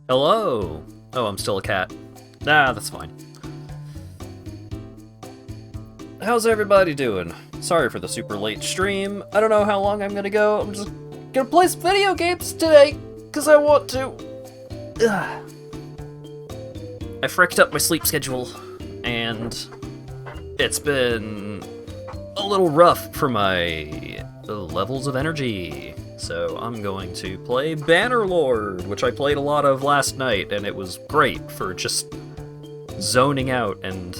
Hello! Oh, I'm still a cat. Nah, that's fine. How's everybody doing? Sorry for the super late stream. I don't know how long I'm gonna go. I'm just gonna play some video games today, because I want to. Ugh. I fricked up my sleep schedule, and it's been a little rough for my levels of energy. So I'm going to play Bannerlord, which I played a lot of last night, and it was great for just zoning out and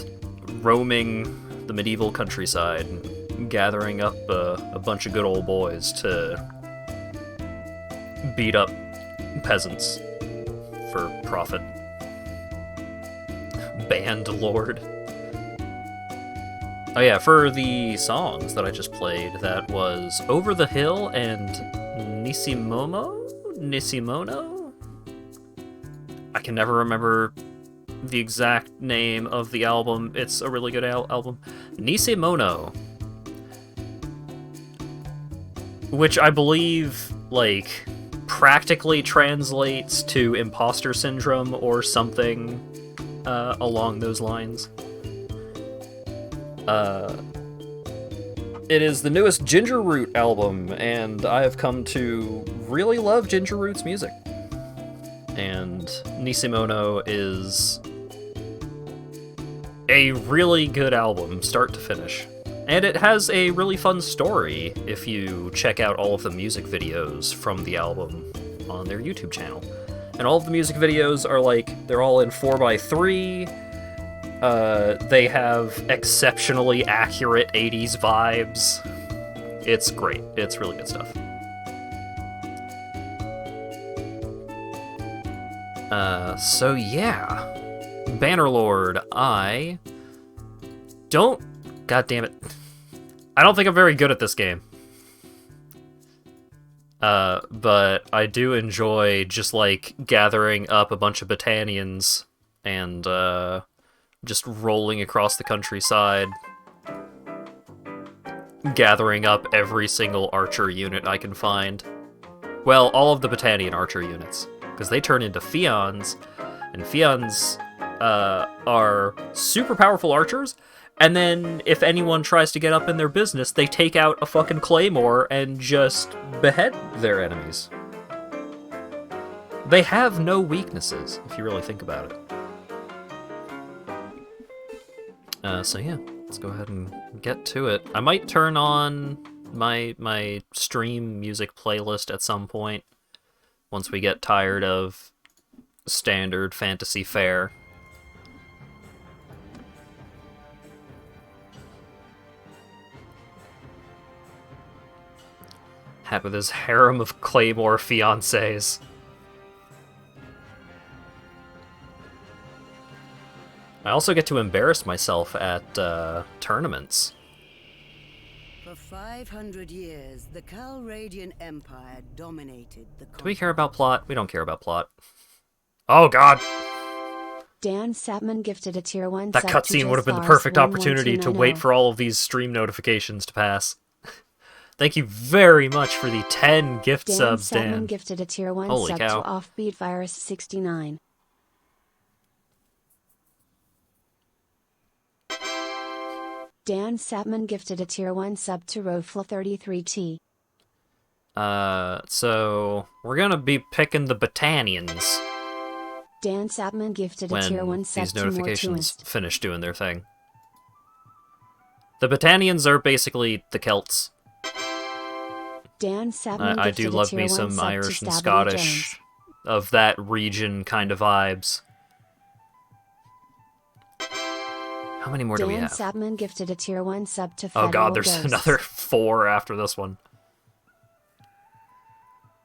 roaming the medieval countryside and gathering up a bunch of good old boys to beat up peasants for profit. Bandlord. Oh yeah, for the songs that I just played, that was Over the Hill and Nisimono? I can never remember the exact name of the album. It's a really good album. Nisimono. Which I believe, like, practically translates to imposter syndrome or something along those lines. It is the newest Ginger Root album, and I have come to really love Ginger Root's music. And Nisimono is a really good album, start to finish. And it has a really fun story if you check out all of the music videos from the album on their YouTube channel. And all of the music videos are like, they're all in 4:3. They have exceptionally accurate 80s vibes. It's great. It's really good stuff. So yeah. Bannerlord, I don't... God damn it. I don't think I'm very good at this game. But I do enjoy just, like, gathering up a bunch of Battanians and, just rolling across the countryside, gathering up every single archer unit I can find. Well, all of the Battanian archer units, because they turn into Fions, and Fions are super powerful archers, and then if anyone tries to get up in their business, they take out a fucking claymore and just behead their enemies. They have no weaknesses, if you really think about it. So yeah, let's go ahead and get to it. I might turn on my stream music playlist at some point, once we get tired of standard fantasy fare. Have with his harem of claymore fiancés. I also get to embarrass myself at tournaments. For 500 years, the Calradian Empire dominated the continent. Do we care about plot? We don't care about plot. Oh god! Dan Sapman gifted a tier 1 that sub cutscene to would have been the Jazz perfect Lars opportunity to 11290. wait for all of these stream notifications to pass. Thank you very much for the 10 gift Dan subs, Sapman Dan. gifted a tier 1 Holy sub cow. to Offbeat Virus 69. Dan Sapman gifted a tier 1 sub to Rofla33T. So we're gonna be picking the Battanians Dan Sapman gifted a tier 1 when sub these to notifications Mortuist. finish doing their thing. The Battanians are basically the Celts. Dan Sapman I do gifted a love tier me 1 some sub to Irish and Stabby Scottish, Jones. of that region kind of vibes. How many more do we Dan have? Sapman gifted a tier 1 sub to Oh Federal god, there's Ghosts. another 4 after this one.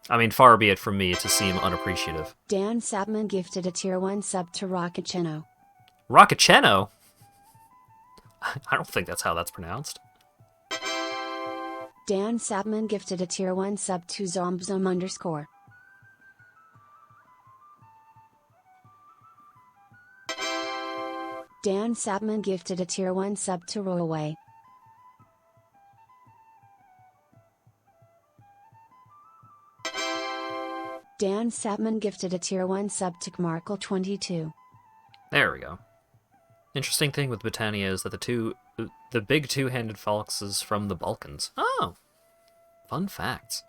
I mean, far be it from me to seem unappreciative. Dan Sapman gifted a tier 1 sub to Rockacheno. Rockacheno? I don't think that's how that's pronounced. Dan Sapman gifted a tier 1 sub to Zombzom_. Dan Sapman gifted a tier 1 sub to Rollaway. Dan Sapman gifted a tier 1 sub to Markle22. There we go. Interesting thing with Britannia is that the big two-handed foxes from the Balkans. Oh, fun facts.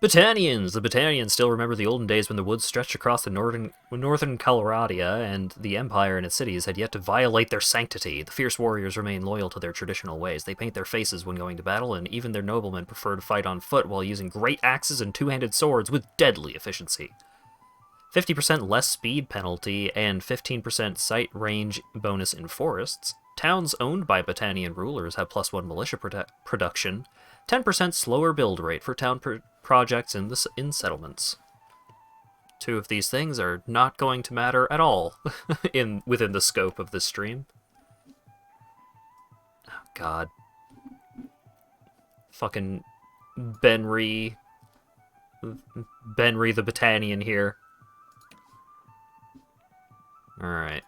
Battanians! The Battanians still remember the olden days when the woods stretched across the northern Colorado, and the Empire and its cities had yet to violate their sanctity. The fierce warriors remain loyal to their traditional ways. They paint their faces when going to battle, and even their noblemen prefer to fight on foot while using great axes and two-handed swords with deadly efficiency. 50% less speed penalty and 15% sight range bonus in forests. Towns owned by Battanian rulers have +1 militia production. 10% slower build rate for town projects in settlements. 2 of these things are not going to matter at all within the scope of this stream. Oh, God. Fucking Benry the Battanian here. Alright.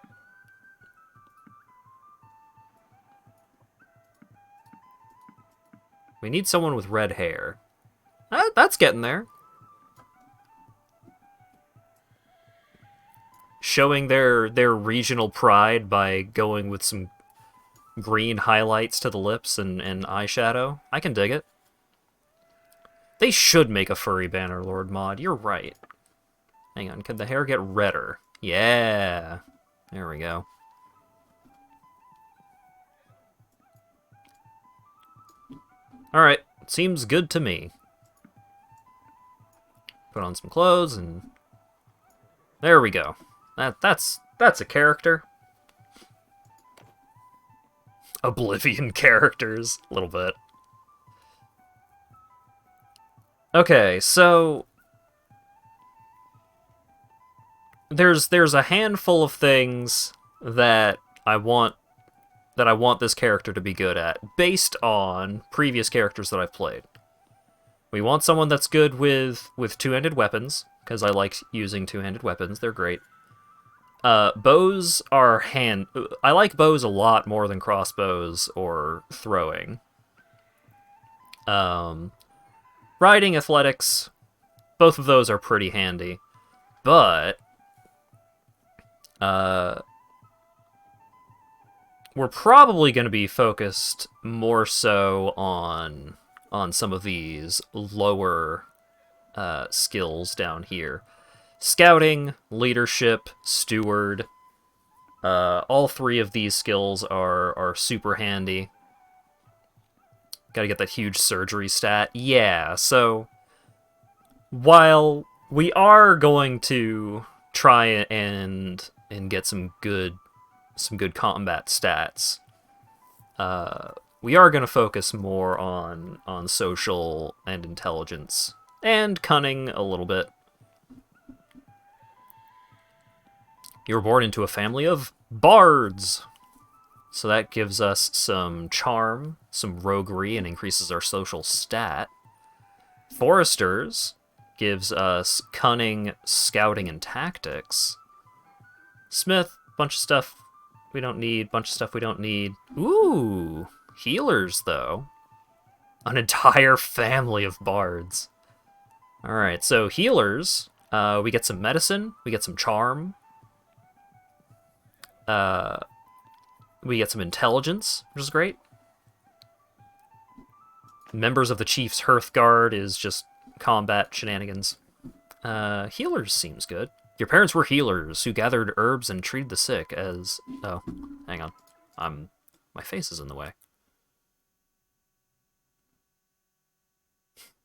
We need someone with red hair. That's getting there. Showing their regional pride by going with some green highlights to the lips and eyeshadow. I can dig it. They should make a furry Bannerlord mod. You're right. Hang on, could the hair get redder? Yeah. There we go. Alright, seems good to me. Put on some clothes and... There we go. That's a character. Oblivion characters, a little bit. Okay, so... There's a handful of things that I want this character to be good at, based on previous characters that I've played. We want someone that's good with two-handed weapons, because I like using two-handed weapons, they're great. Bows are I like bows a lot more than crossbows or throwing. Riding, athletics, both of those are pretty handy, but... we're probably going to be focused more so on some of these lower skills down here. Scouting, leadership, steward. All 3 of these skills are super handy. Gotta get that huge surgery stat. Yeah, so while we are going to try and get some good combat stats, we are going to focus more on social and intelligence, and cunning a little bit. You were born into a family of bards, so that gives us some charm, some roguery, and increases our social stat. Foresters gives us cunning, scouting, and tactics. Smith, bunch of stuff we don't need, bunch of stuff we don't need. Ooh, healers, though. An entire family of bards. Alright, so healers, we get some medicine, we get some charm. We get some intelligence, which is great. Members of the Chief's Hearthguard is just combat shenanigans. Healers seems good. Your parents were healers who gathered herbs and treated the sick as... Oh, hang on. My face is in the way.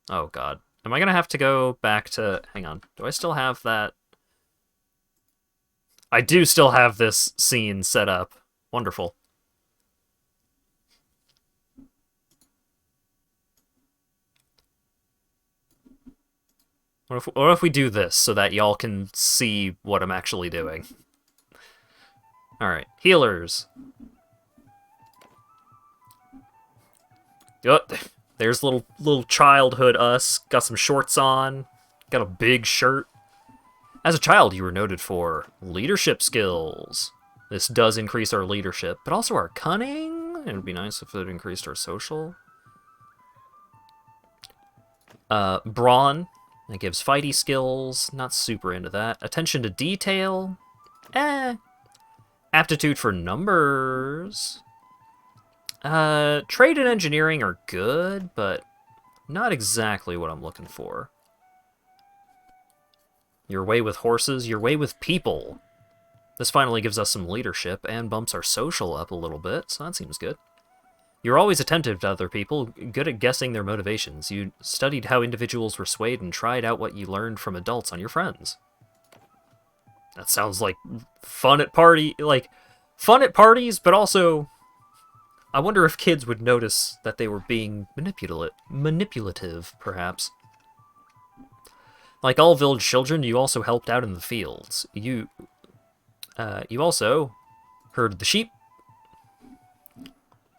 Oh, God. Am I gonna have to go back to... Hang on. Do I still have that? I do still have this scene set up. Wonderful. What if we do this so that y'all can see what I'm actually doing? Alright, healers. Oh, there's little childhood us. Got some shorts on. Got a big shirt. As a child, you were noted for leadership skills. This does increase our leadership, but also our cunning. It would be nice if it increased our social. Brawn. It gives fighty skills, not super into that. Attention to detail, Aptitude for numbers. Trade and engineering are good, but not exactly what I'm looking for. Your way with horses, your way with people. This finally gives us some leadership and bumps our social up a little bit, so that seems good. You're always attentive to other people, good at guessing their motivations. You studied how individuals were swayed and tried out what you learned from adults on your friends. That sounds like fun at parties, but also I wonder if kids would notice that they were being manipulative, perhaps. Like all village children, you also helped out in the fields. You also herded the sheep.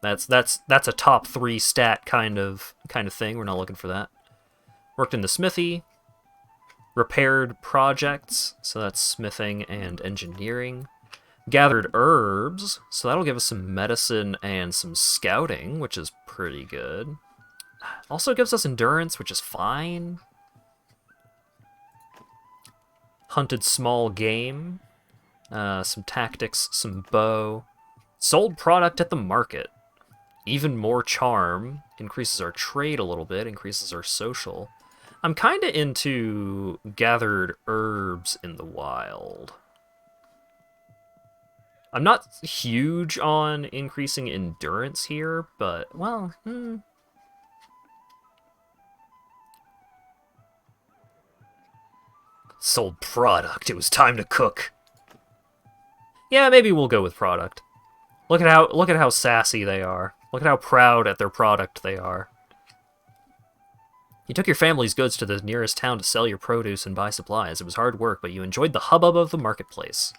That's a top 3 stat kind of thing. We're not looking for that. Worked in the smithy. Repaired projects, so that's smithing and engineering. Gathered herbs, so that'll give us some medicine and some scouting, which is pretty good. Also gives us endurance, which is fine. Hunted small game. Some tactics, some bow. Sold product at the market. Even more charm. Increases our trade a little bit, increases our social. I'm kind of into gathered herbs in the wild. I'm not huge on increasing endurance here, but, well, Sold product. It was time to cook. Yeah, maybe we'll go with product. Look at how sassy they are. Look at how proud at their product they are. You took your family's goods to the nearest town to sell your produce and buy supplies. It was hard work, but you enjoyed the hubbub of the marketplace.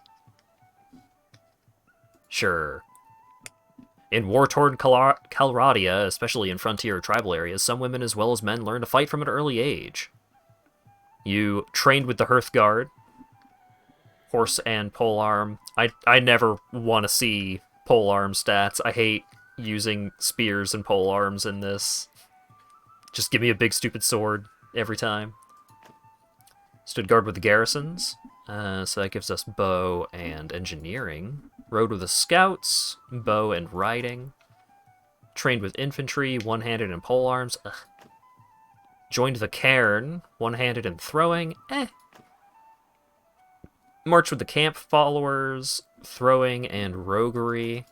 Sure. In war-torn Calradia, especially in frontier or tribal areas, some women as well as men learn to fight from an early age. You trained with the Hearthguard, horse and polearm. I never want to see polearm stats. I hate using spears and polearms in this. Just give me a big stupid sword every time. Stood guard with the garrisons, so that gives us bow and engineering. Rode with the scouts, bow and riding. Trained with infantry, one-handed and polearms. Ugh. Joined the cairn, one-handed and throwing. Marched with the camp followers, throwing and roguery.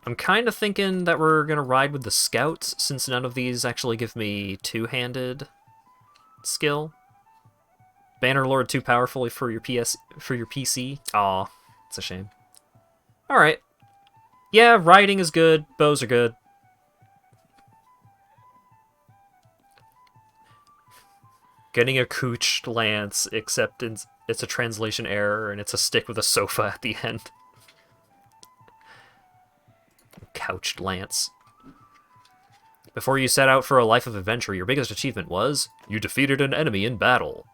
I'm kind of thinking that we're going to ride with the scouts, since none of these actually give me two-handed skill. Bannerlord too powerful for your PC. Aw, it's a shame. Alright. Yeah, riding is good, bows are good. Getting a couched lance, except it's a translation error, and it's a stick with a sofa at the end. Couched lance. Before you set out for a life of adventure, your biggest achievement was, you defeated an enemy in battle.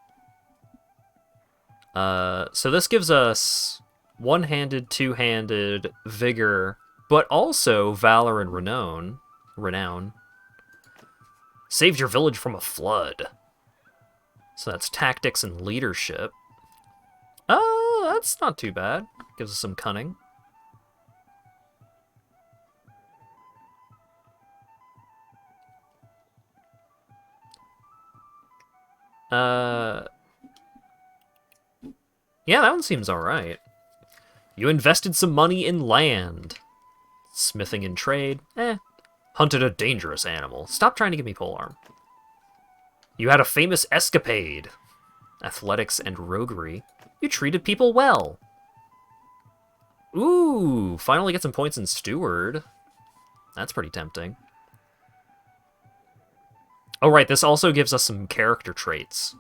So this gives us one-handed, two-handed, vigor, but also valor and renown. Saved your village from a flood. So that's tactics and leadership. Oh, that's not too bad. Gives us some cunning. Yeah, that one seems alright. You invested some money in land. Smithing and trade. Hunted a dangerous animal. Stop trying to give me polearm. You had a famous escapade. Athletics and roguery. You treated people well. Ooh, finally get some points in steward. That's pretty tempting. Oh, right, this also gives us some character traits.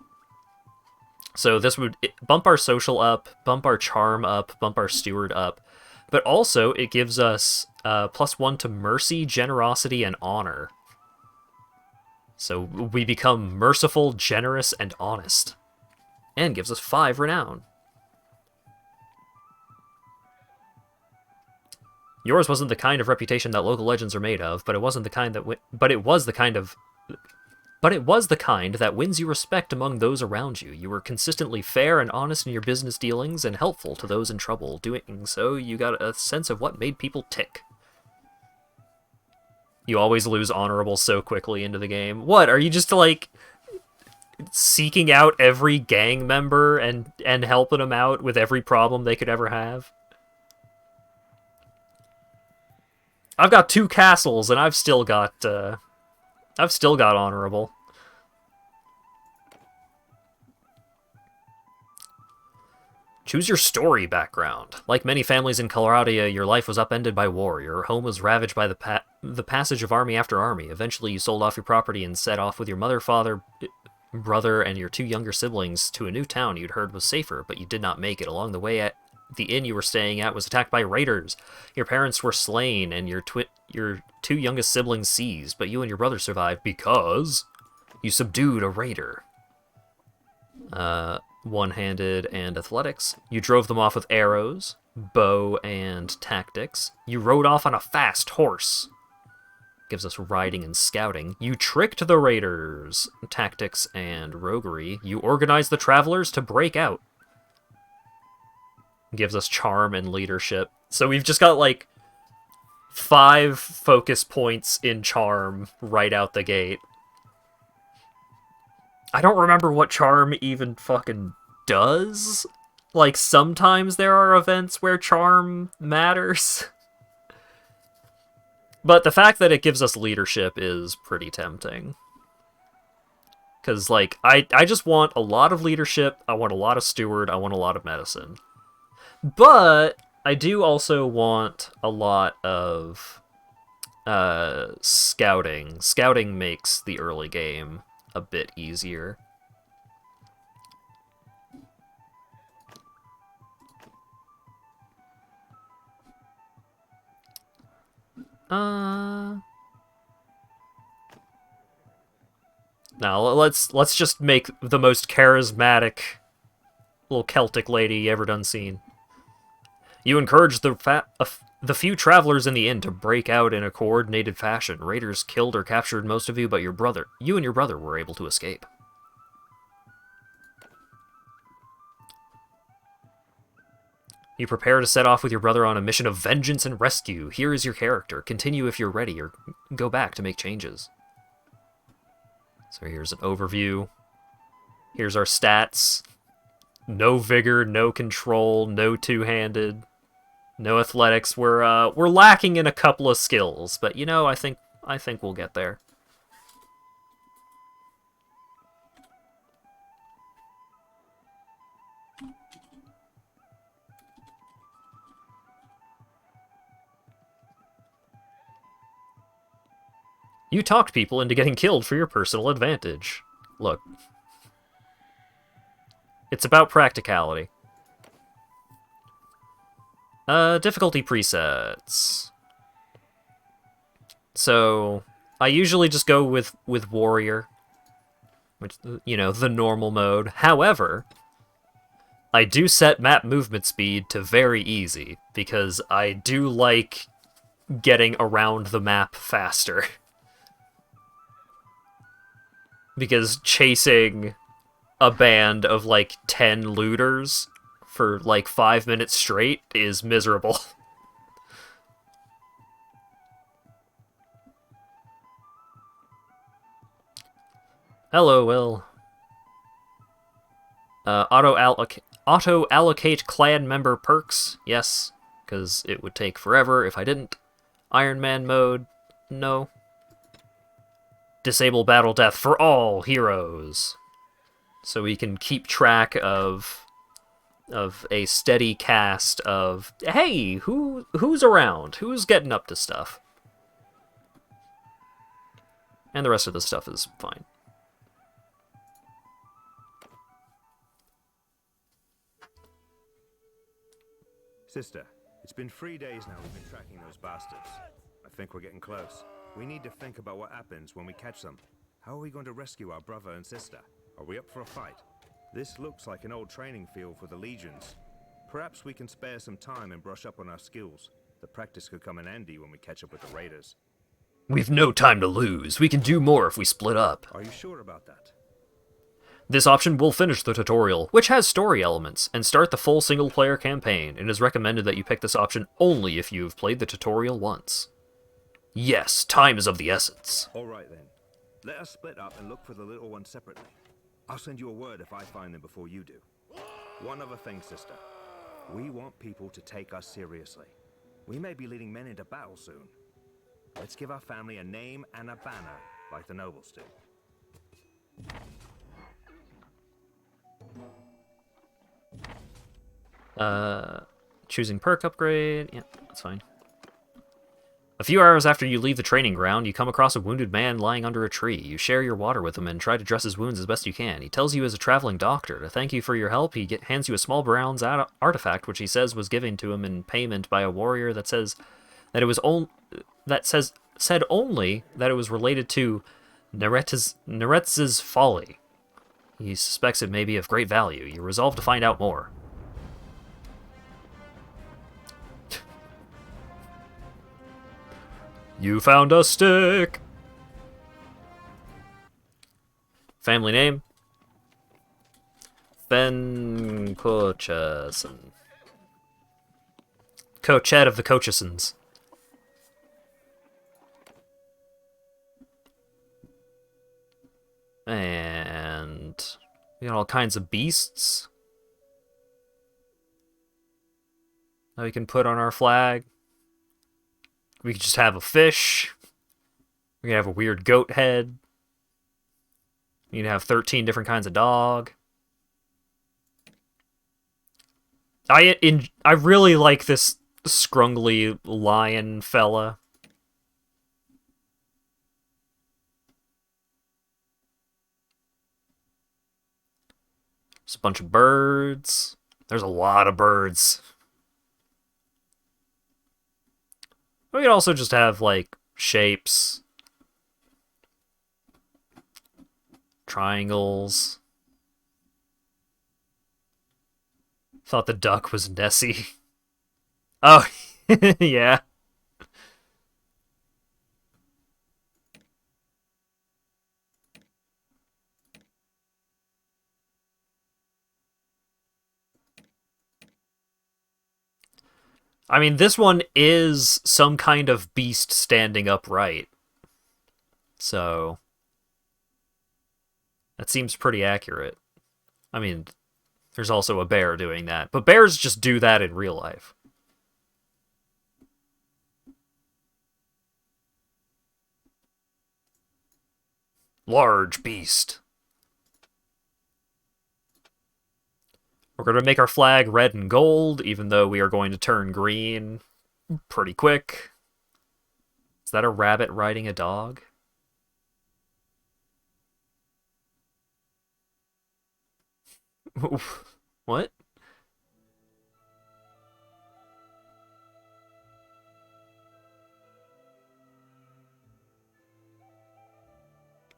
So this would bump our social up, bump our charm up, bump our steward up. But also, it gives us +1 to mercy, generosity, and honor. So we become merciful, generous, and honest. And gives us 5 renown. Yours wasn't the kind of reputation that local legends are made of, but it wasn't the kind that but it was the kind of but it was the kind that wins you respect among those around you. You were consistently fair and honest in your business dealings and helpful to those in trouble. Doing so, you got a sense of what made people tick. You always lose honorable so quickly into the game. What, are you just, like, seeking out every gang member and helping them out with every problem they could ever have? I've got 2 castles, and I've still got honorable. Choose your story background. Like many families in Coloradia, your life was upended by war. Your home was ravaged by the passage of army after army. Eventually, you sold off your property and set off with your mother, father, brother, and your 2 younger siblings to a new town you'd heard was safer, but you did not make it. Along the way, the inn you were staying at was attacked by raiders. Your parents were slain, and your 2 youngest siblings seized, but you and your brother survived because you subdued a raider. One-handed and athletics. You drove them off with arrows, bow, and tactics. You rode off on a fast horse. Gives us riding and scouting. You tricked the raiders. Tactics and roguery. You organized the travelers to break out. Gives us charm and leadership. So we've just got, like, 5 focus points in charm right out the gate. I don't remember what charm even fucking does. Like, sometimes there are events where charm matters. But the fact that it gives us leadership is pretty tempting. Because, like, I just want a lot of leadership, I want a lot of steward, I want a lot of medicine. But I do also want a lot of scouting. Scouting makes the early game a bit easier. Now let's just make the most charismatic little Celtic lady you ever done seen. You encouraged the few travelers in the inn to break out in a coordinated fashion. Raiders killed or captured most of you, but you and your brother were able to escape. You prepare to set off with your brother on a mission of vengeance and rescue. Here is your character. Continue if you're ready, or go back to make changes. So here's an overview. Here's our stats. No vigor, no control, no two-handed, no athletics. We're lacking in a couple of skills, but you know, I think we'll get there. You talked people into getting killed for your personal advantage. Look. It's about practicality. Difficulty presets. So, I usually just go with warrior. Which, you know, the normal mode. However, I do set map movement speed to very easy, because I do like getting around the map faster. Because chasing a band of, like, 10 looters for, like, 5 minutes straight is miserable. Hello, Will. Auto-allocate clan member perks? Yes, because it would take forever if I didn't. Iron Man mode? No. Disable battle death for all heroes. So we can keep track of a steady cast of, hey, who's around? Who's getting up to stuff? And the rest of the stuff is fine. Sister, it's been 3 days now we've been tracking those bastards. I think we're getting close. We need to think about what happens when we catch them. How are we going to rescue our brother and sister? Are we up for a fight? This looks like an old training field for the legions. Perhaps we can spare some time and brush up on our skills. The practice could come in handy when we catch up with the raiders. We've no time to lose. We can do more if we split up. Are you sure about that? This option will finish the tutorial, which has story elements, and start the full single-player campaign. It is recommended that you pick this option only if you have played the tutorial once. Yes, time is of the essence. Alright then. Let us split up and look for the little ones separately. I'll send you a word if I find them before you do. One other thing, sister. We want people to take us seriously. We may be leading men into battle soon. Let's give our family a name and a banner, like the nobles do. Choosing perk upgrade. Yeah, that's fine. A few hours after you leave the training ground, you come across a wounded man lying under a tree. You share your water with him and try to dress his wounds as best you can. He tells you as a traveling doctor. To thank you for your help, he hands you a small bronze artifact, which he says was given to him in payment by a warrior that says that it was said only that it was related to Neretz's folly. He suspects it may be of great value. You resolve to find out more. You found a stick! Family name? Ben Kochason. Cochet of the Cochesons. And we got all kinds of beasts that we can put on our flag. We could just have a fish. We can have a weird goat head. You can have 13 different kinds of dog. I really like this scrungly lion fella. There's a bunch of birds. There's a lot of birds. We could also just have, like, shapes. Triangles. Thought the duck was Nessie. Oh, yeah. I mean, this one is some kind of beast standing upright. So, that seems pretty accurate. I mean, there's also a bear doing that, but bears just do that in real life. Large beast. We're going to make our flag red and gold, even though we are going to turn green pretty quick. Is that a rabbit riding a dog? What?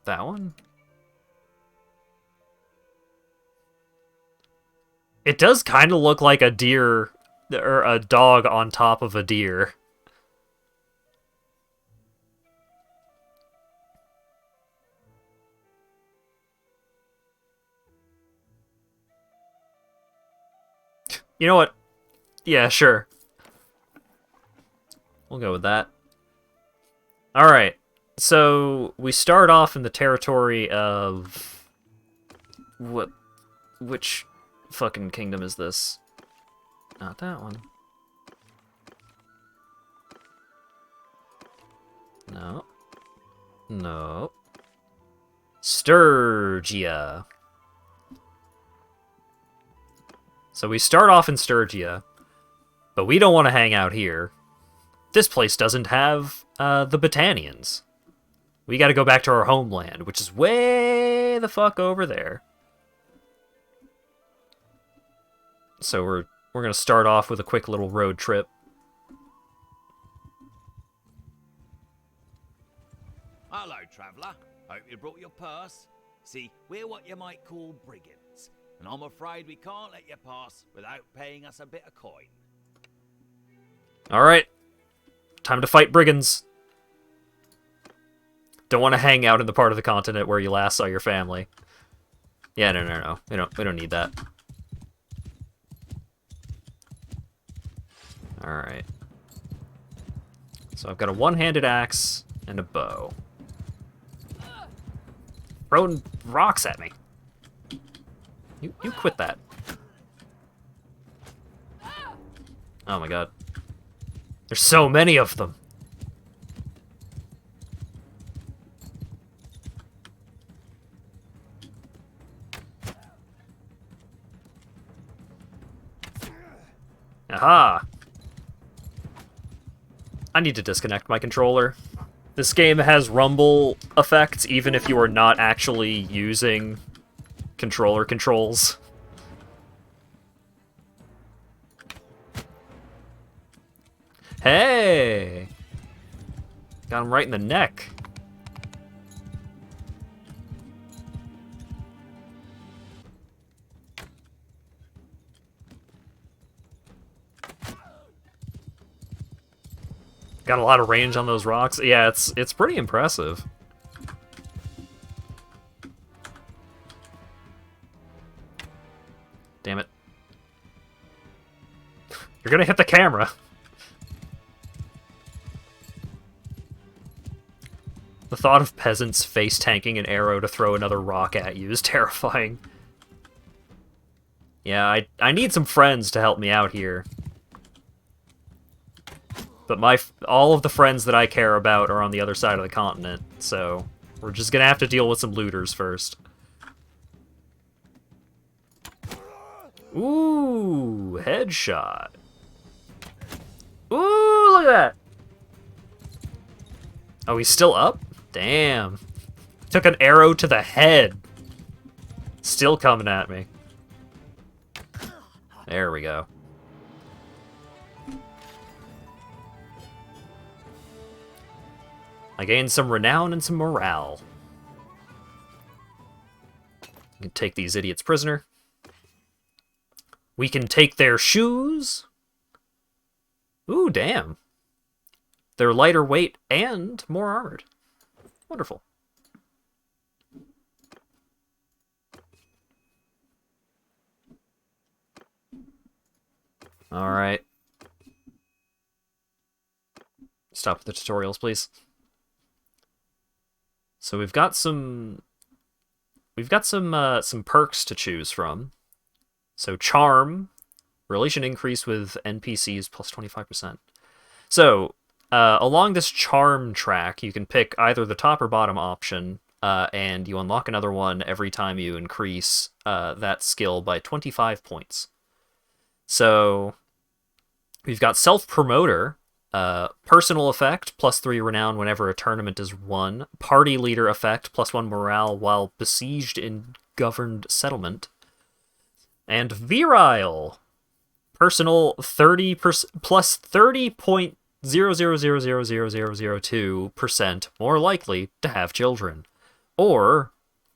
That one? It does kind of look like a deer, or a dog on top of a deer. You know what? Yeah, sure. We'll go with that. Alright, so we start off in the territory of... Which fucking kingdom is this? Not that one. No. No. Sturgia. So we start off in Sturgia, but we don't want to hang out here. This place doesn't have the Battanians. We gotta go back to our homeland, which is way the fuck over there. So we're gonna start off with a quick little road trip. Hello, traveller. Hope you brought your purse. See, we're what you might call brigands, and I'm afraid we can't let you pass without paying us a bit of coin. Alright, Time to fight brigands. Don't want to hang out in the part of the continent where you last saw your family. Yeah, no. We don't need that. Alright. So I've got a one-handed axe and a bow. Throwing rocks at me. You quit that. Oh my god. There's so many of them. Aha! I need to disconnect my controller. This game has rumble effects even if you are not actually using controller controls. Hey! Got him right in the neck. Got a lot of range on those rocks. Yeah, it's pretty impressive. Damn it. You're gonna hit the camera. The thought of peasants face-tanking an arrow to throw another rock at you is terrifying. Yeah, I need some friends to help me out here. But all of the friends that I care about are on the other side of the continent, so we're just gonna have to deal with some looters first. Ooh, headshot. Ooh, look at that. Oh, he's still up? Damn. Took an arrow to the head. Still coming at me. There we go. I gained some renown and some morale. We can take these idiots prisoner. We can take their shoes. Ooh, damn. They're lighter weight and more armored. Wonderful. Alright. Stop with the tutorials, please. So we've got some perks to choose from. So charm, relation increase with NPCs plus 25%. So along this charm track, you can pick either the top or bottom option, and you unlock another one every time you increase that skill by 25 points. So we've got self-promoter. Personal effect, plus 3 renown whenever a tournament is won. Party leader effect, plus 1 morale while besieged in governed settlement. And virile, personal 30% plus 30.00000002% more likely to have children. Or,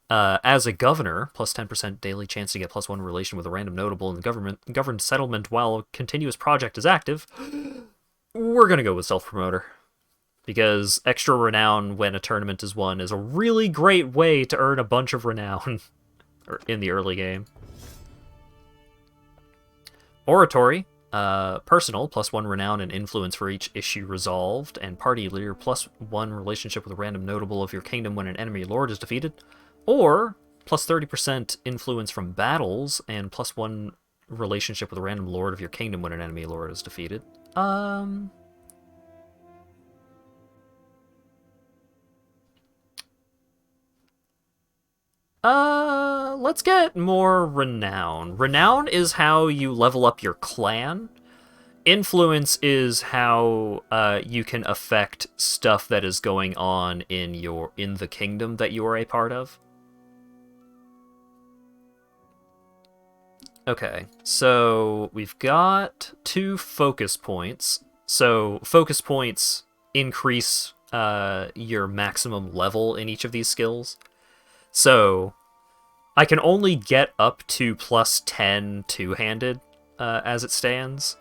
as a governor, plus 10% daily chance to get plus 1 relation with a random notable in the governed settlement while a continuous project is active. We're gonna go with self-promoter, because extra renown when a tournament is won is a really great way to earn a bunch of renown in the early game. Oratory, personal, plus 1 renown and influence for each issue resolved, and party leader, plus 1 relationship with a random notable of your kingdom when an enemy lord is defeated, or plus 30% influence from battles, and plus 1 relationship with a random lord of your kingdom when an enemy lord is defeated. Let's get more renown. Renown is how you level up your clan. Influence is how you can affect stuff that is going on in the kingdom that you are a part of. Okay, so we've got 2 focus points. So focus points increase your maximum level in each of these skills. So I can only get up to plus 10 two-handed as it stands.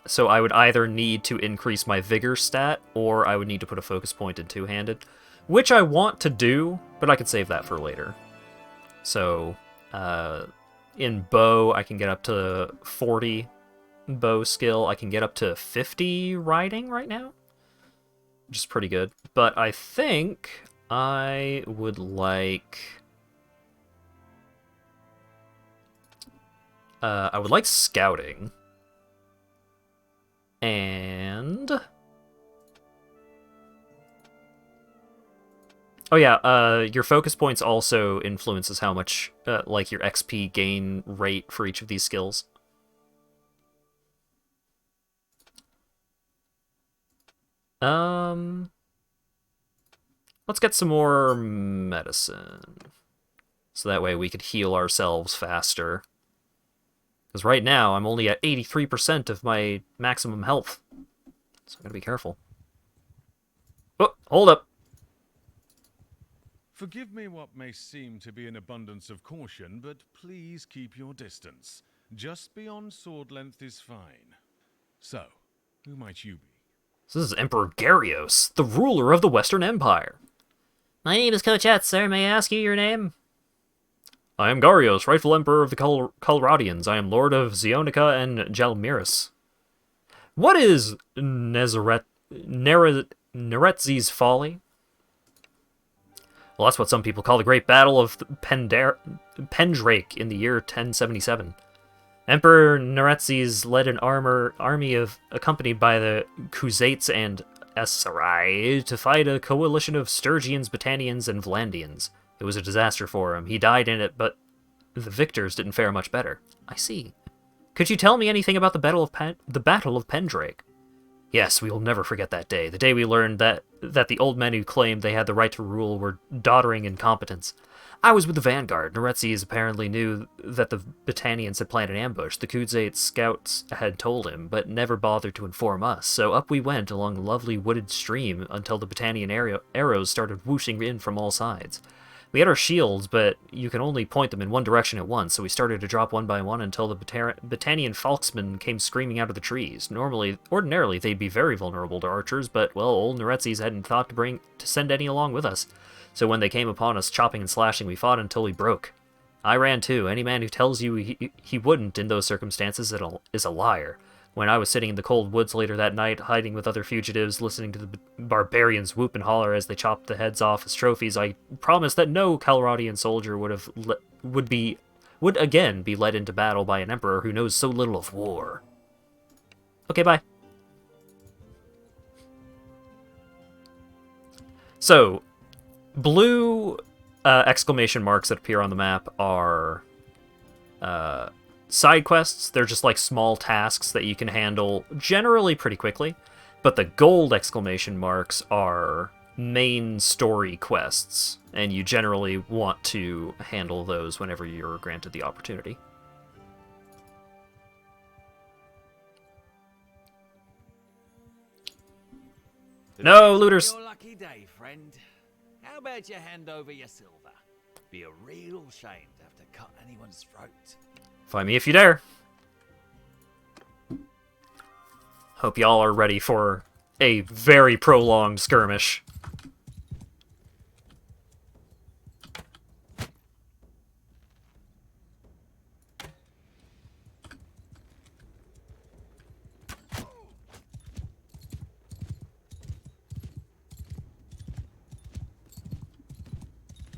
So I would either need to increase my vigor stat, or I would need to put a focus point in two-handed, which I want to do, but I can save that for later. So, in bow, I can get up to 40 bow skill. I can get up to 50 riding right now, which is pretty good. But I think I would like... scouting. And... oh yeah, your focus points also influences how much, like, your XP gain rate for each of these skills. Let's get some more medicine. So that way we could heal ourselves faster. Because right now, I'm only at 83% of my maximum health. So I gotta be careful. Oh, hold up. Forgive me what may seem to be an abundance of caution, but please keep your distance. Just beyond sword length is fine. So, who might you be? This is Emperor Garios, the ruler of the Western Empire. My name is Cochette, sir. May I ask you your name? I am Garios, rightful emperor of the Calradians. I am lord of Zionica and Jalmiris. What is Neretzi's folly? Well, that's what some people call the Great Battle of Pendrake in the year 1077. Emperor Neretzes led an army accompanied by the Khuzaits and Essarai to fight a coalition of Sturgians, Battanians, and Vlandians. It was a disaster for him. He died in it, but the victors didn't fare much better. I see. Could you tell me anything about the Battle of Pendrake? Yes, we will never forget that day. The day we learned that the old men who claimed they had the right to rule were doddering incompetents. I was with the vanguard. Neretzes apparently knew that the Battanians had planned an ambush. The Khuzaits scouts had told him, but never bothered to inform us. So up we went along a lovely wooded stream until the Battanian arrows started whooshing in from all sides. We had our shields, but you can only point them in one direction at once, so we started to drop one by one until the Battanian falksmen came screaming out of the trees. Ordinarily, they'd be very vulnerable to archers, but, well, old Neretzes hadn't thought to send any along with us. So when they came upon us chopping and slashing, we fought until we broke. I ran too. Any man who tells you he wouldn't in those circumstances is a liar. When I was sitting in the cold woods later that night, hiding with other fugitives, listening to the barbarians whoop and holler as they chopped the heads off as trophies, I promised that no Calradian soldier would again be led into battle by an emperor who knows so little of war. Okay, bye. So, blue exclamation marks that appear on the map are side quests. They're just like small tasks that you can handle generally pretty quickly. But the gold exclamation marks are main story quests, and you generally want to handle those whenever you're granted the opportunity. No, looters! Your lucky day, friend. How about you hand over your silver? Be a real shame to have to cut anyone's throat. Find me if you dare. Hope y'all are ready for a very prolonged skirmish.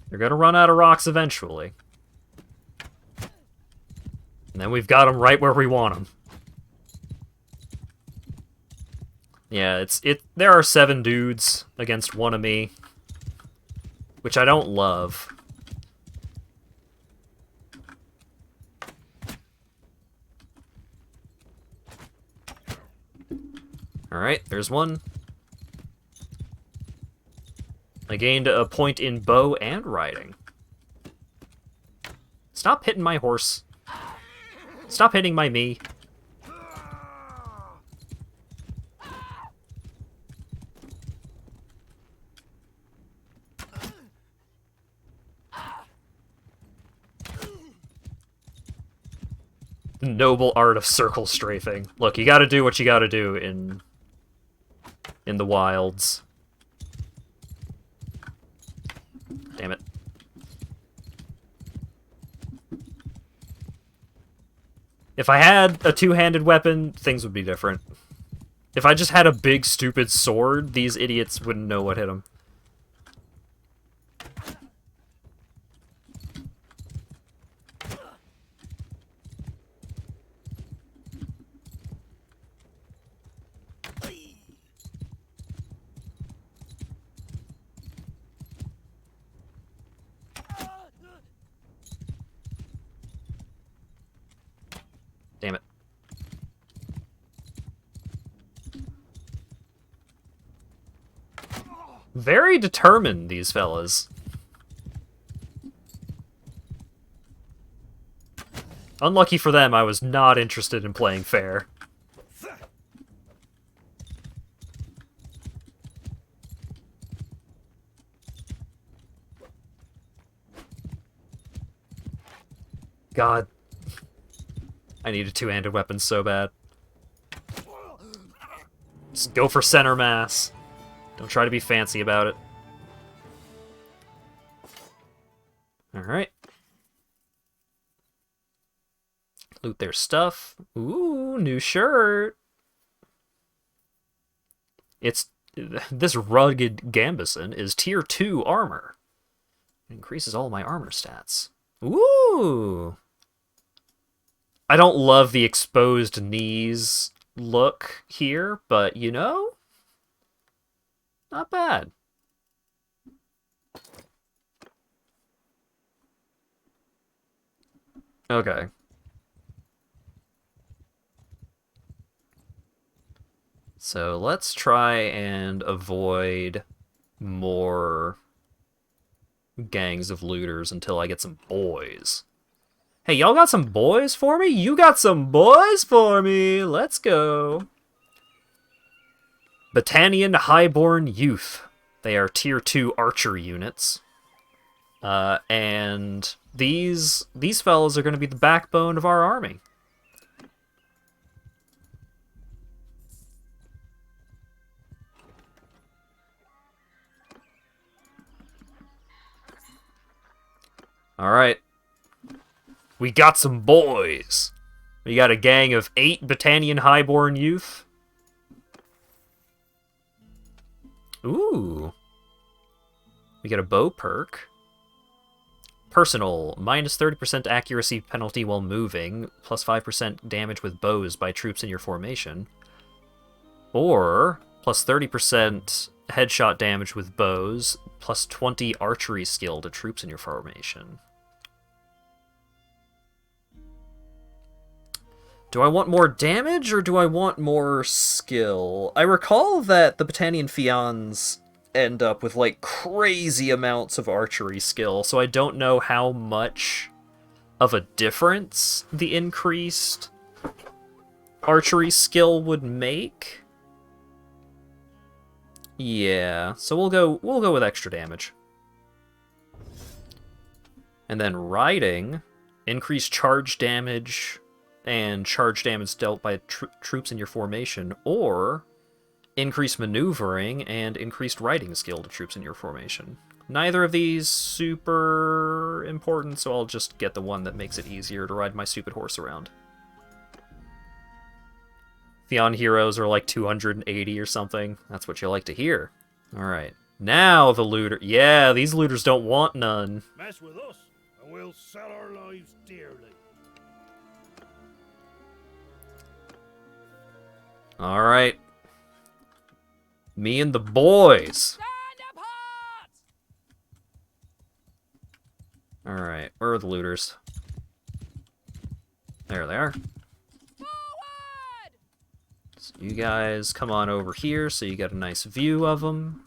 They're gonna run out of rocks eventually. And then we've got them right where we want them. Yeah, there are 7 dudes against 1 of me, which I don't love. Alright, there's one. I gained a point in bow and riding. Stop hitting my horse. Stop hitting my me. Noble art of circle strafing. Look, you gotta do what you gotta do in the wilds. Damn it. If I had a two-handed weapon, things would be different. If I just had a big, stupid sword, these idiots wouldn't know what hit them. Damn it. Very determined, these fellas. Unlucky for them, I was not interested in playing fair. God. I need a two-handed weapon so bad. Just go for center mass. Don't try to be fancy about it. Alright. Loot their stuff. Ooh, new shirt. This rugged Gambison is tier 2 armor. It increases all my armor stats. Ooh. I don't love the exposed knees look here, but you know, not bad. Okay. So let's try and avoid more gangs of looters until I get some boys. Hey, y'all got some boys for me? You got some boys for me! Let's go. Battanian Highborn Youth. They are tier 2 archer units. And these fellas are going to be the backbone of our army. Alright. We got some boys. We got a gang of 8 Battanian Highborn Youth. Ooh. We get a bow perk. Personal, minus 30% accuracy penalty while moving, plus 5% damage with bows by troops in your formation. Or, plus 30% headshot damage with bows, plus 20 archery skill to troops in your formation. Do I want more damage, or do I want more skill? I recall that the Battanian Fians end up with, like, crazy amounts of archery skill, so I don't know how much of a difference the increased archery skill would make. Yeah, so we'll go with extra damage. And then riding, increased charge damage and charge damage dealt by troops in your formation, or increased maneuvering and increased riding skill to troops in your formation. Neither of these super important, so I'll just get the one that makes it easier to ride my stupid horse around. Theon heroes are like 280 or something. That's what you like to hear. Alright. Now the looter. Yeah, these looters don't want none. Mess with us, and we'll sell our lives dearly. Alright. Me and the boys. Alright, where are the looters? There they are. So you guys come on over here so you get a nice view of them.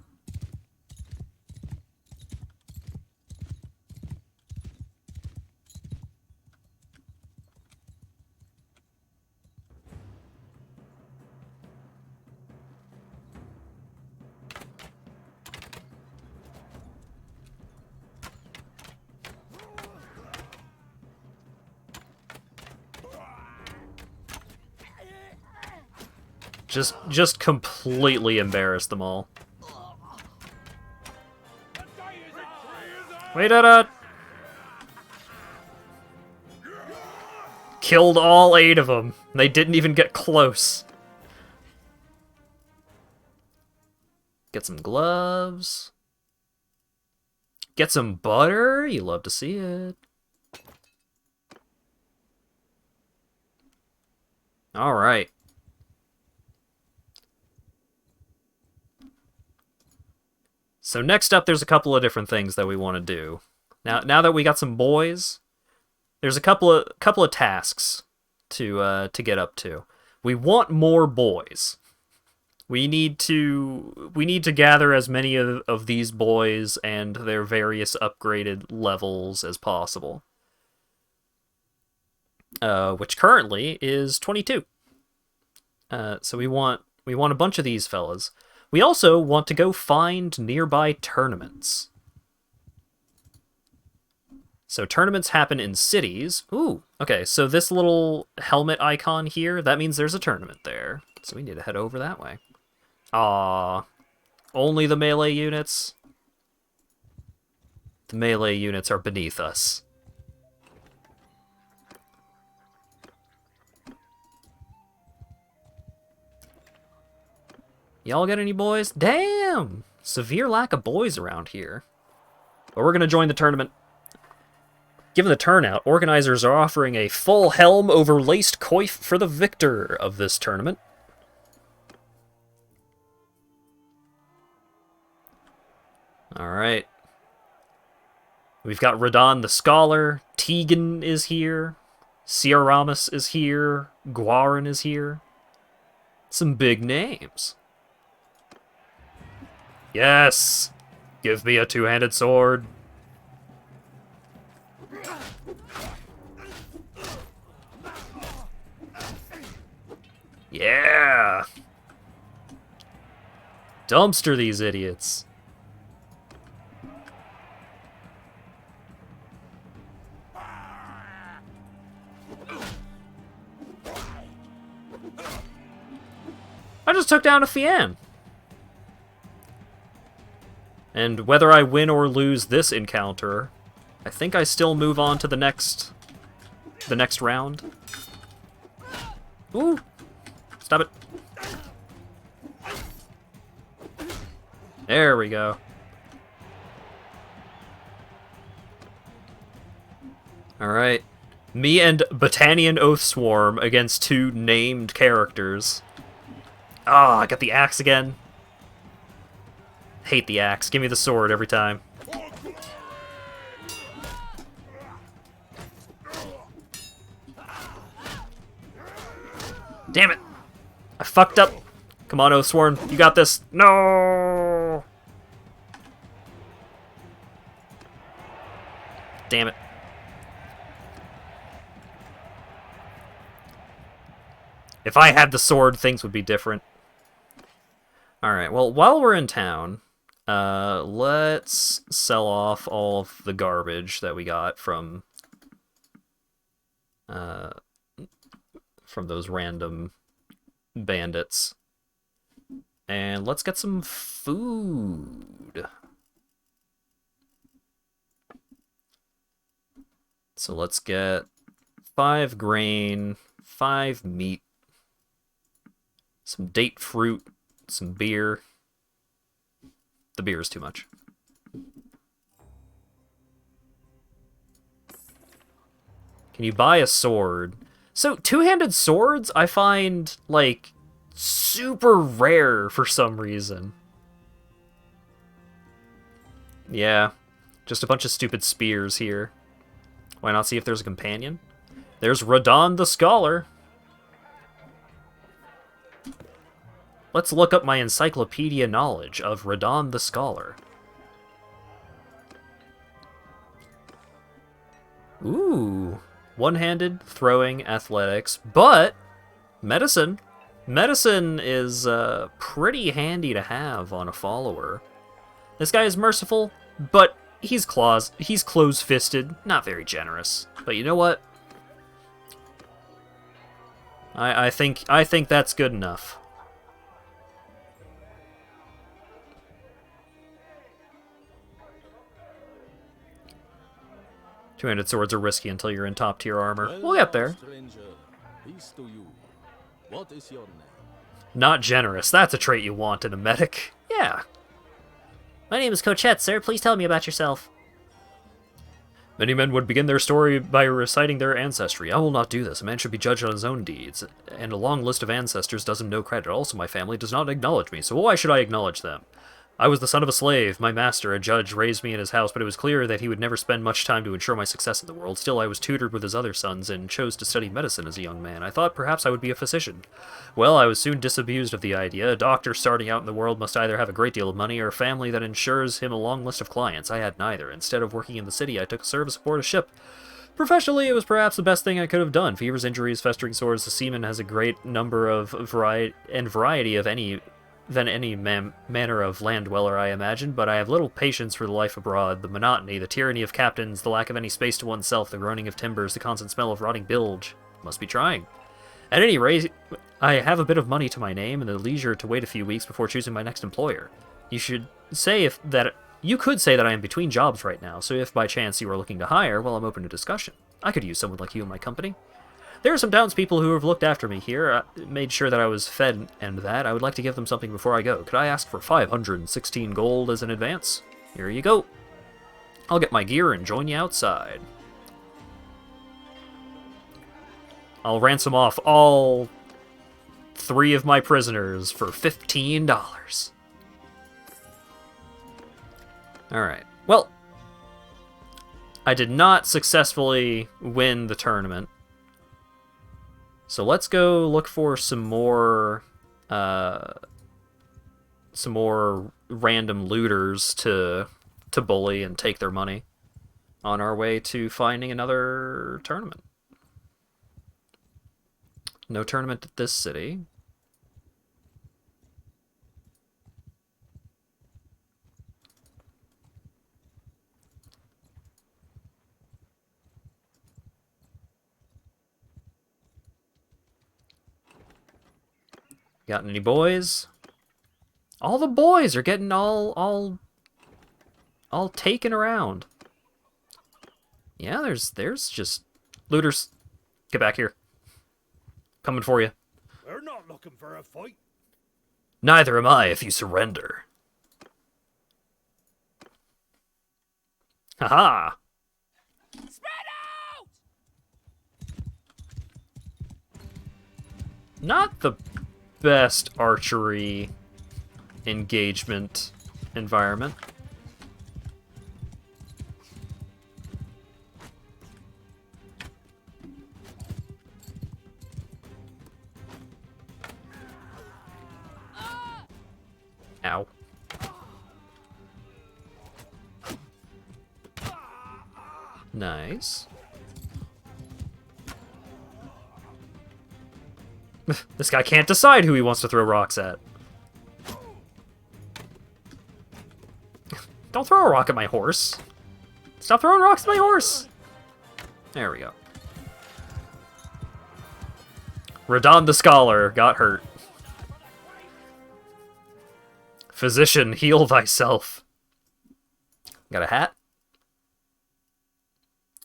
Just completely embarrassed them all. Wait, killed all 8 of them. They didn't even get close. Get some gloves. Get some butter. You love to see it. All right. So next up, there's a couple of different things that we want to do. Now that we got some boys, there's a couple of tasks to get up to. We want more boys. We need to gather as many of these boys and their various upgraded levels as possible. Which currently is 22. So we want a bunch of these fellas. We also want to go find nearby tournaments. So tournaments happen in cities. Ooh, okay, so this little helmet icon here, that means there's a tournament there. So we need to head over that way. Aww. Only the melee units? The melee units are beneath us. Y'all got any boys? Damn! Severe lack of boys around here. But we're gonna join the tournament. Given the turnout, organizers are offering a full helm overlaced coif for the victor of this tournament. Alright. We've got Radon the Scholar, Tegan is here, Ciaramus is here, Guarin is here. Some big names. Yes! Give me a two-handed sword. Yeah! Dumpster these idiots. I just took down a Fian. And whether I win or lose this encounter, I think I still move on to the next round. Ooh! Stop it. There we go. Alright. Me and Botanian Oathswarm against 2 named characters. Ah, I got the axe again. Hate the axe. Give me the sword every time. Damn it! I fucked up. Come on, Oathsworn. You got this. No! Damn it. If I had the sword, things would be different. Alright, well, while we're in town, let's sell off all of the garbage that we got from those random bandits. And let's get some food. So let's get 5 grain, 5 meat, some date fruit, some beer. The beer is too much. Can you buy a sword? So, two-handed swords, I find, like, super rare for some reason. Yeah, just a bunch of stupid spears here. Why not see if there's a companion? There's Radon the Scholar. Let's look up my encyclopedia knowledge of Radon the Scholar. Ooh. One-handed, throwing, athletics, but medicine. Medicine is pretty handy to have on a follower. This guy is merciful, but he's close-fisted, not very generous. But you know what? I think that's good enough. Two-handed swords are risky until you're in top-tier armor. We'll get there. Stranger. Peace to you. What is your name? Not generous. That's a trait you want in a medic. Yeah. My name is Cochette, sir. Please tell me about yourself. Many men would begin their story by reciting their ancestry. I will not do this. A man should be judged on his own deeds, and a long list of ancestors does him no credit. Also, my family does not acknowledge me, so why should I acknowledge them? I was the son of a slave. My master, a judge, raised me in his house, but it was clear that he would never spend much time to ensure my success in the world. Still, I was tutored with his other sons and chose to study medicine as a young man. I thought perhaps I would be a physician. Well, I was soon disabused of the idea. A doctor starting out in the world must either have a great deal of money or a family that ensures him a long list of clients. I had neither. Instead of working in the city, I took service aboard a ship. Professionally, it was perhaps the best thing I could have done. Fevers, injuries, festering sores. The seaman has a great number of variety of any manner of land dweller, I imagine, but I have little patience for the life abroad, the monotony, the tyranny of captains, the lack of any space to oneself, the groaning of timbers, the constant smell of rotting bilge. Must be trying. At any rate, I have a bit of money to my name and the leisure to wait a few weeks before choosing my next employer. You could say that I am between jobs right now, so if by chance you are looking to hire, well, I'm open to discussion. I could use someone like you in my company. There are some townspeople who have looked after me here, made sure that I was fed and that. I would like to give them something before I go. Could I ask for 516 gold as an advance? Here you go. I'll get my gear and join you outside. I'll ransom off all 3 of my prisoners for $15. Alright. Well, I did not successfully win the tournament. So let's go look for some more random looters to bully and take their money on our way to finding another tournament. No tournament at this city. Got any boys? All the boys are getting all taken around. Yeah, there's just looters. Get back here. Coming for you. We're not looking for a fight. Neither am I if you surrender. Haha. Spread out! Not the best archery engagement environment. Ow. Nice. This guy can't decide who he wants to throw rocks at. Don't throw a rock at my horse. Stop throwing rocks at my horse. There we go. Radon the Scholar got hurt. Physician, heal thyself. Got a hat?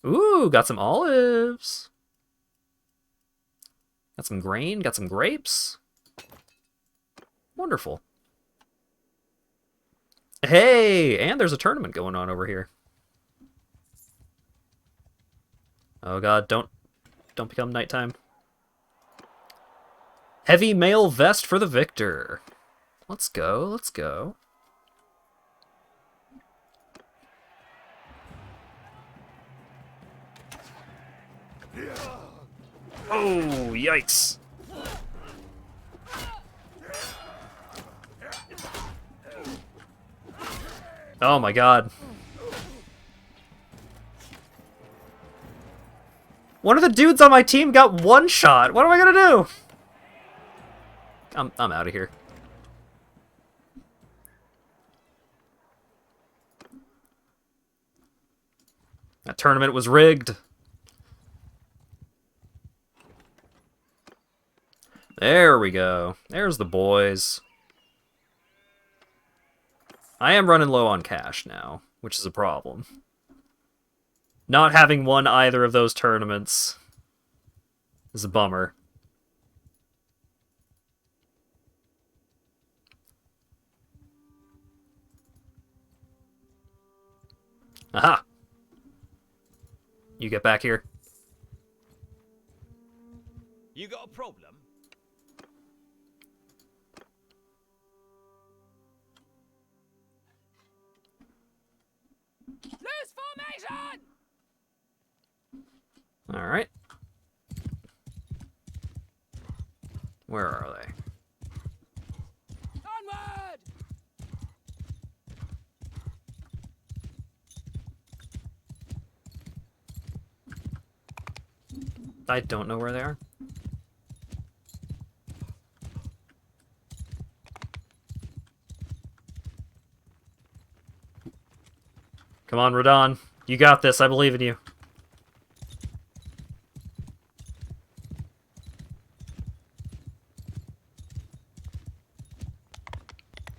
Ooh, got some olives. Got some grain, got some grapes. Wonderful. Hey, and there's a tournament going on over here. Oh god, don't become nighttime. Heavy mail vest for the victor. Let's go, let's go. Oh, yikes. Oh my god. One of the dudes on my team got one shot. What am I gonna do? I'm out of here. That tournament was rigged. There we go. There's the boys. I am running low on cash now, which is a problem. Not having won either of those tournaments is a bummer. Aha! You get back here. You got a problem? Loose formation! Alright. Where are they? Onward! I don't know where they are. Come on, Radon. You got this. I believe in you.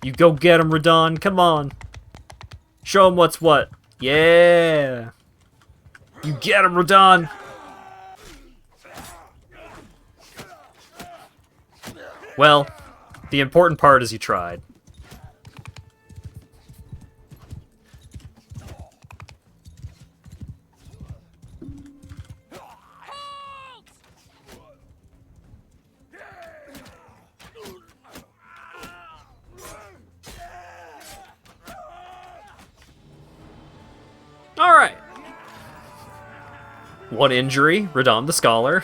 You go get him, Radon. Come on. Show him what's what. Yeah. You get him, Radon. Well, the important part is you tried. Alright. One injury, Radon the Scholar.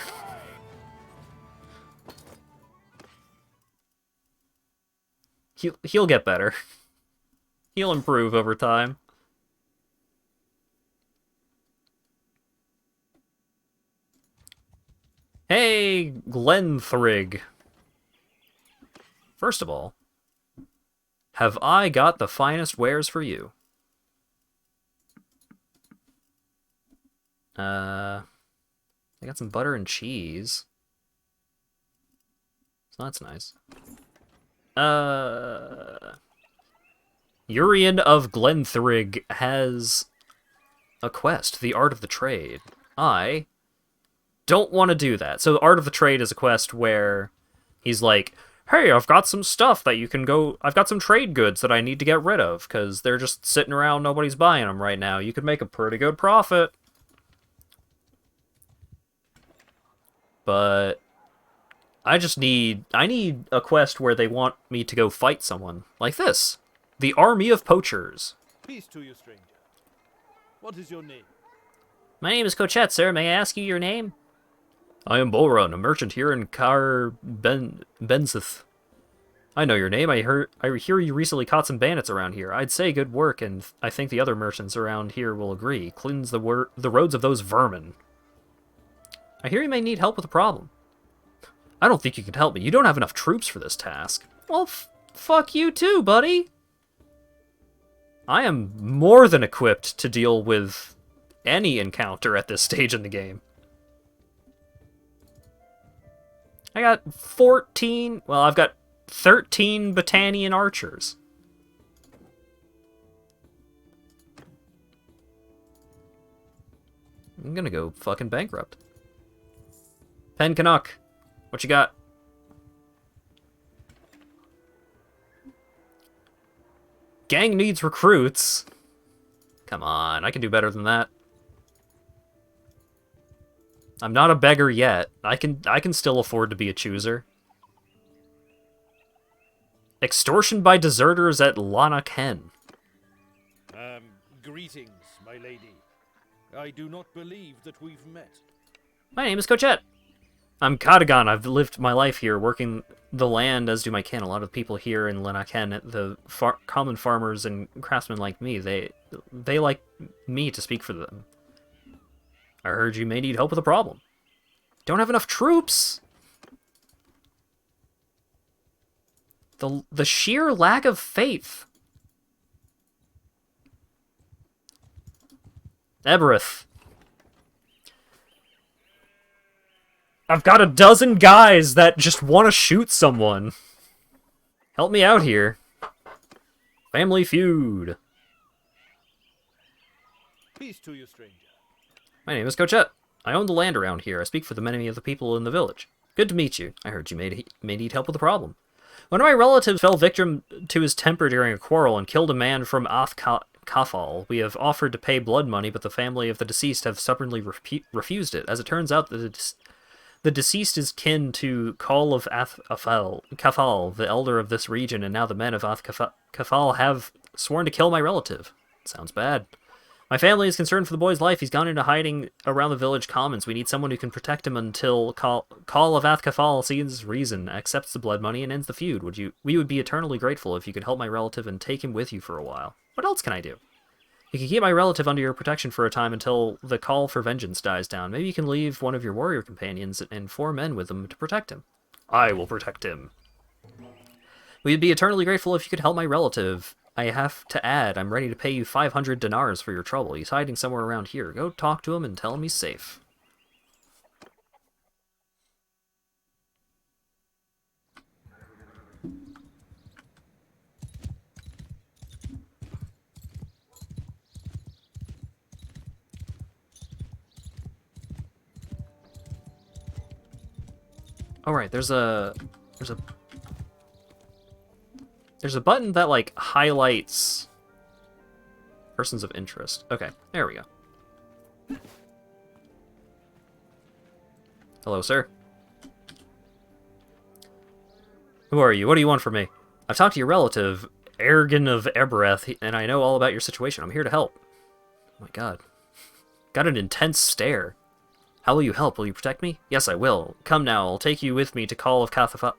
He'll get better. He'll improve over time. Hey, Glenthrig. First of all, have I got the finest wares for you? I got some butter and cheese. So that's nice. Urian of Glenthrig has a quest, the Art of the Trade. I don't want to do that. So the Art of the Trade is a quest where he's like, hey, I've got some stuff that you can go... I've got some trade goods that I need to get rid of, because they're just sitting around, nobody's buying them right now. You could make a pretty good profit. But I need a quest where they want me to go fight someone. Like this. The Army of Poachers. Peace to you, stranger. What is your name? My name is Cochette, sir. May I ask you your name? I am Bolrun, a merchant here in Benzith. I know your name. I hear you recently caught some bandits around here. I'd say good work, and I think the other merchants around here will agree. Cleanse the roads of those vermin. I hear you may need help with a problem. I don't think you can help me. You don't have enough troops for this task. Well, fuck you too, buddy. I am more than equipped to deal with any encounter at this stage in the game. I got 14... Well, I've got 13 Battanian archers. I'm gonna go fucking bankrupt. Pen Canuck, what you got? Gang needs recruits. Come on, I can do better than that. I'm not a beggar yet. I can still afford to be a chooser. Extortion by deserters at Lanarken. Greetings, my lady. I do not believe that we've met. My name is Cochette. I'm Katagan. I've lived my life here, working the land, as do my kin. A lot of people here in Lanarken, the common farmers and craftsmen like me, they like me to speak for them. I heard you may need help with a problem. Don't have enough troops! The sheer lack of faith. Ebereth. I've got a dozen guys that just want to shoot someone. Help me out here. Family feud. Peace to you, stranger. My name is Cochette. I own the land around here. I speak for the many of the people in the village. Good to meet you. I heard you may need help with a problem. One of my relatives fell victim to his temper during a quarrel and killed a man from Kafal. We have offered to pay blood money, but the family of the deceased have stubbornly refused it. As it turns out, the deceased is kin to Call of Kafal, the elder of this region, and now the men of Kafal have sworn to kill my relative. Sounds bad. My family is concerned for the boy's life. He's gone into hiding around the village commons. We need someone who can protect him until Call of Kafal sees reason, accepts the blood money, and ends the feud. We would be eternally grateful if you could help my relative and take him with you for a while. What else can I do? You can keep my relative under your protection for a time until the call for vengeance dies down. Maybe you can leave one of your warrior companions and 4 men with them to protect him. I will protect him. We'd be eternally grateful if you could help my relative. I have to add, I'm ready to pay you 500 dinars for your trouble. He's hiding somewhere around here. Go talk to him and tell him he's safe. Alright, there's a button that, like, highlights persons of interest. Okay, there we go. Hello, sir. Who are you? What do you want from me? I've talked to your relative, Ergen of Ebereth, and I know all about your situation. I'm here to help. Oh my god. Got an intense stare. How will you help? Will you protect me? Yes, I will. Come now, I'll take you with me to Call of Kafal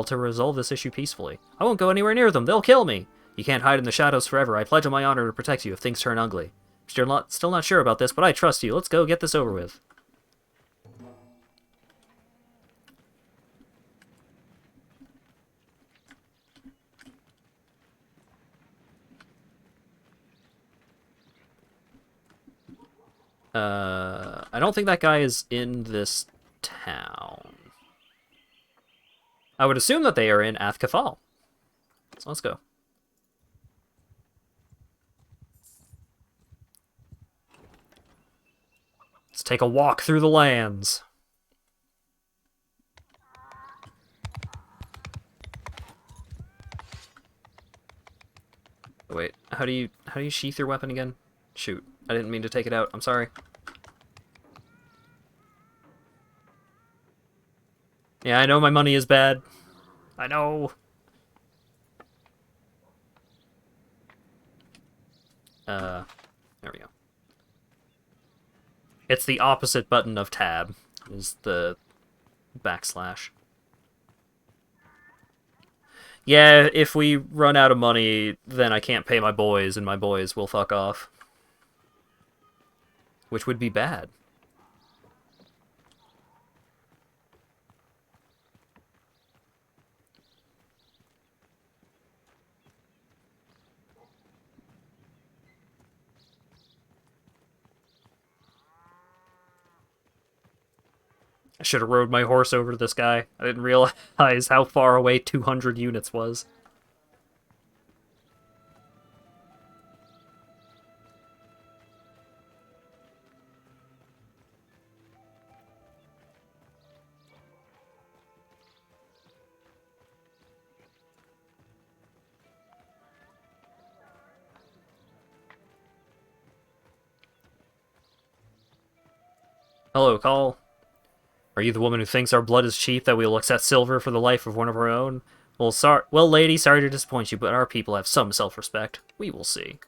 to resolve this issue peacefully. I won't go anywhere near them. They'll kill me. You can't hide in the shadows forever. I pledge on my honor to protect you if things turn ugly. I'm still not sure about this, but I trust you. Let's go get this over with. I don't think that guy is in this town. I would assume that they are in Athkafal. So let's go. Let's take a walk through the lands. Wait, how do you sheath your weapon again? Shoot, I didn't mean to take it out. I'm sorry. Yeah, I know my money is bad. I know. There we go. It's the opposite button of tab, is the backslash. Yeah, if we run out of money, then I can't pay my boys, and my boys will fuck off. Which would be bad. I should have rode my horse over to this guy. I didn't realize how far away 200 units was. Hello, Call. Are you the woman who thinks our blood is cheap, that we will accept silver for the life of one of our own? Well, lady, sorry to disappoint you, but our people have some self-respect. We will see.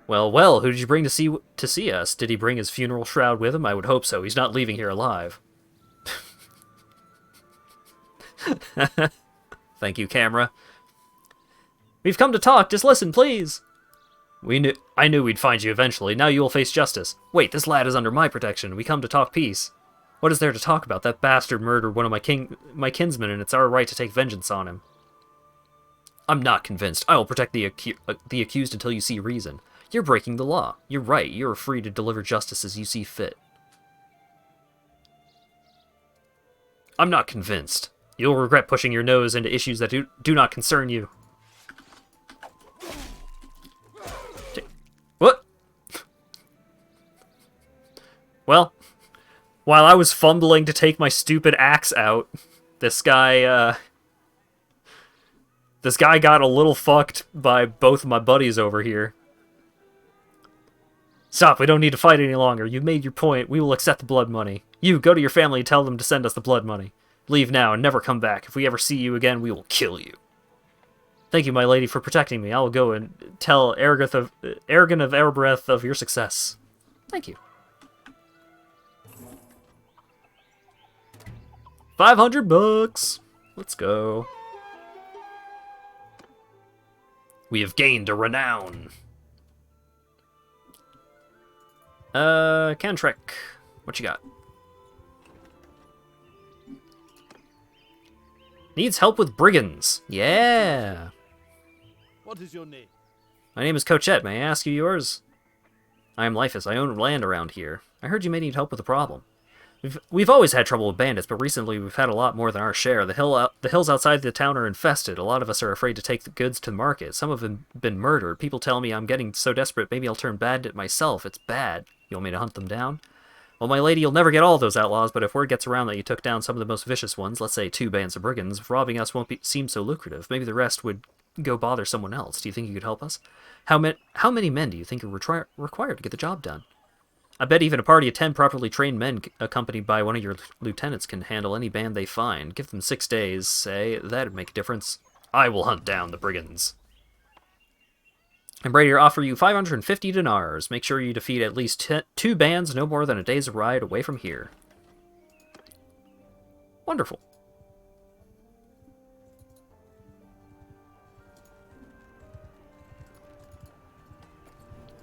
Well, who did you bring to see us? Did he bring his funeral shroud with him? I would hope so. He's not leaving here alive. Thank you, camera. We've come to talk. Just listen, please. I knew we'd find you eventually. Now you will face justice. Wait, this lad is under my protection. We come to talk peace. What is there to talk about? That bastard murdered one of my kinsmen, and it's our right to take vengeance on him. I'm not convinced. I will protect the accused until you see reason. You're breaking the law. You're right. You're free to deliver justice as you see fit. I'm not convinced. You'll regret pushing your nose into issues that do not concern you. Well, while I was fumbling to take my stupid axe out, this guy got a little fucked by both of my buddies over here. Stop, we don't need to fight any longer. You've made your point. We will accept the blood money. You, go to your family and tell them to send us the blood money. Leave now and never come back. If we ever see you again, we will kill you. Thank you, my lady, for protecting me. I will go and tell Arrogant of Airbreth of your success. Thank you. 500 bucks. Let's go. We have gained a renown. Cantrek. What you got? Needs help with brigands. Yeah. What is your name? My name is Cochette. May I ask you yours? I am Lifus. I own land around here. I heard you may need help with a problem. We've always had trouble with bandits, but recently we've had a lot more than our share. The hills outside the town are infested. A lot of us are afraid to take the goods to the market. Some have been murdered. People tell me I'm getting so desperate, maybe I'll turn bandit myself. It's bad. You want me to hunt them down? Well, my lady, you'll never get all those outlaws, but if word gets around that you took down some of the most vicious ones, let's say 2 bands of brigands, robbing us won't seem so lucrative. Maybe the rest would go bother someone else. Do you think you could help us? How many men do you think are required to get the job done? I bet even a party of 10 properly trained men accompanied by one of your lieutenants can handle any band they find. Give them 6 days, say. That'd make a difference. I will hunt down the brigands. I'm ready to offer you 550 dinars. Make sure you defeat at least 2 bands no more than a day's ride away from here. Wonderful.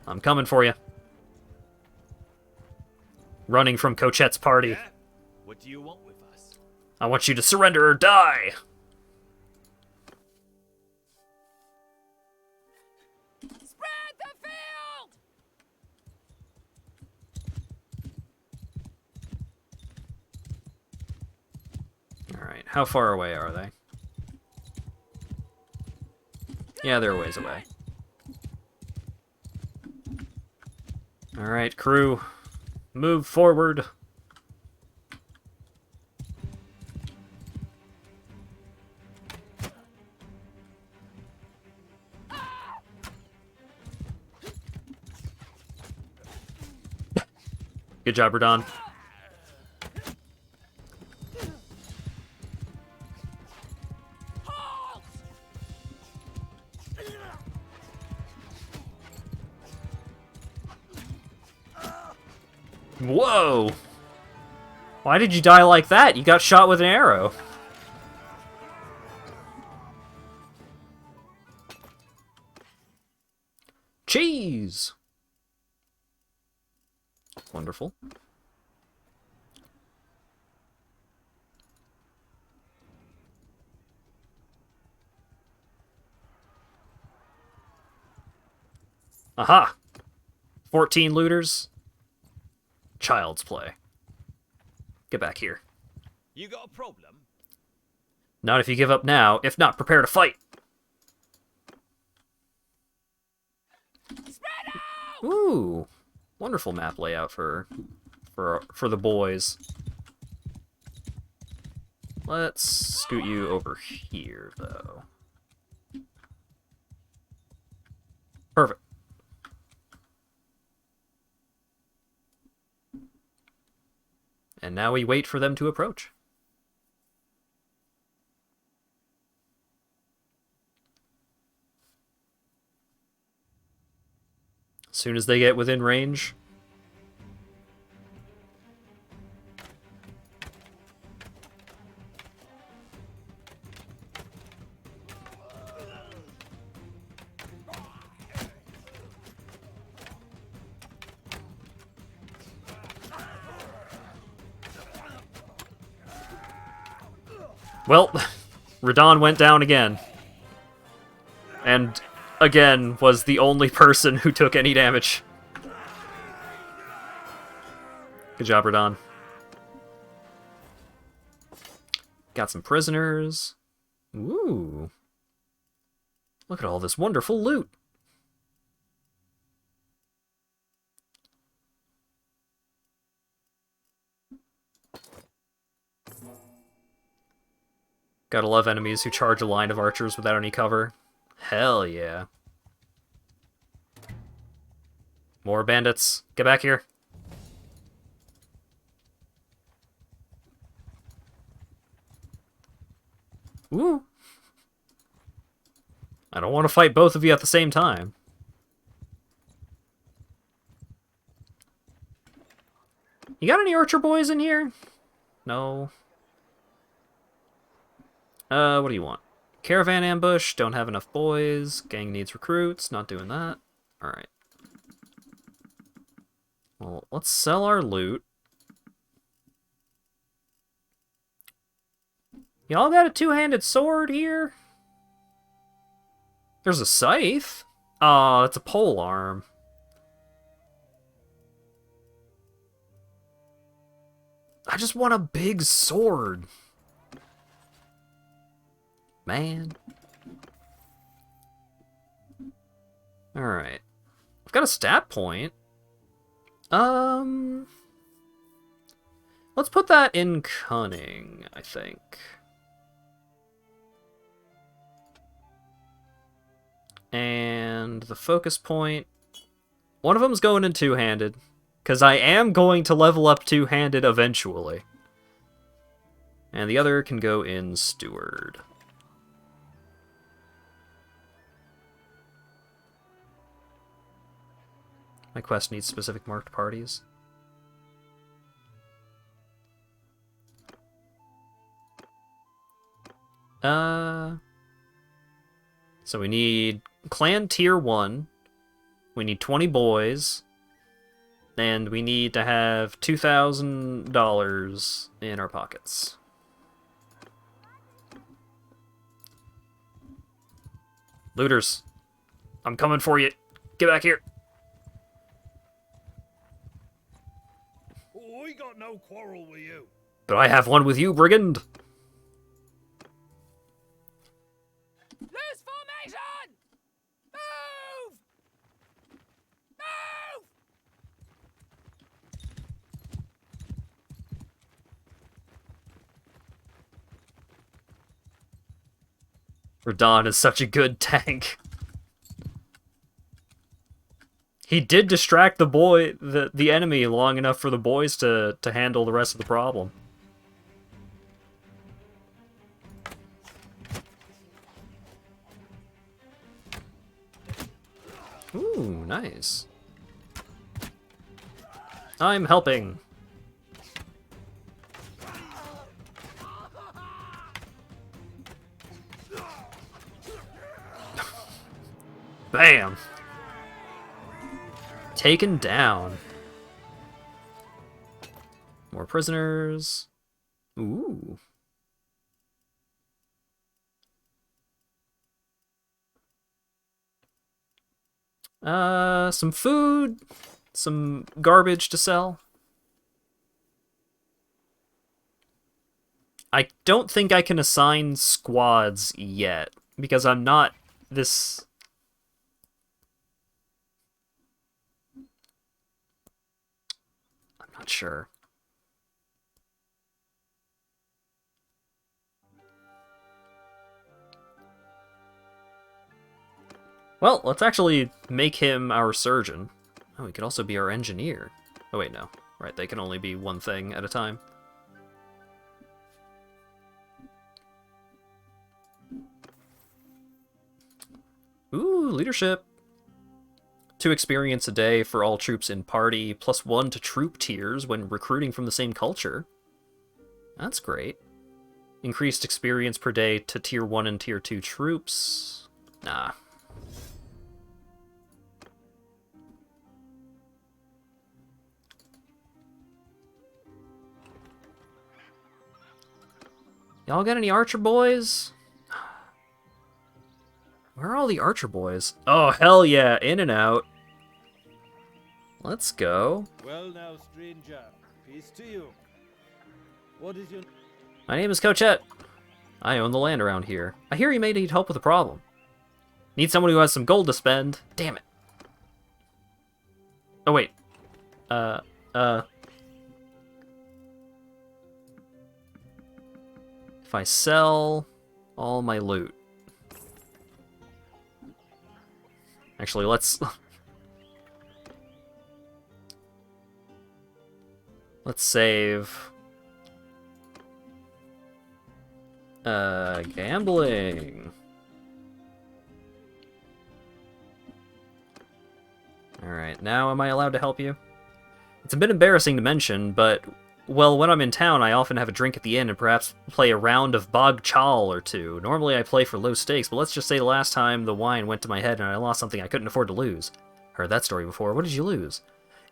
I'm coming for you. Running from Cochette's party. Yeah? What do you want with us? I want you to surrender or die! Spread the field! Alright, how far away are they? Yeah, they're a ways away. Alright, crew. Move forward. Good job, Radon. Whoa! Why did you die like that? You got shot with an arrow. Cheese! Wonderful. Aha! 14 looters. Child's play. Get back here. You got a problem? Not if you give up now. If not, prepare to fight. Ooh, wonderful map layout for the boys. Let's scoot you over here, though. Perfect. And now we wait for them to approach. As soon as they get within range. Well, Radon went down again. And again was the only person who took any damage. Good job, Radon. Got some prisoners. Ooh. Look at all this wonderful loot. Gotta love enemies who charge a line of archers without any cover. Hell yeah. More bandits. Get back here. Ooh. I don't want to fight both of you at the same time. You got any archer boys in here? No. What do you want? Caravan ambush, don't have enough boys. Gang needs recruits, not doing that. Alright. Well, let's sell our loot. Y'all got a two-handed sword here? There's a scythe? Oh, that's a pole arm. I just want a big sword. Man. Alright. I've got a stat point. Let's put that in cunning, I think. And the focus point. One of them's going in two-handed, because I am going to level up two-handed eventually. And the other can go in steward. My quest needs specific marked parties. So we need clan tier 1. We need 20 boys. And we need to have $2,000 in our pockets. Looters, I'm coming for you. Get back here. Oh, I got no quarrel with you. But I have one with you, brigand. Loose formation! Move! Move! Radon is such a good tank. He did distract the enemy long enough for the boys to handle the rest of the problem. Ooh, nice. I'm helping. Bam! Taken down. More prisoners. Ooh. Some food, some garbage to sell. I don't think I can assign squads yet, because I'm not this... I'm not sure. Well, let's actually make him our surgeon. Oh, he could also be our engineer. Oh wait, no. Right, they can only be one thing at a time. Ooh, leadership. 2 experience a day for all troops in party, +1 to troop tiers when recruiting from the same culture. That's great. Increased experience per day to tier 1 and tier 2 troops. Nah. Y'all got any archer boys? Where are all the archer boys? Oh, hell yeah, in and out. Let's go. Well now, stranger, peace to you. What is your... My name is Cochette. I own the land around here. I hear you may need help with a problem. Need someone who has some gold to spend. Damn it. Oh, wait. If I sell... all my loot. Actually, let's... let's save... gambling. Alright, now am I allowed to help you? It's a bit embarrassing to mention, but, well, when I'm in town, I often have a drink at the inn and perhaps play a round of bog chal or two. Normally I play for low stakes, but let's just say the last time the wine went to my head and I lost something I couldn't afford to lose. Heard that story before. What did you lose?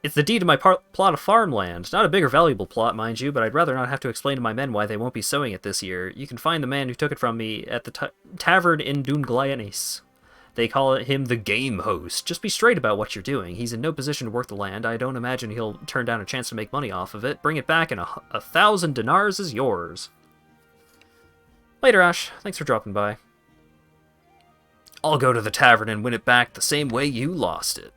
It's the deed of my plot of farmland. Not a big or valuable plot, mind you, but I'd rather not have to explain to my men why they won't be sowing it this year. You can find the man who took it from me at the tavern in Dunglianis. They call him the game host. Just be straight about what you're doing. He's in no position to work the land. I don't imagine he'll turn down a chance to make money off of it. Bring it back and 1,000 dinars is yours. Later, Ash. Thanks for dropping by. I'll go to the tavern and win it back the same way you lost it.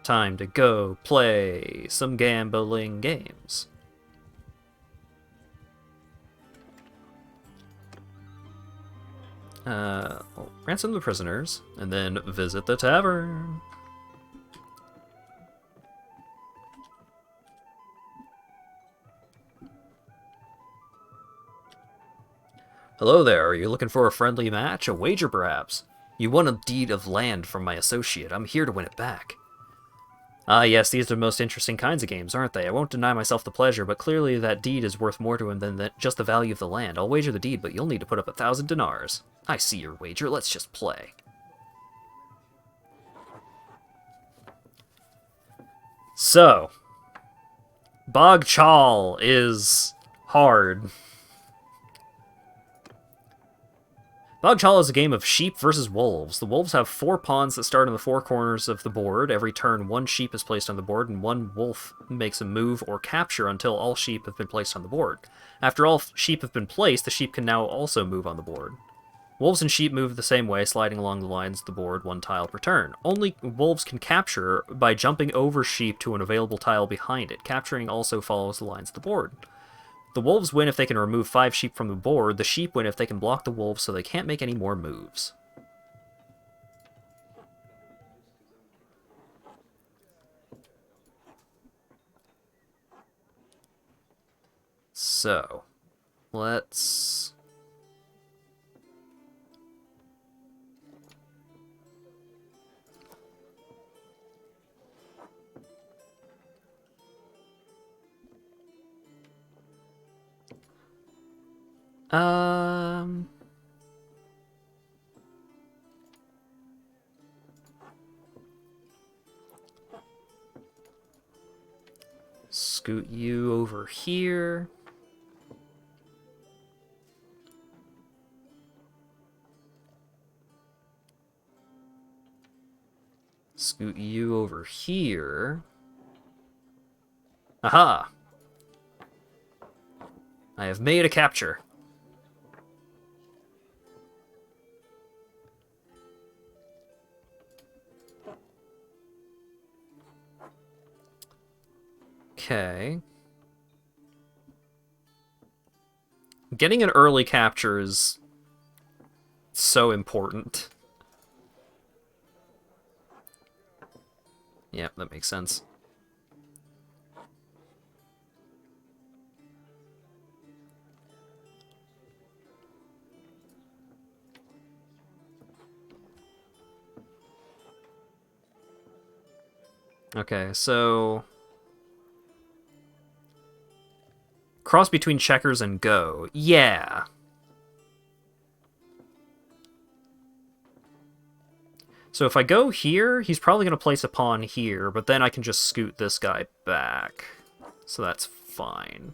Time to go play some gambling games. Ransom the prisoners, and then visit the tavern. Hello there, are you looking for a friendly match? A wager, perhaps? You won a deed of land from my associate. I'm here to win it back. Ah, yes, these are the most interesting kinds of games, aren't they? I won't deny myself the pleasure, but clearly that deed is worth more to him than just the value of the land. I'll wager the deed, but you'll need to put up 1,000 dinars. I see your wager. Let's just play. So, Bog Chal is hard. Bog Chal is a game of sheep versus wolves. The wolves have 4 pawns that start in the 4 corners of the board. Every turn, 1 sheep is placed on the board, and 1 wolf makes a move or capture until all sheep have been placed on the board. After all sheep have been placed, the sheep can now also move on the board. Wolves and sheep move the same way, sliding along the lines of the board 1 tile per turn. Only wolves can capture by jumping over sheep to an available tile behind it. Capturing also follows the lines of the board. The wolves win if they can remove 5 sheep from the board. The sheep win if they can block the wolves so they can't make any more moves. So, let's... Scoot you over here. Scoot you over here. Aha! I have made a capture. Okay. Getting an early capture is so important. Yeah, that makes sense. Okay, so... cross between checkers and go. Yeah. So if I go here, he's probably going to place a pawn here, but then I can just scoot this guy back. So that's fine.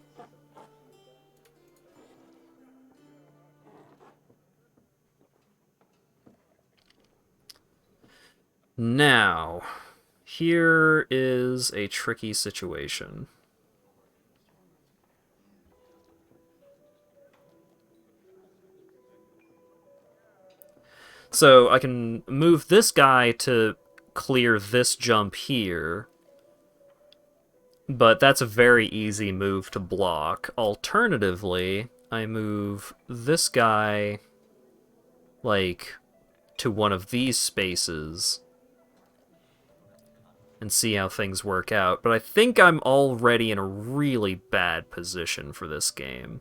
Now, here is a tricky situation. So I can move this guy to clear this jump here. But that's a very easy move to block. Alternatively, I move this guy, like, to one of these spaces and see how things work out. But I think I'm already in a really bad position for this game.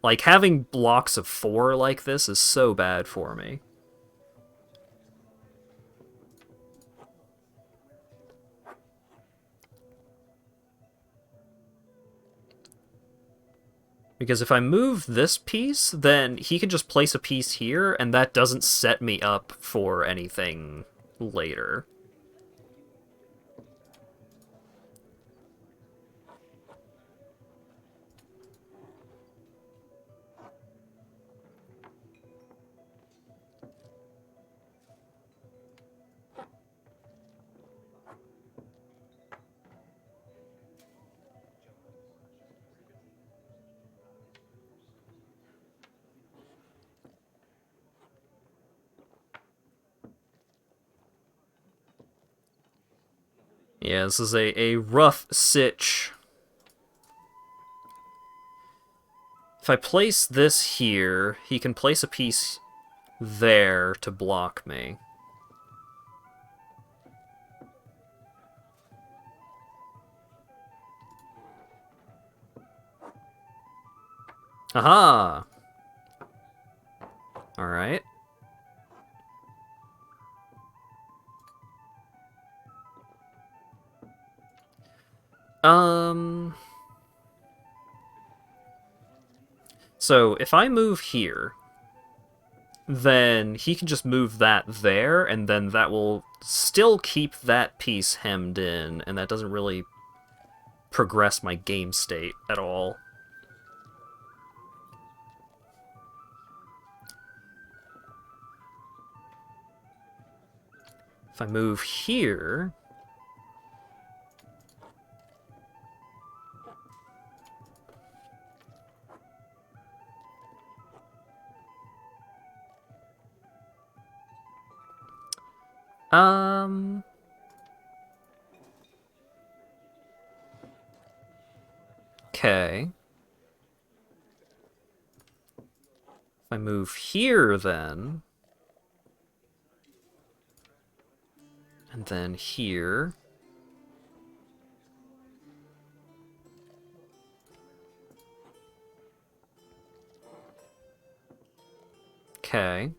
Like, having blocks of 4 like this is so bad for me. Because if I move this piece, then he can just place a piece here, and that doesn't set me up for anything later. Yeah, this is a rough sitch. If I place this here, he can place a piece there to block me. Aha! Alright. So, if I move here, then he can just move that there, and then that will still keep that piece hemmed in, and that doesn't really progress my game state at all. If I move here... Okay. If I move here, then... And then here... Okay.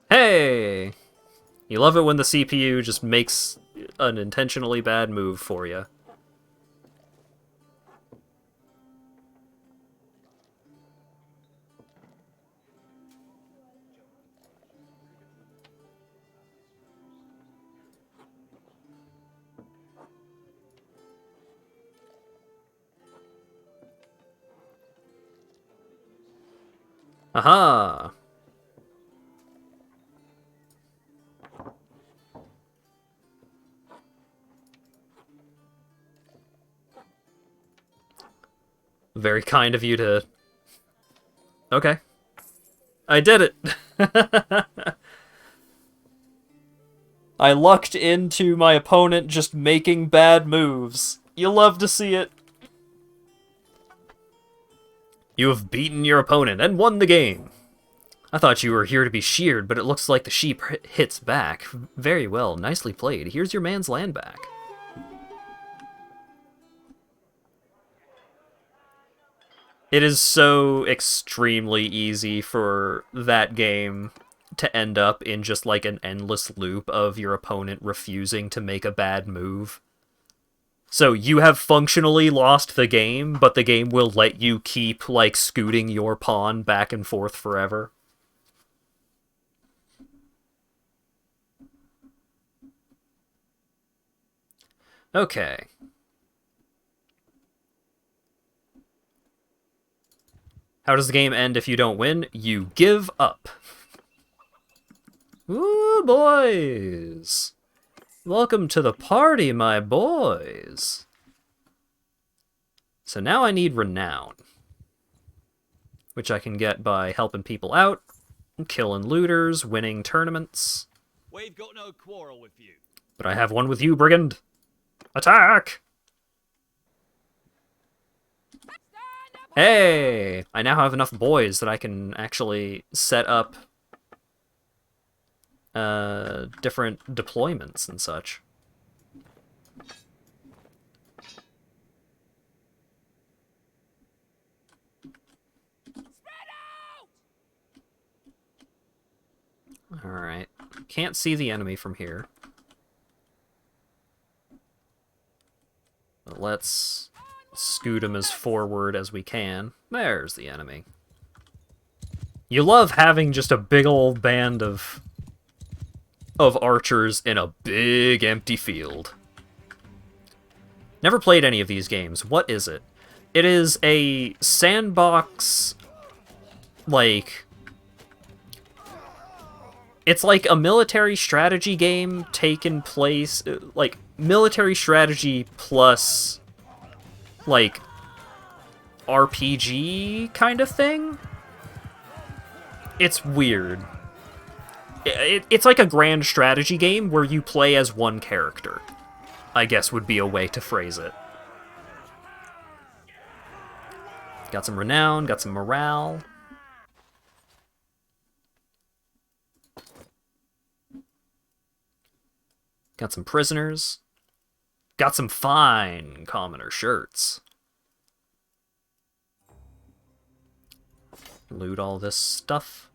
Hey! You love it when the CPU just makes an intentionally bad move for you. Aha! Very kind of you to... Okay. I did it! I lucked into my opponent just making bad moves. You love to see it. You have beaten your opponent and won the game. I thought you were here to be sheared, but it looks like the sheep hits back. Very well, nicely played. Here's your man's land back. It is so extremely easy for that game to end up in just like an endless loop of your opponent refusing to make a bad move. So you have functionally lost the game, but the game will let you keep, like, scooting your pawn back and forth forever. Okay. How does the game end if you don't win? You give up. Ooh, boys. Welcome to the party, my boys. So now I need renown, which I can get by helping people out, killing looters, winning tournaments. We've got no quarrel with you. But I have one with you, brigand. Attack! Hey! I now have enough boys that I can actually set up different deployments and such. Alright. Can't see the enemy from here. But let's scoot him as forward as we can. There's the enemy. You love having just a big old band of archers in a big empty field. Never played any of these games. What is it? It is a sandbox, like... It's like a military strategy game taken place, like, military strategy plus, like, RPG kind of thing? It's weird. It's like a grand strategy game where you play as one character, I guess would be a way to phrase it. Got some renown, got some morale. Got some prisoners. Got some fine commoner shirts. Loot all this stuff.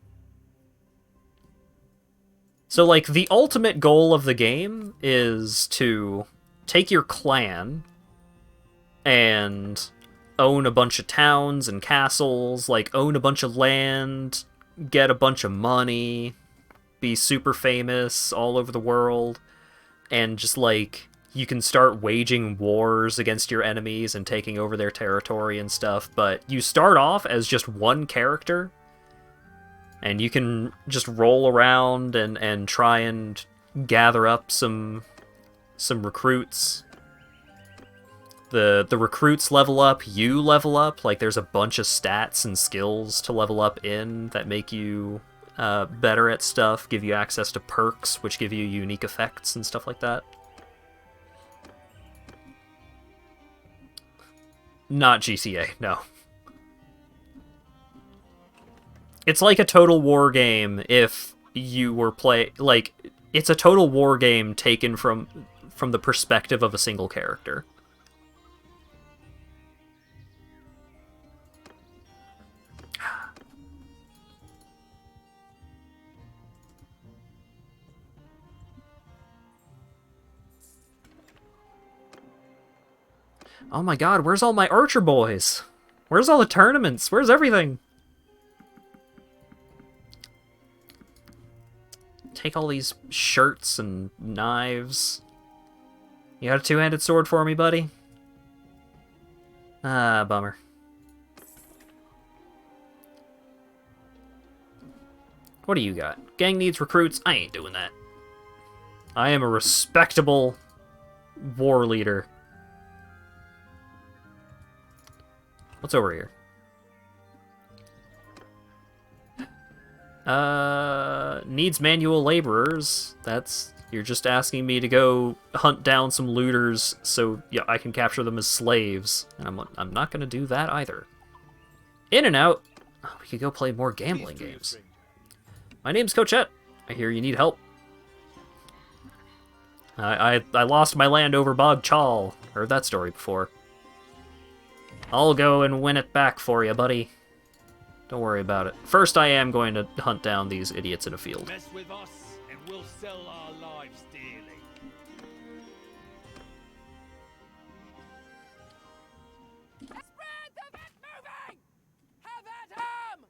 So, like, the ultimate goal of the game is to take your clan and own a bunch of towns and castles, like, own a bunch of land, get a bunch of money, be super famous all over the world, and just, like, you can start waging wars against your enemies and taking over their territory and stuff, but you start off as just one character, and you can just roll around and try and gather up some recruits. The recruits level up, you level up, like there's a bunch of stats and skills to level up in that make you better at stuff, give you access to perks, which give you unique effects and stuff like that. Not GTA, no. It's like a Total War game if you were it's a Total War game taken from the perspective of a single character. Oh my god, where's all my archer boys? Where's all the tournaments? Where's everything? Take all these shirts and knives. You got a two-handed sword for me, buddy? Ah, bummer. What do you got? Gang needs recruits? I ain't doing that. I am a respectable war leader. What's over here? Needs manual laborers. You're just asking me to go hunt down some looters so yeah, I can capture them as slaves. And I'm not gonna do that either. In and out. Oh, we could go play more gambling games. My name's Cochette. I hear you need help. I lost my land over Bog Chal. Heard that story before. I'll go and win it back for you, buddy. Don't worry about it. First, I am going to hunt down these idiots in a field. Mess with us, and we'll sell our lives dearly. Spread the vet moving! Have at him!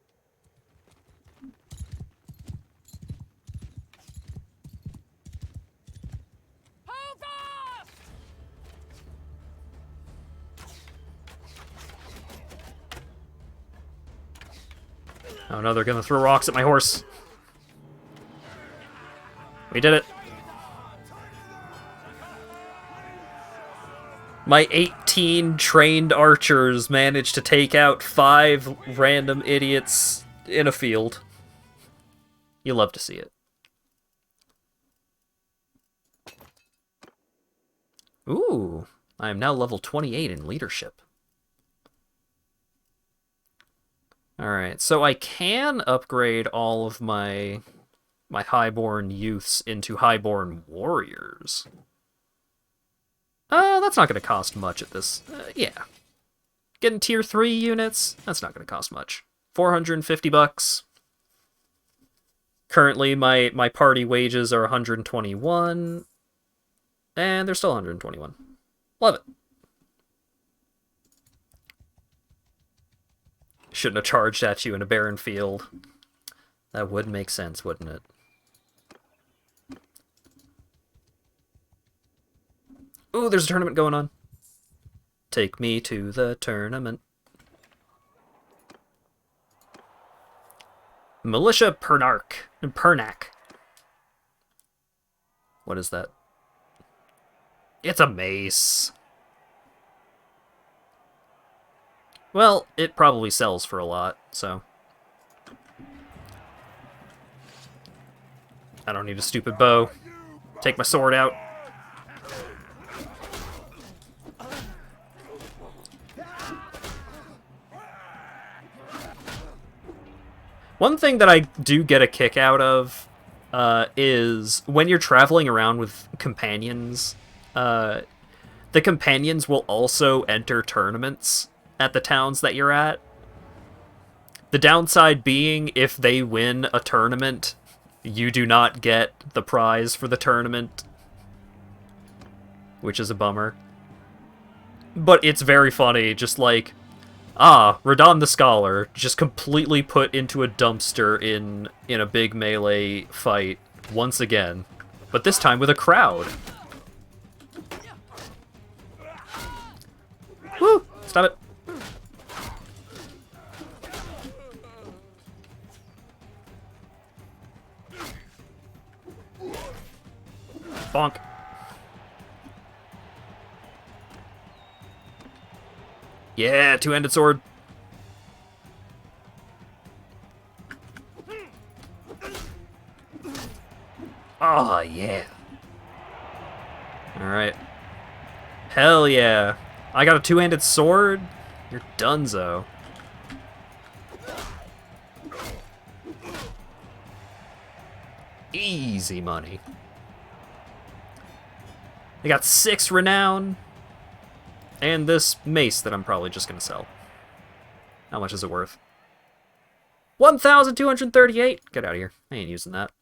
Hold fast! Oh no, they're gonna throw rocks at my horse. We did it. My 18 trained archers managed to take out 5 random idiots in a field. You love to see it. Ooh, I am now level 28 in leadership. Alright, so I can upgrade all of my highborn youths into highborn warriors. That's not going to cost much at this. Yeah. Getting tier 3 units, that's not going to cost much. 450 bucks. Currently, my party wages are 121. And they're still 121. Love it. Shouldn't have charged at you in a barren field. That would make sense, wouldn't it? Ooh, there's a tournament going on. Take me to the tournament. Militia Pernak. What is that? It's a mace. Well, it probably sells for a lot, so... I don't need a stupid bow. Take my sword out. One thing that I do get a kick out of is when you're traveling around with companions, the companions will also enter tournaments at the towns that you're at. The downside being, if they win a tournament, you do not get the prize for the tournament, which is a bummer. But it's very funny, just like, Radon the Scholar, just completely put into a dumpster in a big melee fight once again, but this time with a crowd. Woo! Stop it. Bonk. Yeah, two-handed sword. Oh, yeah. Alright. Hell yeah. I got a two-handed sword? You're donezo. Easy money. I got 6 renown. And this mace that I'm probably just going to sell. How much is it worth? 1,238! Get out of here. I ain't using that.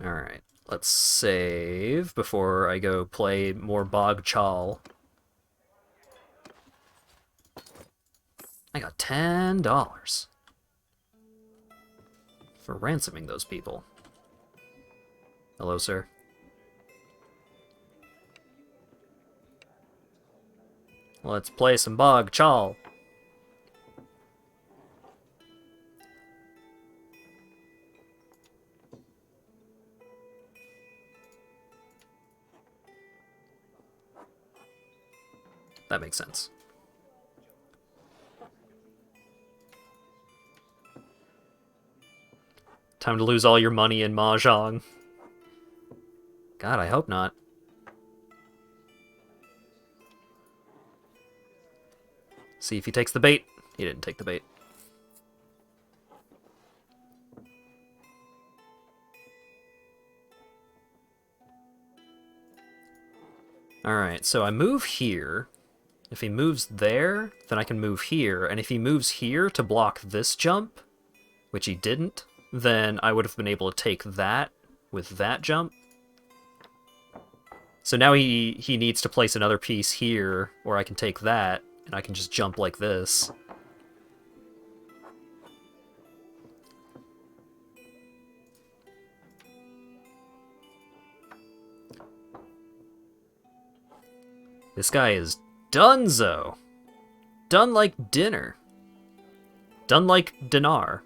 Alright, let's save before I go play more Bog Chal. I got $10 for ransoming those people. Hello, sir. Let's play some Bog Chal. That makes sense. Time to lose all your money in Mahjong. God, I hope not. See if he takes the bait. He didn't take the bait. Alright, so I move here. If he moves there, then I can move here. And if he moves here to block this jump, which he didn't, then I would have been able to take that with that jump. So now he needs to place another piece here, or I can take that, and I can just jump like this. This guy is donezo. Done like dinner. Done like dinar.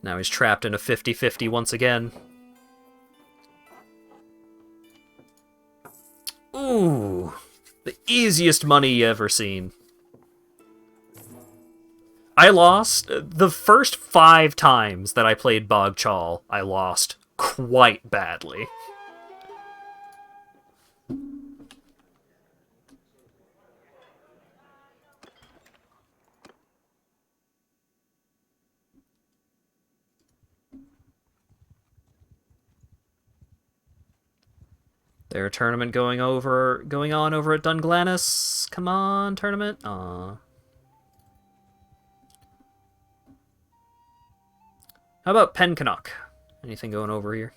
Now he's trapped in a 50-50 once again. Ooh, the easiest money you ever seen. I lost the first 5 times that I played Bog Chal. I lost quite badly. There's a tournament going on over at Dunglannis. Come on, tournament. Aw. How about Pencanuck? Anything going over here?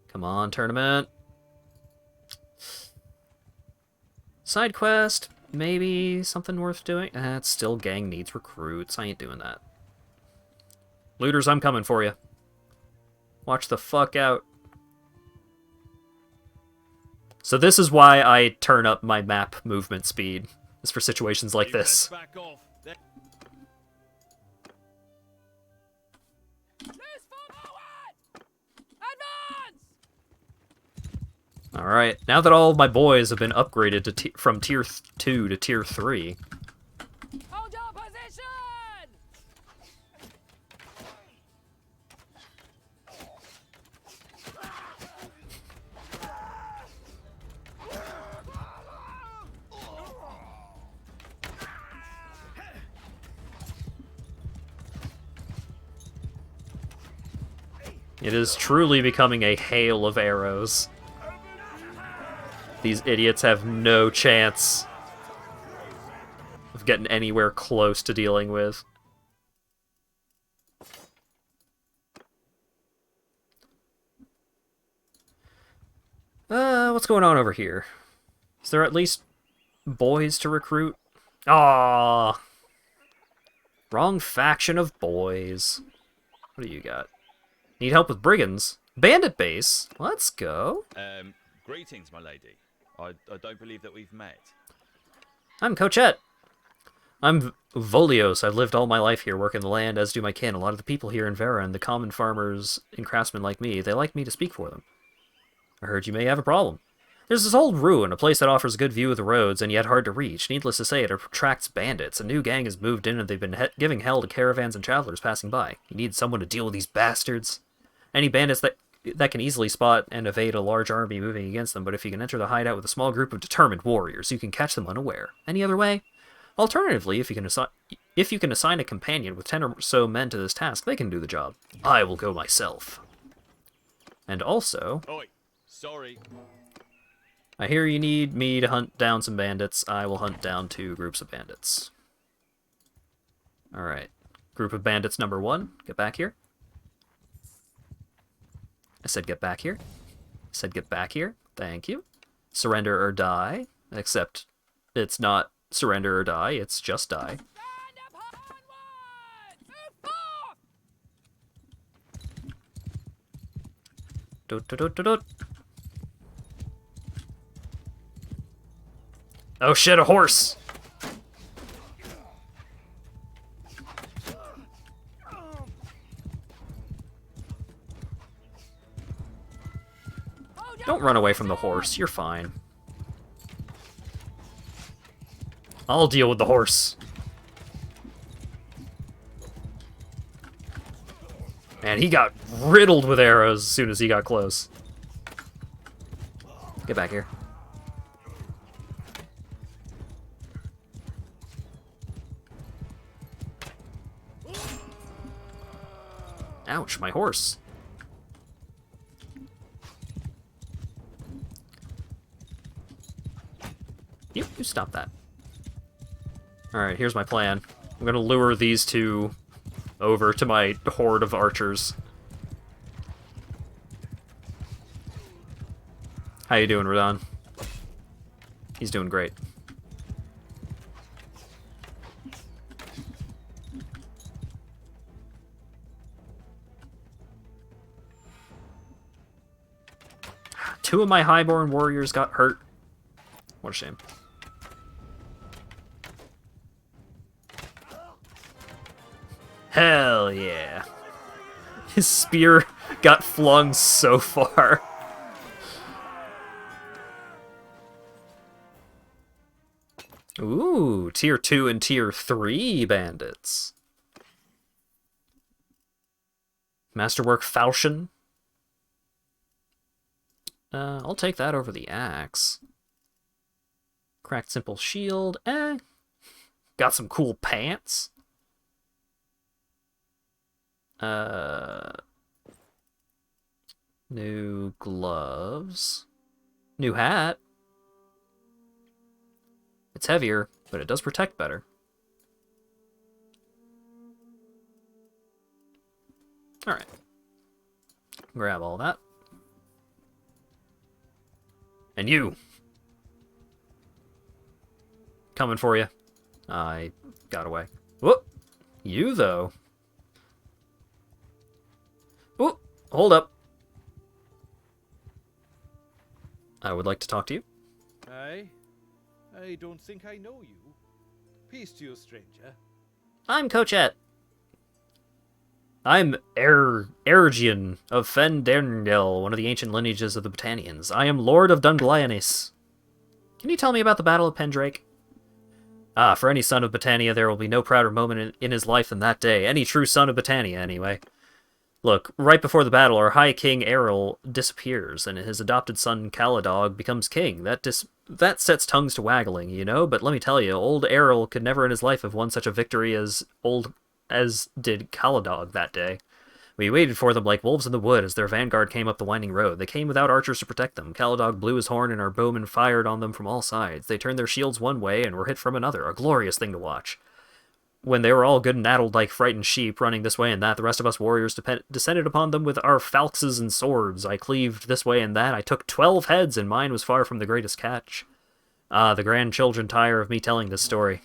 Come on, tournament. Side quest, maybe something worth doing. It's still gang needs recruits. I ain't doing that. Looters, I'm coming for you. Watch the fuck out. So this is why I turn up my map movement speed. Is for situations like this. Back off. Loose for forward! Advance! Alright, now that all of my boys have been upgraded to from tier 2 to tier 3. Hold your position! It is truly becoming a hail of arrows. These idiots have no chance of getting anywhere close to dealing with. What's going on over here? Is there at least boys to recruit? Ah, wrong faction of boys. What do you got? Need help with brigands? Bandit base? Let's go. Greetings, my lady. I don't believe that we've met. I'm Cochette. I'm Volios. I've lived all my life here, working the land, as do my kin. A lot of the people here in Vera and the common farmers and craftsmen like me, they like me to speak for them. I heard you may have a problem. There's this old ruin, a place that offers a good view of the roads and yet hard to reach. Needless to say, it attracts bandits. A new gang has moved in and they've been giving hell to caravans and travelers passing by. You need someone to deal with these bastards. Any bandits that can easily spot and evade a large army moving against them, but if you can enter the hideout with a small group of determined warriors, you can catch them unaware. Any other way? Alternatively, if you can assign a companion with 10 or so men to this task, they can do the job. I will go myself. And also... Oi, sorry. I hear you need me to hunt down some bandits. I will hunt down 2 groups of bandits. Alright. Group of bandits number 1. Get back here. I said get back here. I said get back here. Thank you. Surrender or die. Except it's not surrender or die, it's just die. Stand upon one! Move forth! Doot, doot, doot, doot, doot. Oh shit, a horse! Don't run away from the horse, you're fine. I'll deal with the horse. Man, he got riddled with arrows as soon as he got close. Get back here. Ouch, my horse. You stop that. Alright, here's my plan. I'm gonna lure these 2 over to my horde of archers. How you doing, Radon? He's doing great. Two of my highborn warriors got hurt. What a shame. Hell yeah. His spear got flung so far. Ooh, tier 2 and tier 3 bandits. Masterwork falchion. I'll take that over the axe. Cracked simple shield. Got some cool pants. New gloves. New hat. It's heavier, but it does protect better. Alright. Grab all that. And you! Coming for you. I got away. Whoop! You, though. Whoop! Hold up. I would like to talk to you. I don't think I know you. Peace to you, stranger. I'm Coachette. I'm Ergion of Fenderndel, one of the ancient lineages of the Britannians. I am Lord of Dunglianis. Can you tell me about the Battle of Pendrake? Ah, for any son of Britannia, there will be no prouder moment in his life than that day. Any true son of Britannia, anyway. Look, right before the battle, our High King Errol disappears, and his adopted son Caladog becomes king. That sets tongues to waggling, you know? But let me tell you, old Errol could never in his life have won such a victory as did Caladog that day. We waited for them like wolves in the wood as their vanguard came up the winding road. They came without archers to protect them. Caladog blew his horn and our bowmen fired on them from all sides. They turned their shields one way and were hit from another. A glorious thing to watch. When they were all good and addled like frightened sheep, running this way and that, the rest of us warriors descended upon them with our falxes and swords. I cleaved this way and that. I took 12 heads, and mine was far from the greatest catch. Ah, the grandchildren tire of me telling this story.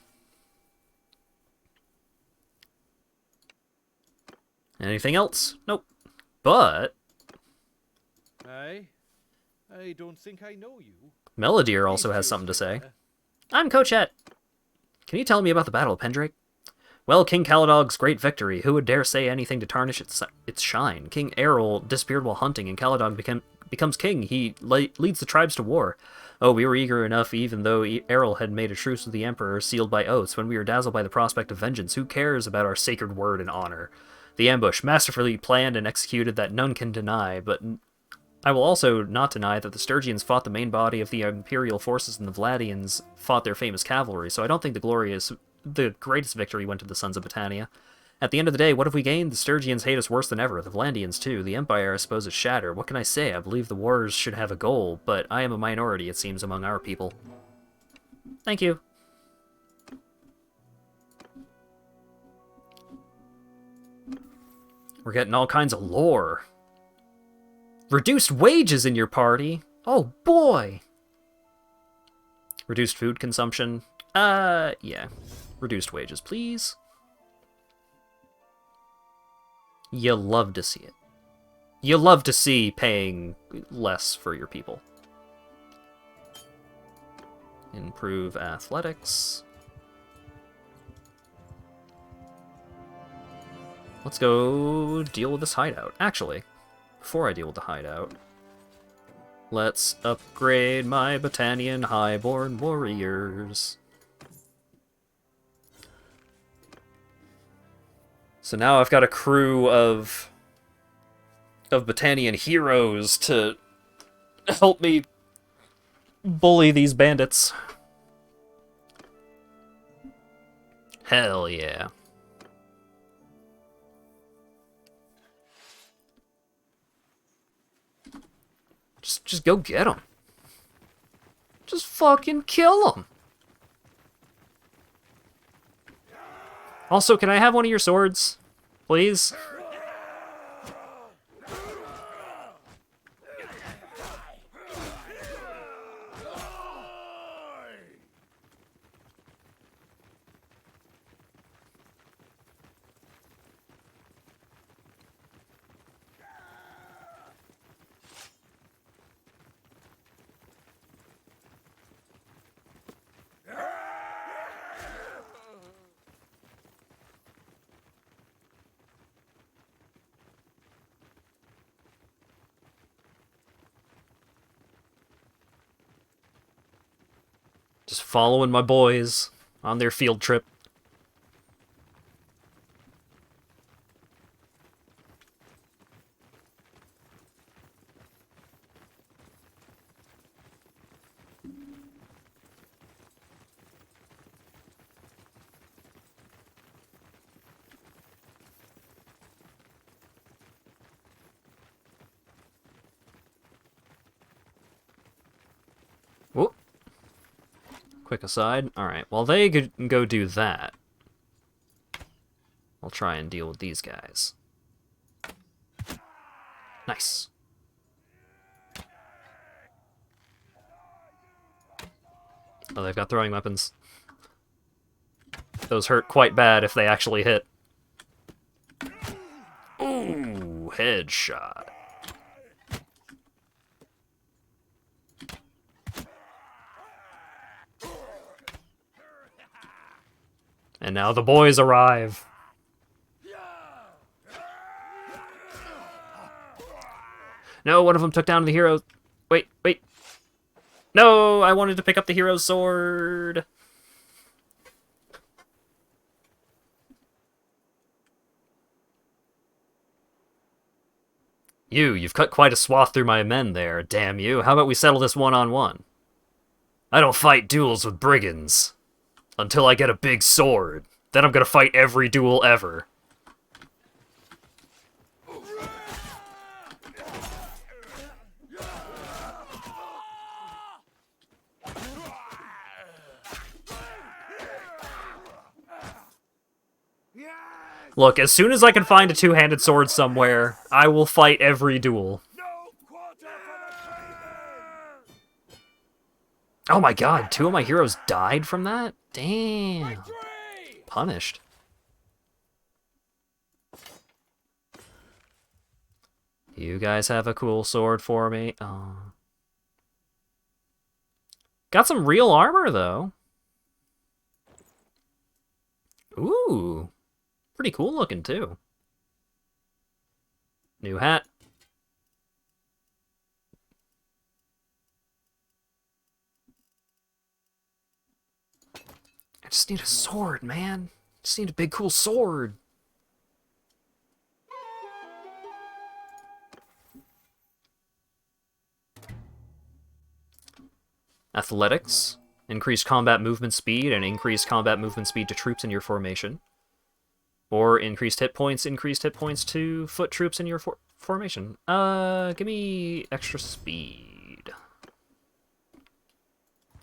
Anything else? Nope. But I don't think I know you. Melodeer also has something to say. I'm Coachette. Can you tell me about the Battle of Pendrake? Well, King Caladog's great victory. Who would dare say anything to tarnish its shine? King Errol disappeared while hunting, and Caladog becomes king. He leads the tribes to war. Oh, we were eager enough, even though Errol had made a truce with the Emperor, sealed by oaths. When we were dazzled by the prospect of vengeance, who cares about our sacred word and honor? The ambush, masterfully planned and executed, that none can deny, but I will also not deny that the Sturgians fought the main body of the Imperial forces and the Vladians fought their famous cavalry, so I don't think the greatest victory went to the Sons of Britannia. At the end of the day, what have we gained? The Sturgians hate us worse than ever, the Vlandians too. The Empire, I suppose, is shattered. What can I say? I believe the wars should have a goal, but I am a minority, it seems, among our people. Thank you. We're getting all kinds of lore. Reduced wages in your party? Oh boy! Reduced food consumption? Yeah. Reduced wages, please. You love to see it. You love to see paying less for your people. Improve athletics. Let's go deal with this hideout. Actually, before I deal with the hideout, let's upgrade my Britannian highborn warriors. So now I've got a crew of Britannian heroes to help me bully these bandits. Hell yeah. Just go get them. Just fucking kill them. Also, can I have one of your swords, please? Just following my boys on their field trip. Whoop. Quick aside. Alright, while they could go do that, I'll try and deal with these guys. Nice. Oh, they've got throwing weapons. Those hurt quite bad if they actually hit. Ooh, headshot. And now the boys arrive. No, one of them took down the hero. Wait, wait. No, I wanted to pick up the hero's sword. You've cut quite a swath through my men there, damn you. How about we settle this one-on-one? I don't fight duels with brigands. Until I get a big sword. Then I'm gonna fight every duel ever. Look, as soon as I can find a two-handed sword somewhere, I will fight every duel. Oh my god, 2 of my heroes died from that? Damn. Punished. You guys have a cool sword for me. Oh. Got some real armor, though. Ooh. Pretty cool looking, too. New hat. I just need a sword, man. Just need a big, cool sword. Athletics. Increased combat movement speed and increased combat movement speed to troops in your formation. Or increased hit points to foot troops in your formation. Give me extra speed.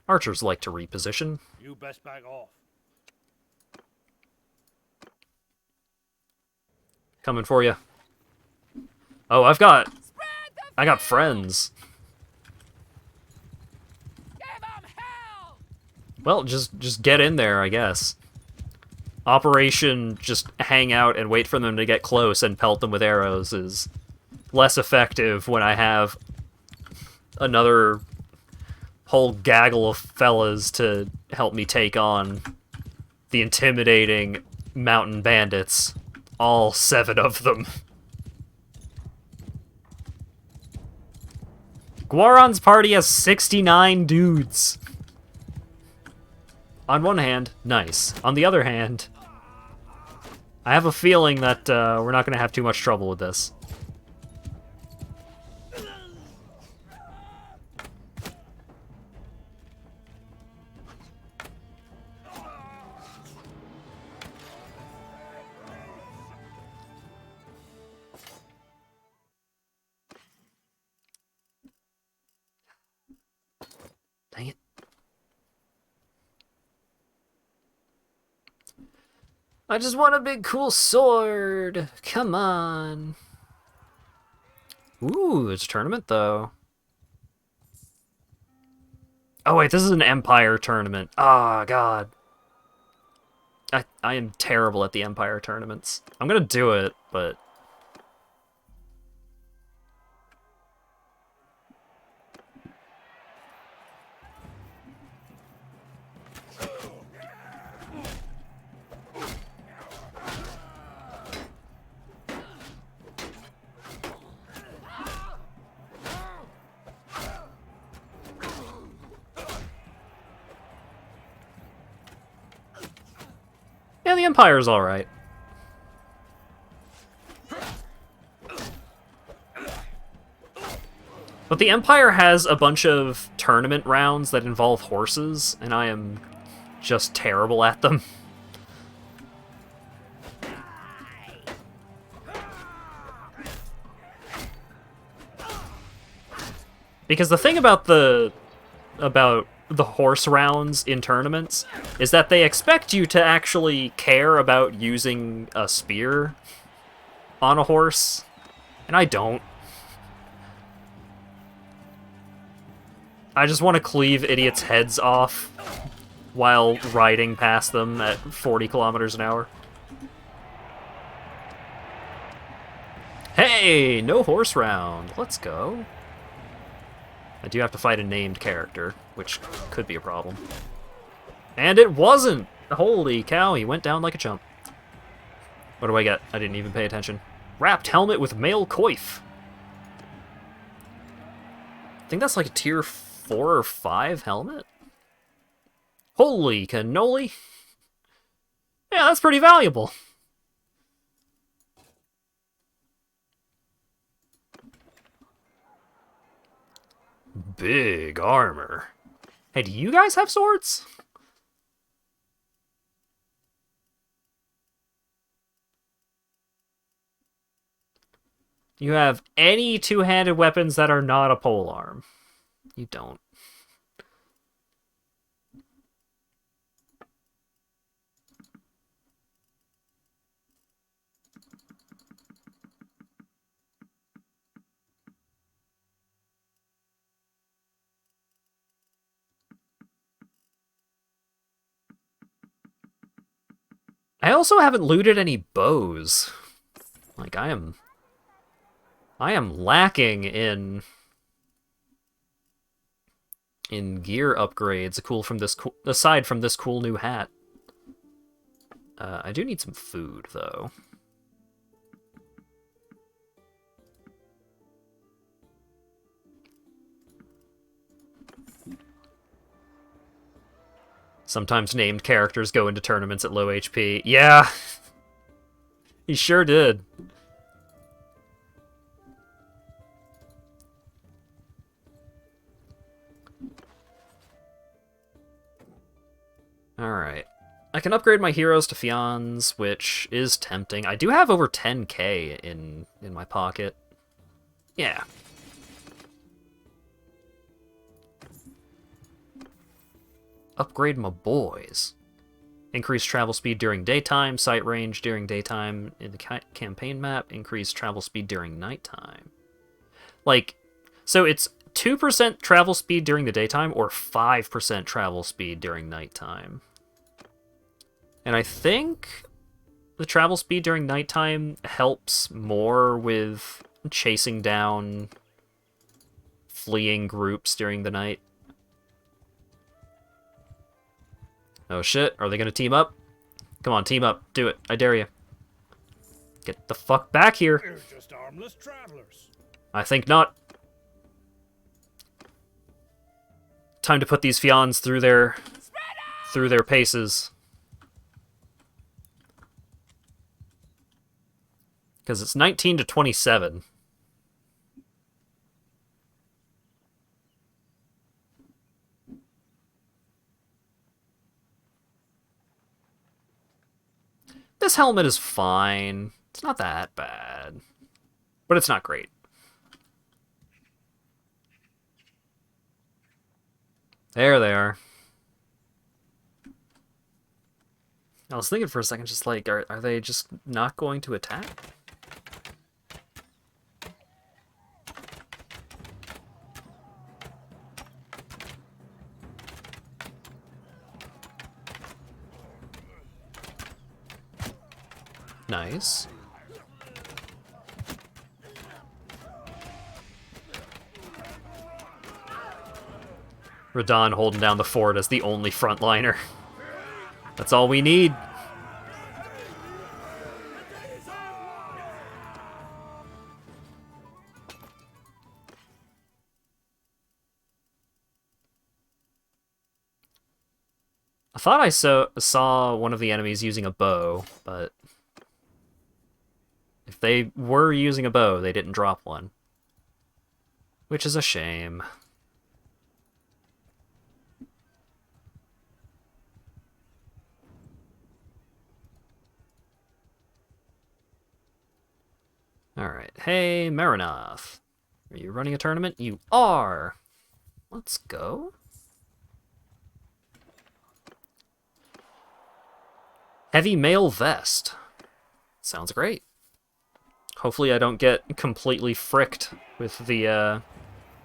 Archers like to reposition. You best back off. Coming for you. Oh, I got friends. Give 'em hell! Well, just get in there, I guess. Operation just hang out and wait for them to get close and pelt them with arrows is less effective when I have another whole gaggle of fellas to help me take on the intimidating mountain bandits. All 7 of them. Guaron's party has 69 dudes. On one hand, nice. On the other hand, I have a feeling that we're not going to have too much trouble with this. Dang it. I just want a big cool sword. Come on. Ooh, it's a tournament though. Oh wait, this is an Empire tournament. Ah, oh, God. I am terrible at the Empire tournaments. I'm gonna do it, but... the Empire's alright. But the Empire has a bunch of tournament rounds that involve horses, and I am just terrible at them. Because the thing about the horse rounds in tournaments is that they expect you to actually care about using a spear on a horse, and I don't. I just want to cleave idiots' heads off while riding past them at 40 kilometers an hour. Hey, no horse round. Let's go. I do have to fight a named character, which could be a problem. And it wasn't! Holy cow, he went down like a chump. What do I get? I didn't even pay attention. Wrapped helmet with mail coif. I think that's like a tier 4 or 5 helmet? Holy cannoli! Yeah, that's pretty valuable. Big armor. Hey, do you guys have swords? You have any two-handed weapons that are not a polearm? You don't. I also haven't looted any bows. Like, I am lacking in gear upgrades aside from this cool new hat. I do need some food, though. Sometimes named characters go into tournaments at low HP. Yeah! He sure did. Alright. I can upgrade my heroes to Fions, which is tempting. I do have over 10k in my pocket. Yeah. Upgrade my boys. Increase travel speed during daytime, sight range during daytime in the campaign map, increase travel speed during nighttime. Like, so it's 2% travel speed during the daytime or 5% travel speed during nighttime. And I think the travel speed during nighttime helps more with chasing down fleeing groups during the night. Oh shit, are they gonna team up? Come on, team up. Do it. I dare you. Get the fuck back here. We're just harmless travelers. I think not. Time to put these Fions through their paces. Because it's 19 to 27. This helmet is fine. It's not that bad. But it's not great. There they are. I was thinking for a second, just like, are they just not going to attack? Nice. Radahn holding down the fort as the only frontliner. That's all we need. I thought I saw one of the enemies using a bow, but if they were using a bow, they didn't drop one. Which is a shame. Alright, hey Marinath. Are you running a tournament? You are! Let's go. Heavy mail vest. Sounds great. Hopefully I don't get completely fricked with the,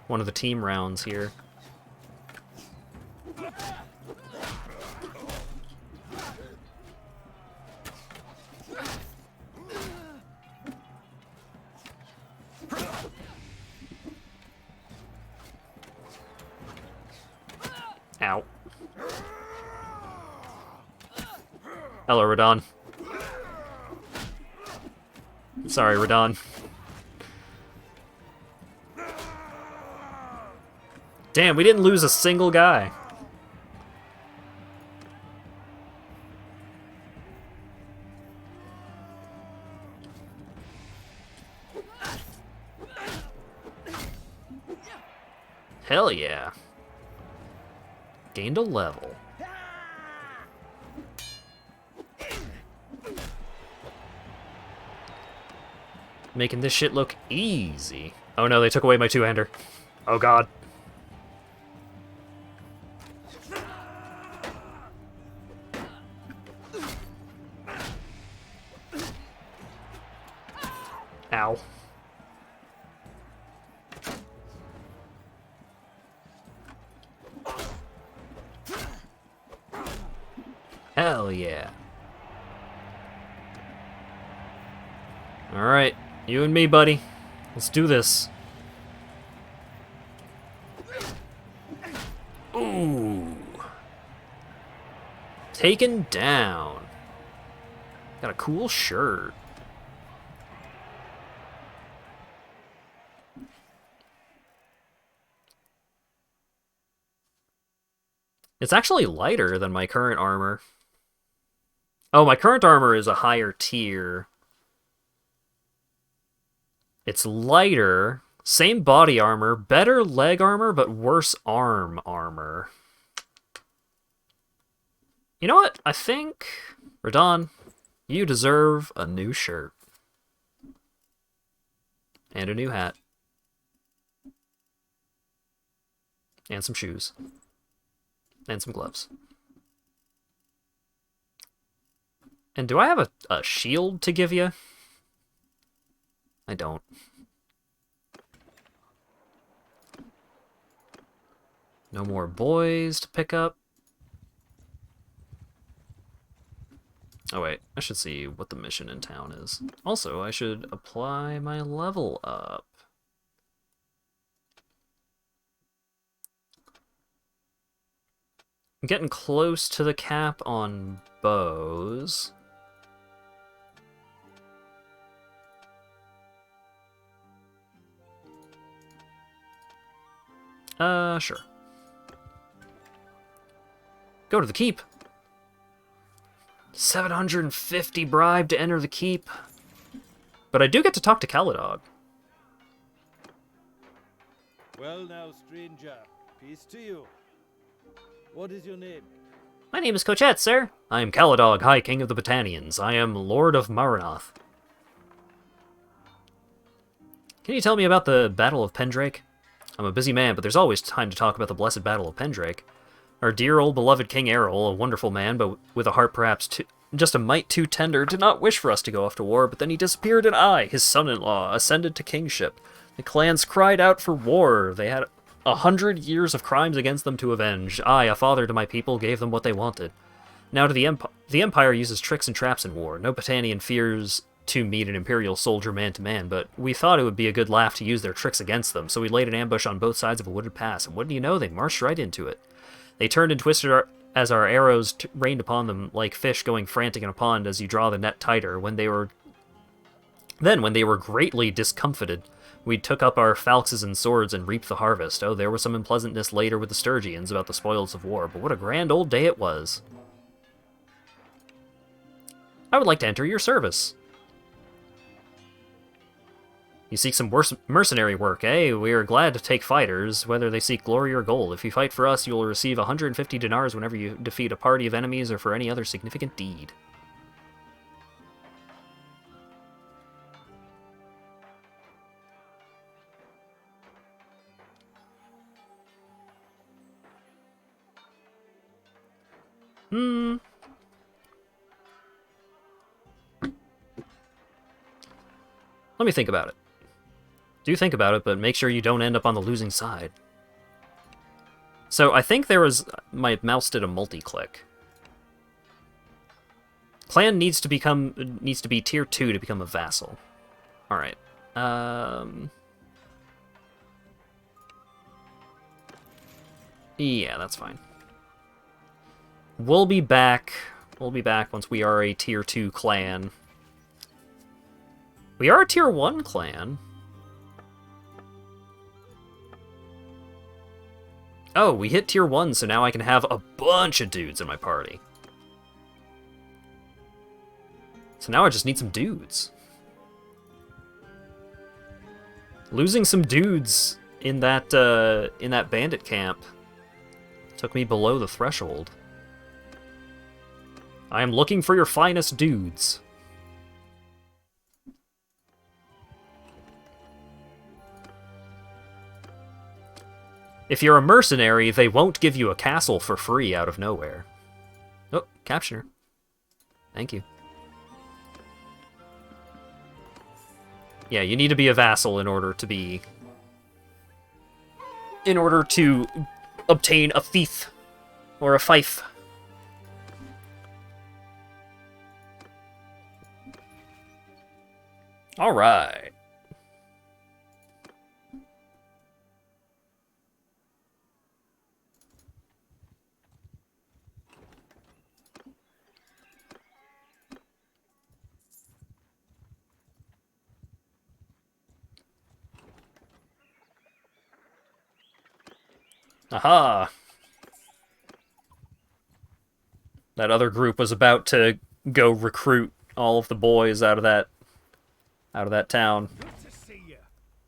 one of the team rounds here. Ow. Hello, Radon. Sorry, Radon. Damn, we didn't lose a single guy. Hell yeah. Gained a level. Making this shit look easy. Oh no, they took away my two-hander. Oh god. Ow. Hell yeah. Alright, you and me, buddy. Let's do this. Ooh. Taken down. Got a cool shirt. It's actually lighter than my current armor. Oh, my current armor is a higher tier. It's lighter, same body armor, better leg armor, but worse arm armor. You know what? I think, Radon, you deserve a new shirt. And a new hat. And some shoes. And some gloves. And do I have a shield to give you? I don't. No more boys to pick up. Oh wait, I should see what the mission in town is. Also, I should apply my level up. I'm getting close to the cap on bows. Sure. Go to the keep. 750 bribe to enter the keep. But I do get to talk to Caladog. Well now, stranger, peace to you. What is your name? My name is Cochette, sir. I am Caladog, High King of the Botanians. I am Lord of Marinath. Can you tell me about the Battle of Pendrake? I'm a busy man, but there's always time to talk about the blessed Battle of Pendrake. Our dear old beloved King Errol, a wonderful man, but with a heart perhaps just a mite too tender, did not wish for us to go off to war, but then he disappeared, and I, his son-in-law, ascended to kingship. The clans cried out for war. They had 100 years of crimes against them to avenge. I, a father to my people, gave them what they wanted. Now to the Empire uses tricks and traps in war. No Botanian fears to meet an Imperial soldier man-to-man, but we thought it would be a good laugh to use their tricks against them, so we laid an ambush on both sides of a wooded pass, and wouldn't you know, they marched right into it. They turned and twisted as our arrows rained upon them like fish going frantic in a pond as you draw the net tighter. When they were greatly discomfited, we took up our falxes and swords and reaped the harvest. Oh, there was some unpleasantness later with the Sturgians about the spoils of war, but what a grand old day it was. I would like to enter your service. You seek some mercenary work, eh? We are glad to take fighters, whether they seek glory or gold. If you fight for us, you will receive 150 dinars whenever you defeat a party of enemies or for any other significant deed. Let me think about it. Do think about it, but make sure you don't end up on the losing side. So I think there was... my mouse did a multi-click. Clan needs to be tier 2 to become a vassal. Alright. Yeah, that's fine. We'll be back. We'll be back once we are a tier 2 clan. We are a tier 1 clan. Oh, we hit tier 1, so now I can have a bunch of dudes in my party. So now I just need some dudes. Losing some dudes in that bandit camp took me below the threshold. I am looking for your finest dudes. If you're a mercenary, they won't give you a castle for free out of nowhere. Oh, captioner. Thank you. Yeah, you need to be a vassal in order to be... in order to obtain a fief. Or a fief. Alright. Aha! That other group was about to go recruit all of the boys out of that town. Good to see you.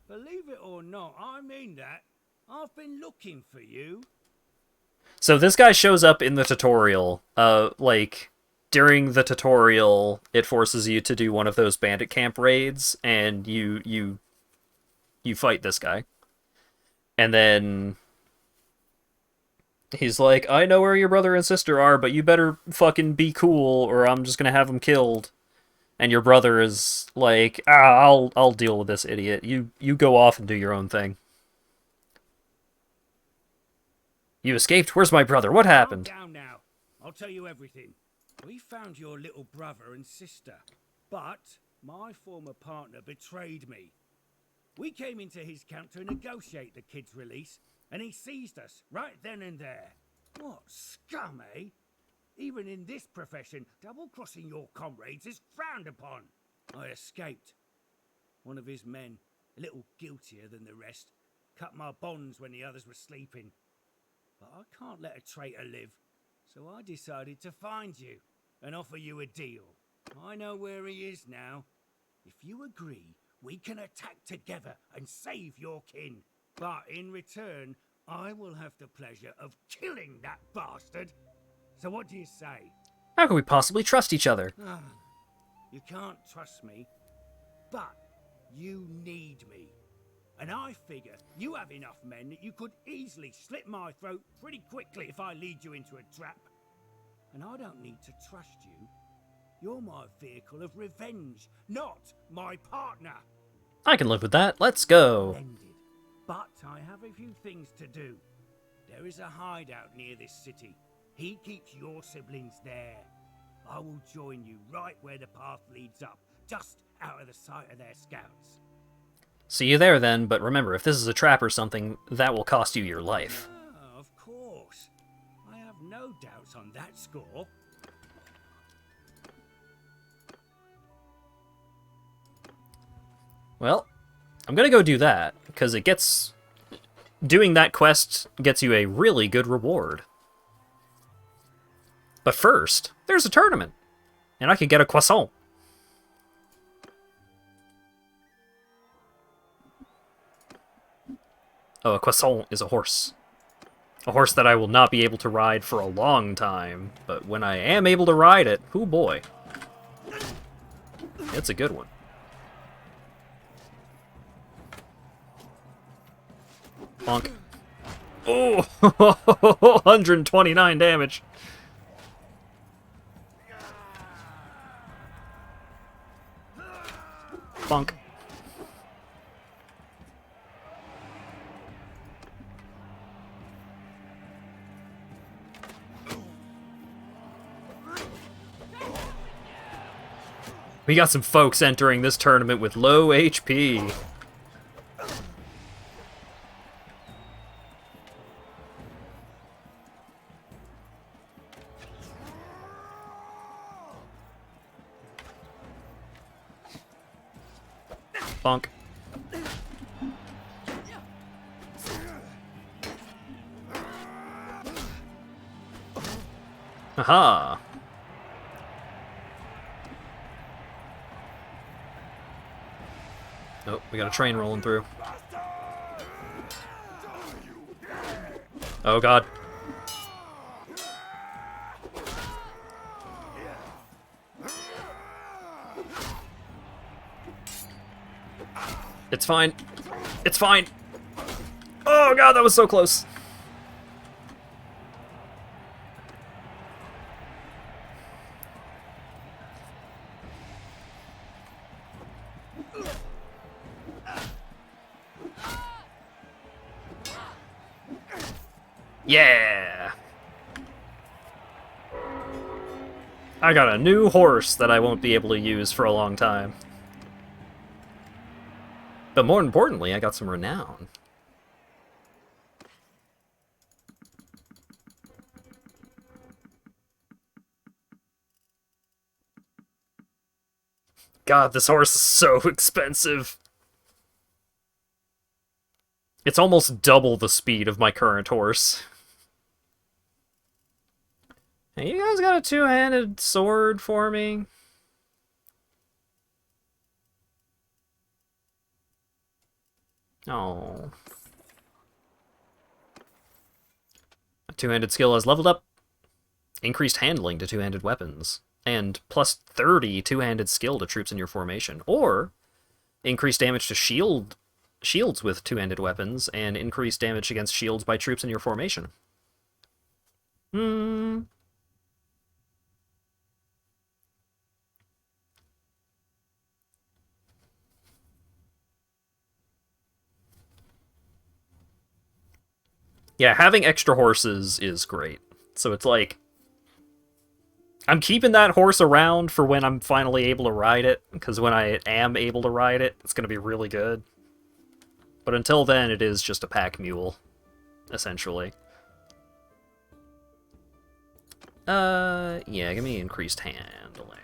Believe it or not, I mean that. I've been looking for you. So this guy shows up in the tutorial. Like, during the tutorial, it forces you to do one of those bandit camp raids, and you fight this guy. And then he's like, I know where your brother and sister are, but you better fucking be cool, or I'm just gonna have them killed. And your brother is like, I'll deal with this idiot. You go off and do your own thing. You escaped? Where's my brother? What happened? Calm down now. I'll tell you everything. We found your little brother and sister, but my former partner betrayed me. We came into his camp to negotiate the kid's release, and he seized us right then and there. What scum, eh? Even in this profession, double-crossing your comrades is frowned upon. I escaped. One of his men, a little guiltier than the rest, cut my bonds when the others were sleeping. But I can't let a traitor live, so I decided to find you and offer you a deal. I know where he is now. If you agree, we can attack together and save your kin. But in return, I will have the pleasure of killing that bastard. So what do you say? How can we possibly trust each other? You can't trust me, but you need me. And I figure you have enough men that you could easily slit my throat pretty quickly if I lead you into a trap. And I don't need to trust you. You're my vehicle of revenge, not my partner. I can live with that. Let's go. Ended. But I have a few things to do. There is a hideout near this city. He keeps your siblings there. I will join you right where the path leads up, just out of the sight of their scouts. See you there then, but remember, if this is a trap or something, that will cost you your life. Of course. I have no doubts on that score. Well, I'm gonna go do that, because it gets... doing that quest gets you a really good reward. But first, there's a tournament. And I could get a croissant. Oh, a croissant is a horse. A horse that I will not be able to ride for a long time. But when I am able to ride it, oh boy. It's a good one. Bonk. Oh, 129 damage. Bonk. We got some folks entering this tournament with low HP. Bonk. Aha. Oh, we got a train rolling through. Oh god. It's fine. It's fine. Oh god, that was so close. Yeah! I got a new horse that I won't be able to use for a long time. But more importantly, I got some renown. God, this horse is so expensive. It's almost double the speed of my current horse. Hey, you guys got a two-handed sword for me? Oh. A two-handed skill has leveled up. Increased handling to two-handed weapons. And plus 30 two-handed skill to troops in your formation. Or increased damage to shields with two-handed weapons, and increased damage against shields by troops in your formation. Yeah, having extra horses is great. So it's like, I'm keeping that horse around for when I'm finally able to ride it, because when I am able to ride it, it's going to be really good. But until then, it is just a pack mule, essentially. Yeah, give me increased handling.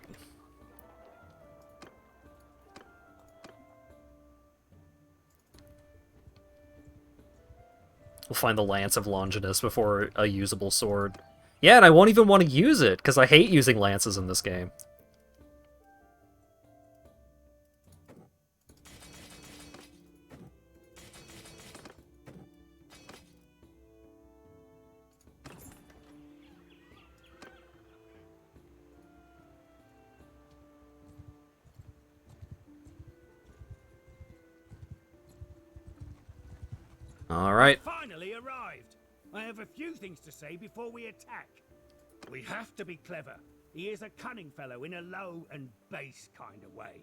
We'll find the Lance of Longinus before a usable sword. Yeah, and I won't even want to use it, because I hate using lances in this game. Alright. Finally arrived. I have a few things to say before we attack. We have to be clever. He is a cunning fellow in a low and base kind of way.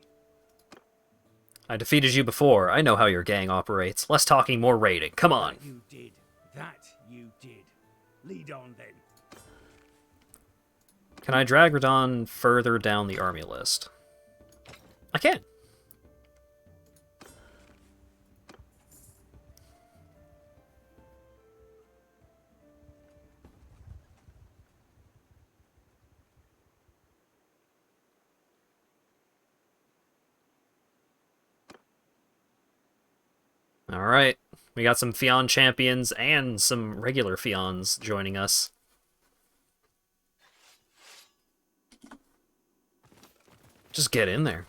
I defeated you before. I know how your gang operates. Less talking, more raiding. Come on. That you did. That you did. Lead on then. Can I drag Radon further down the army list? I can. Alright, we got some Fion champions and some regular Fions joining us. Just get in there.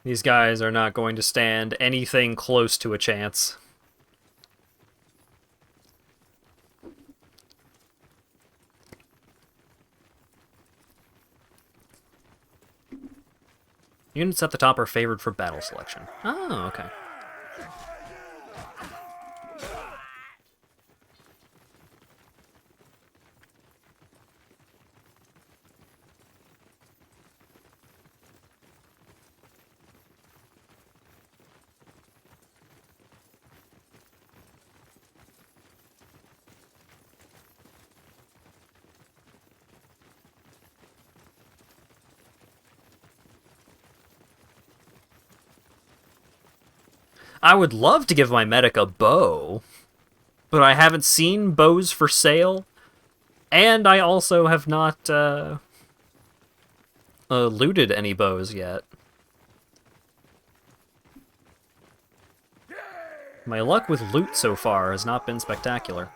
These guys are not going to stand anything close to a chance. Units at the top are favored for battle selection. Oh, okay. I would love to give my medic a bow, but I haven't seen bows for sale, and I also have not looted any bows yet. My luck with loot so far has not been spectacular.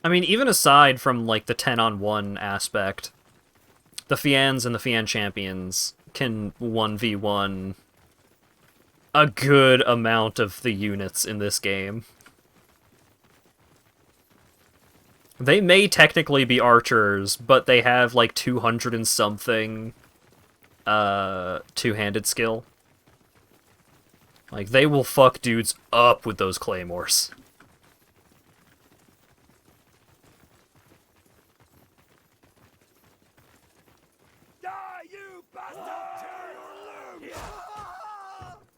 I mean, even aside from, like, the 10-on-1 aspect, the Fians and the Fian champions can 1v1 a good amount of the units in this game. They may technically be archers, but they have, like, 200 and something two-handed skill. Like, they will fuck dudes up with those claymores.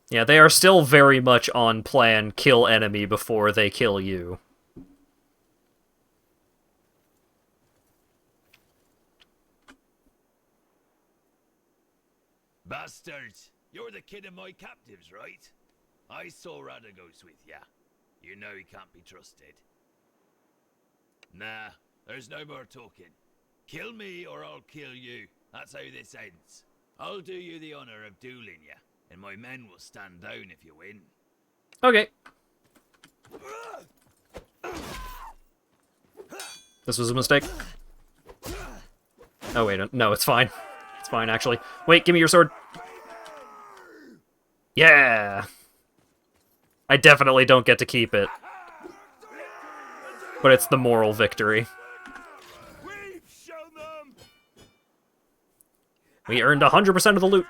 Yeah, they are still very much on plan, kill enemy before they kill you. Bastards! You're the kid of my captives, right? I saw Radagos with ya. You know he can't be trusted. Nah, there's no more talking. Kill me or I'll kill you. That's how this ends. I'll do you the honor of dueling ya, and my men will stand down if you win. Okay. This was a mistake. Oh, wait, no, it's fine. It's fine, actually. Wait, give me your sword. Yeah! I definitely don't get to keep it. But it's the moral victory. We earned 100% of the loot.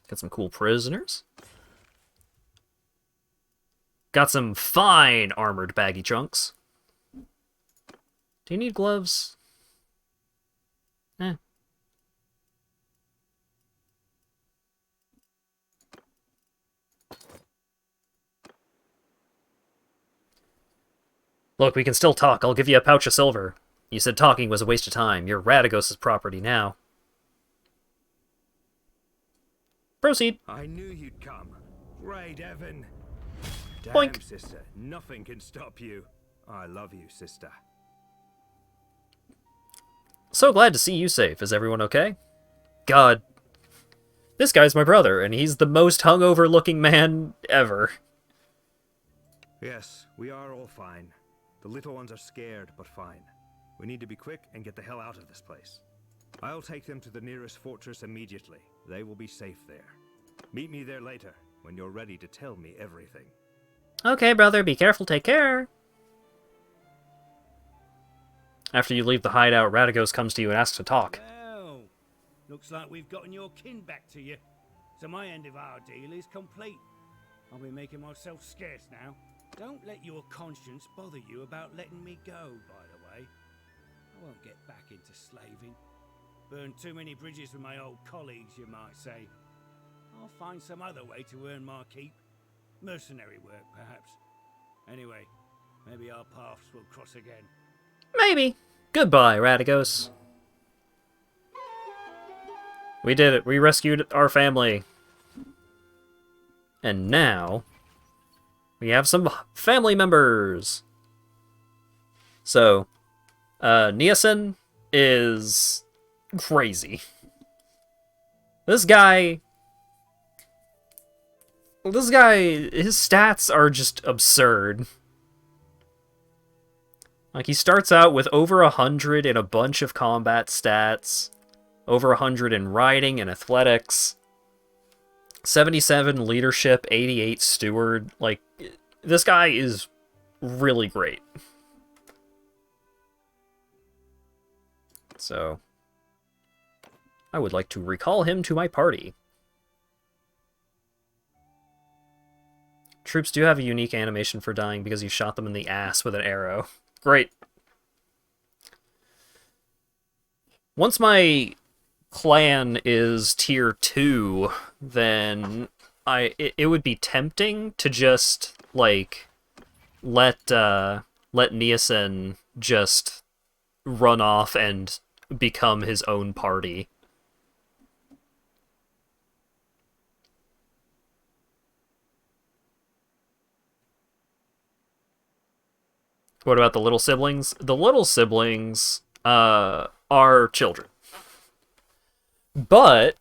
Got some cool prisoners. Got some fine armored baggy chunks. Do you need gloves? Eh. Look, we can still talk. I'll give you a pouch of silver. You said talking was a waste of time. You're Radagos' property now. Proceed. I knew you'd come. Great Evan. Damn, Boink. sister. Nothing can stop you. I love you, sister. So glad to see you safe. Is everyone okay? God. This guy's my brother, and he's the most hungover-looking man ever. Yes, we are all fine. The little ones are scared, but fine. We need to be quick and get the hell out of this place. I'll take them to the nearest fortress immediately. They will be safe there. Meet me there later, when you're ready to tell me everything. Okay, brother, be careful, take care. After you leave the hideout, Radagos comes to you and asks to talk. Well, looks like we've gotten your kin back to you. So my end of our deal is complete. I'll be making myself scarce now. Don't let your conscience bother you about letting me go, by the way. I won't get back into slaving. Burned too many bridges with my old colleagues, you might say. I'll find some other way to earn my keep. Mercenary work, perhaps. Anyway, Maybe our paths will cross again. Maybe. Goodbye, Radagos. We did it. We rescued our family. And now, we have some family members. So, Niacin is crazy. This guy, his stats are just absurd. Like, he starts out with over 100 in a bunch of combat stats, over 100 in riding and athletics, 77 leadership, 88 steward. Like, this guy is really great. So, I would like to recall him to my party. Troops do have a unique animation for dying because you shot them in the ass with an arrow. Great. Once my clan is tier 2, then it would be tempting to just, like, let Niacin just run off and become his own party. What about the little siblings? The little siblings are children. But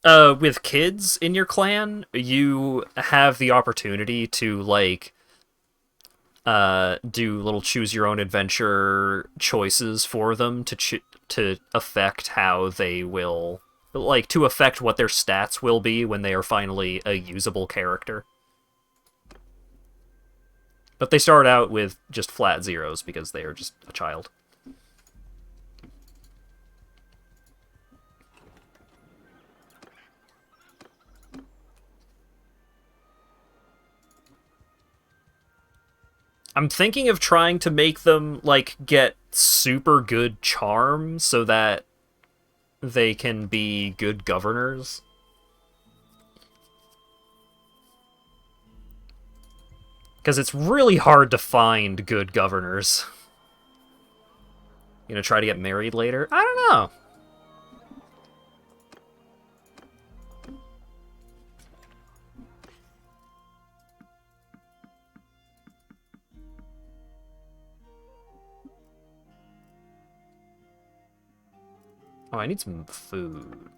with kids in your clan, you have the opportunity to, like, do little choose-your-own-adventure choices for them to affect how they will, like, to affect what their stats will be when they are finally a usable character. But they start out with just flat zeros because they are just a child. I'm thinking of trying to make them, like, get super good charm so that they can be good governors. Because it's really hard to find good governors. You know, try to get married later? I don't know. Oh, I need some food.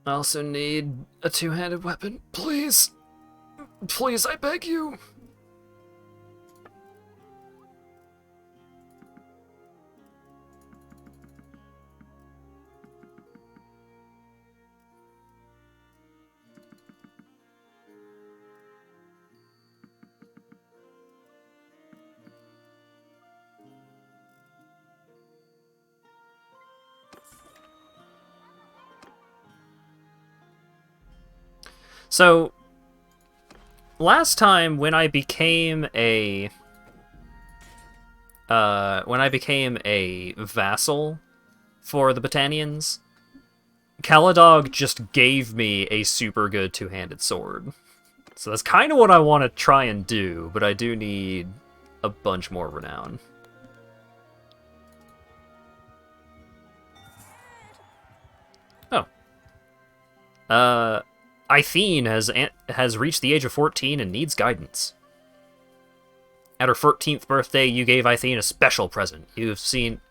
I also need a two-handed weapon. Please. Please, I beg you. So, last time when I became a vassal for the Battanians, Caladog just gave me a super good two-handed sword. So that's kind of what I want to try and do, but I do need a bunch more renown. Oh. Ithene has reached the age of 14 and needs guidance. At her 14th birthday, you gave Ithene a special present. You have seen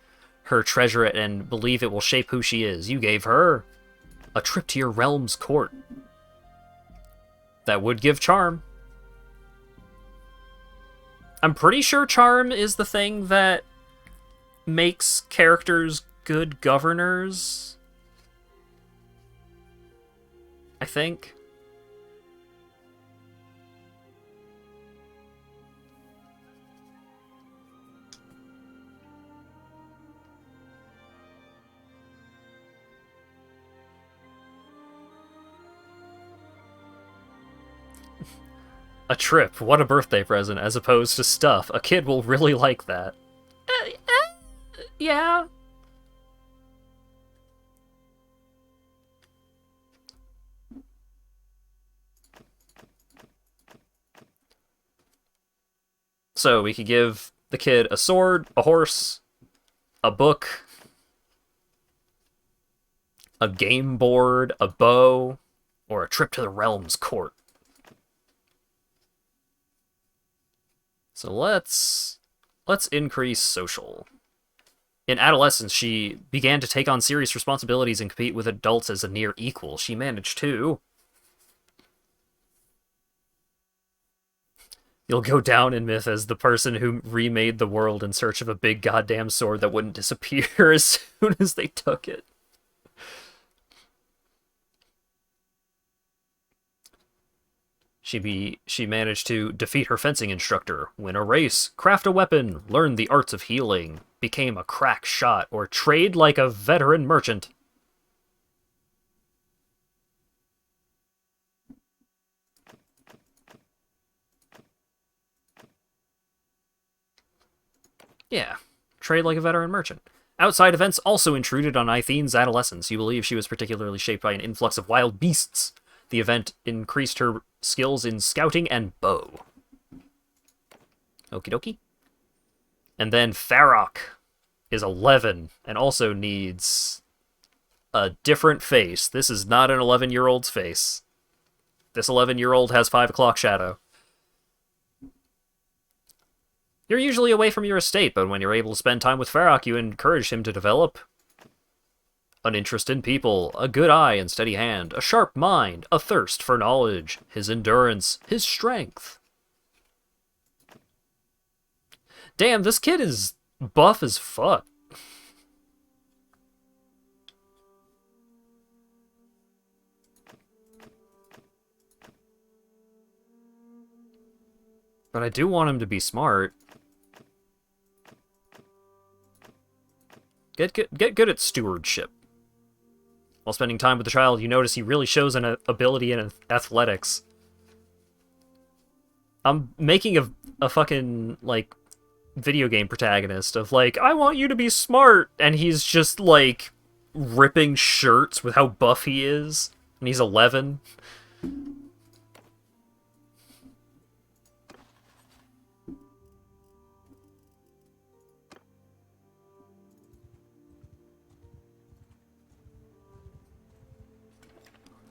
her treasure it and believe it will shape who she is. You gave her a trip to your realm's court. That would give charm. I'm pretty sure charm is the thing that makes characters good governors. I think. A trip, what a birthday present, as opposed to stuff. A kid will really like that. Yeah. So we could give the kid a sword, a horse, a book, a game board, a bow, or a trip to the realm's court. So let's increase social. In adolescence, she began to take on serious responsibilities and compete with adults as a near equal. She managed to... You'll go down in myth as the person who remade the world in search of a big goddamn sword that wouldn't disappear as soon as they took it. She managed to defeat her fencing instructor, win a race, craft a weapon, learn the arts of healing, became a crack shot, or trade like a veteran merchant. Yeah, trade like a veteran merchant. Outside events also intruded on Athene's adolescence. You believe she was particularly shaped by an influx of wild beasts. The event increased her skills in scouting and bow. Okie dokie. And then Farok is 11 and also needs a different face. This is not an 11-year-old's face. This 11-year-old has 5 o'clock shadow. You're usually away from your estate, but when you're able to spend time with Farok, you encourage him to develop an interest in people, a good eye and steady hand, a sharp mind, a thirst for knowledge, his endurance, his strength. Damn, this kid is buff as fuck. But I do want him to be smart. Get good at stewardship. While spending time with the child, you notice he really shows an ability in athletics. I'm making a fucking, like, video game protagonist of, like, I want you to be smart, and he's just, like, ripping shirts with how buff he is, and he's 11.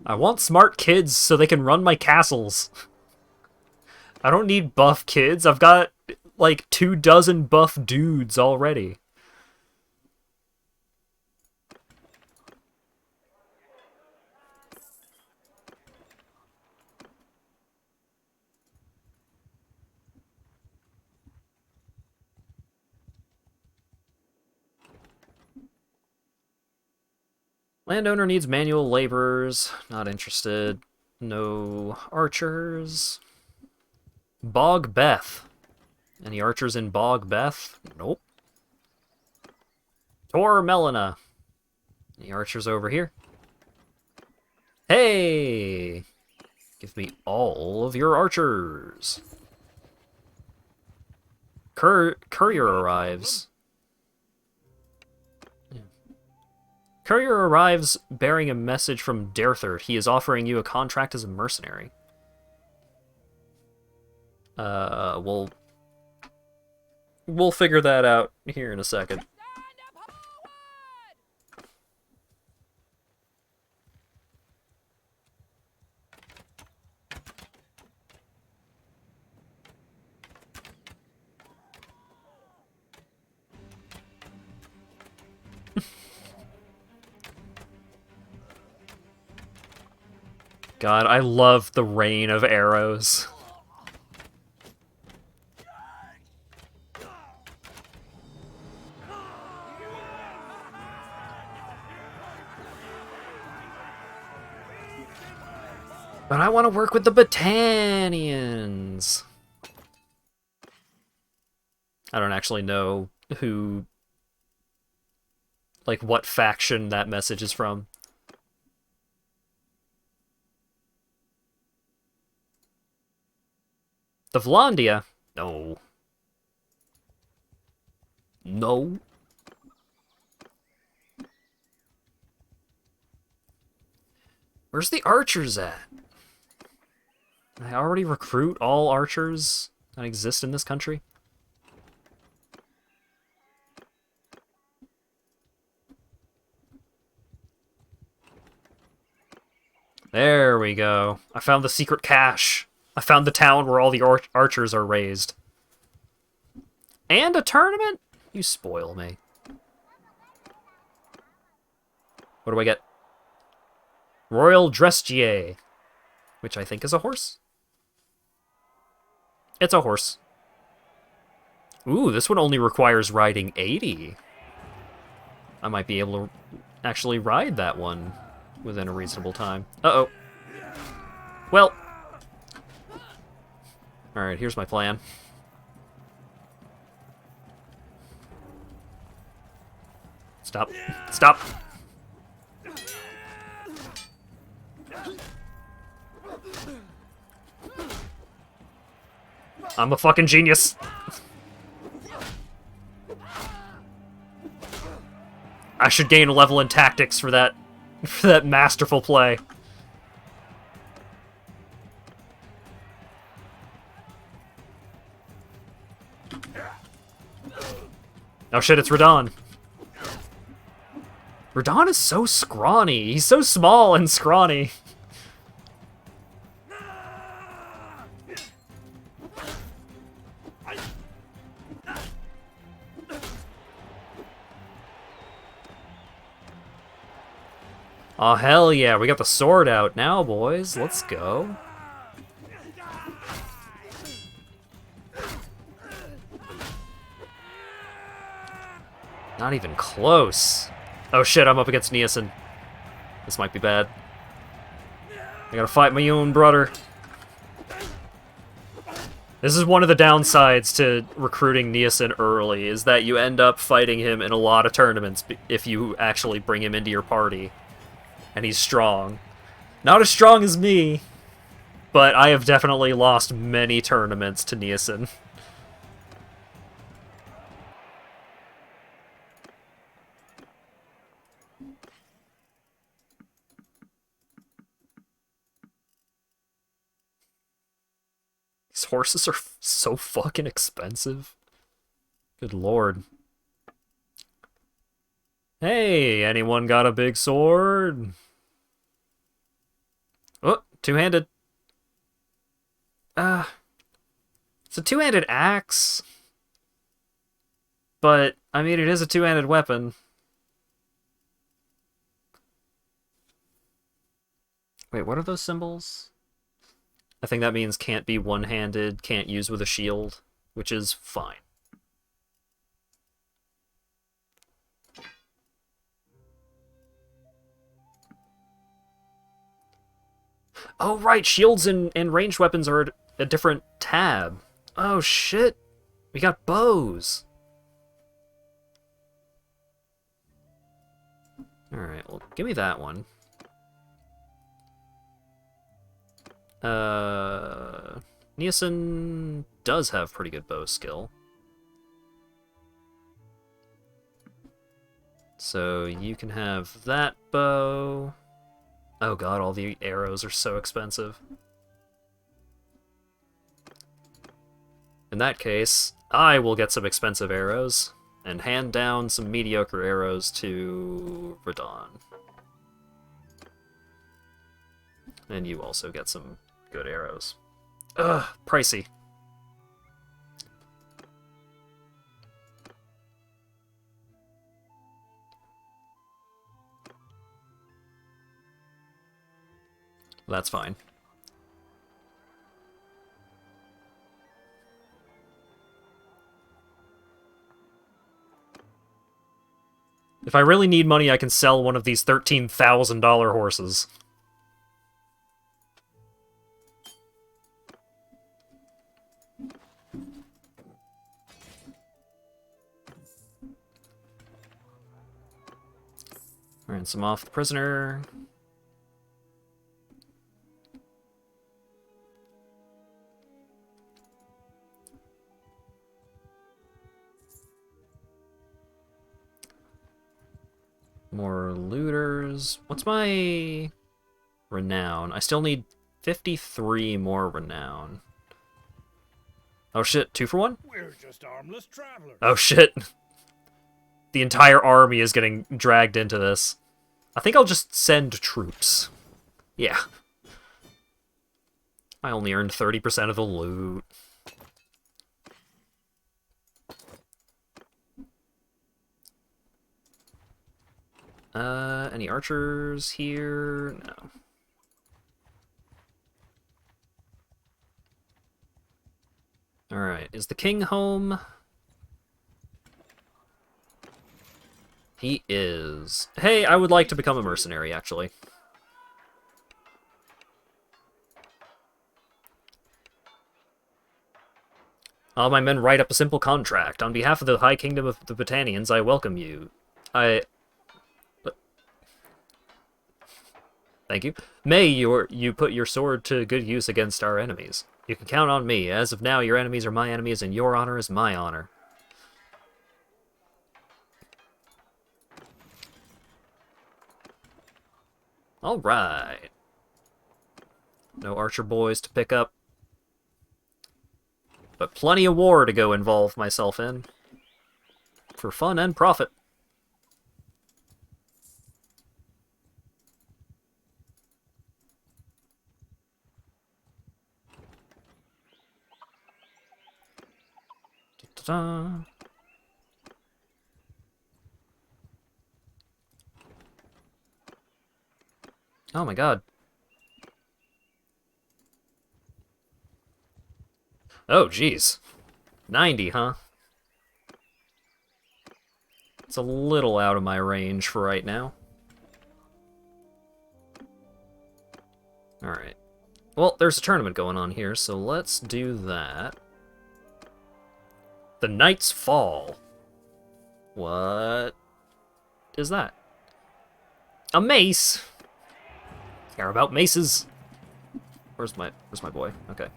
I want smart kids so they can run my castles. I don't need buff kids. I've got, like, 24 buff dudes already. Landowner needs manual laborers. Not interested. No archers. Bog Beth. Any archers in Bog Beth? Nope. Tor Melina. Any archers over here? Hey! Give me all of your archers. Courier arrives. Courier arrives bearing a message from Derthert. He is offering you a contract as a mercenary. We'll figure that out here in a second. God, I love the rain of arrows. But I want to work with the Botanians. I don't actually know who, like, what faction that message is from. The Vlandia? No. No. Where's the archers at? I already recruit all archers that exist in this country? There we go. I found the secret cache. I found the town where all the archers are raised. And a tournament? You spoil me. What do I get? Royal Dressier, which I think is a horse. It's a horse. Ooh, this one only requires riding 80. I might be able to actually ride that one within a reasonable time. Uh-oh. Well. Alright, here's my plan. Stop. Stop! I'm a fucking genius. I should gain a level in tactics for that masterful play. Oh shit, it's Radon. Radon is so scrawny. He's so small and scrawny. Oh, hell yeah, we got the sword out now, boys. Let's go. Not even close. Oh shit, I'm up against Niacin. This might be bad. I gotta fight my own brother. This is one of the downsides to recruiting Niacin early, is that you end up fighting him in a lot of tournaments if you actually bring him into your party. And he's strong. Not as strong as me, but I have definitely lost many tournaments to Niacin. These horses are so fucking expensive. Good lord. Hey, anyone got a big sword? Oh, two-handed. It's a two-handed axe. But, I mean, it is a two-handed weapon. Wait, what are those symbols? I think that means can't be one-handed, can't use with a shield, which is fine. Oh, right, shields and ranged weapons are a different tab. Oh, shit. We got bows. Alright, well, give me that one. Niacin does have pretty good bow skill. So you can have that bow. Oh god, all the arrows are so expensive. In that case, I will get some expensive arrows and hand down some mediocre arrows to Radon. And you also get some good arrows. Ugh, pricey. That's fine. If I really need money, I can sell one of these $13,000 horses. Ransom off the prisoner. More looters. What's my renown? I still need 53 more renown. Oh shit, 2 for 1? We're just harmless travelers. Oh shit. The entire army is getting dragged into this. I think I'll just send troops. Yeah. I only earned 30% of the loot. Any archers here? No. Alright, is the king home? He is. Hey, I would like to become a mercenary, actually. All my men write up a simple contract. On behalf of the High Kingdom of the Botanians, I welcome you. Thank you. May you put your sword to good use against our enemies. You can count on me. As of now, your enemies are my enemies, and your honor is my honor. Alright. No archer boys to pick up. But plenty of war to go involve myself in. For fun and profit. Da-da-da. Oh my god. Oh, jeez. 90, huh? It's a little out of my range for right now. Alright. Well, there's a tournament going on here, so let's do that. The Knight's Fall. What is that? A mace! Care about maces. Where's my boy? Okay.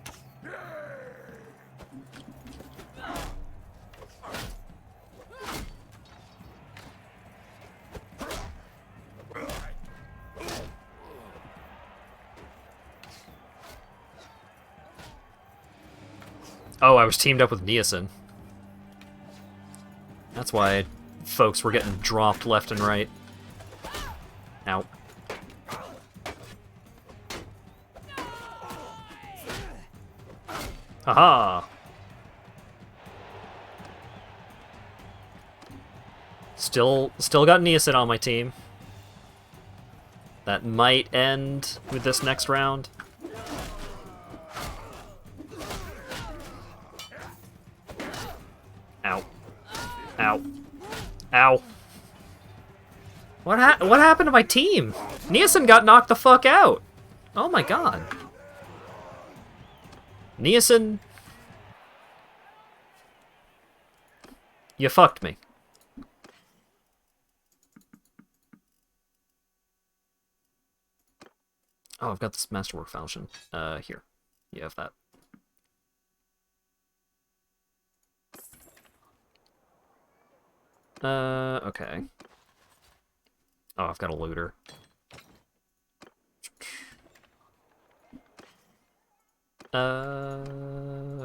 Oh, I was teamed up with Niacin. That's why folks were getting dropped left and right. Ow. Haha! Still got Niacin on my team. That might end with this next round. Ow. Ow. Ow. What happened to my team? Niacin got knocked the fuck out. Oh my god. Niacin, you fucked me. Oh, I've got this Masterwork Foundation. Here. You have that. Okay. Oh, I've got a looter.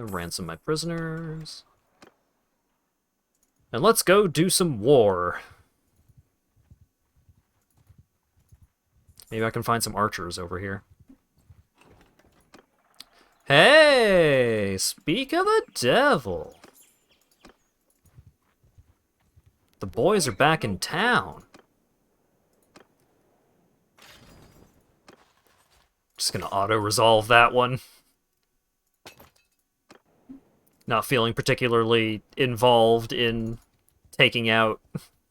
Ransom my prisoners. And let's go do some war. Maybe I can find some archers over here. Hey! Speak of the devil! The boys are back in town. Just gonna auto-resolve that one. Not feeling particularly involved in taking out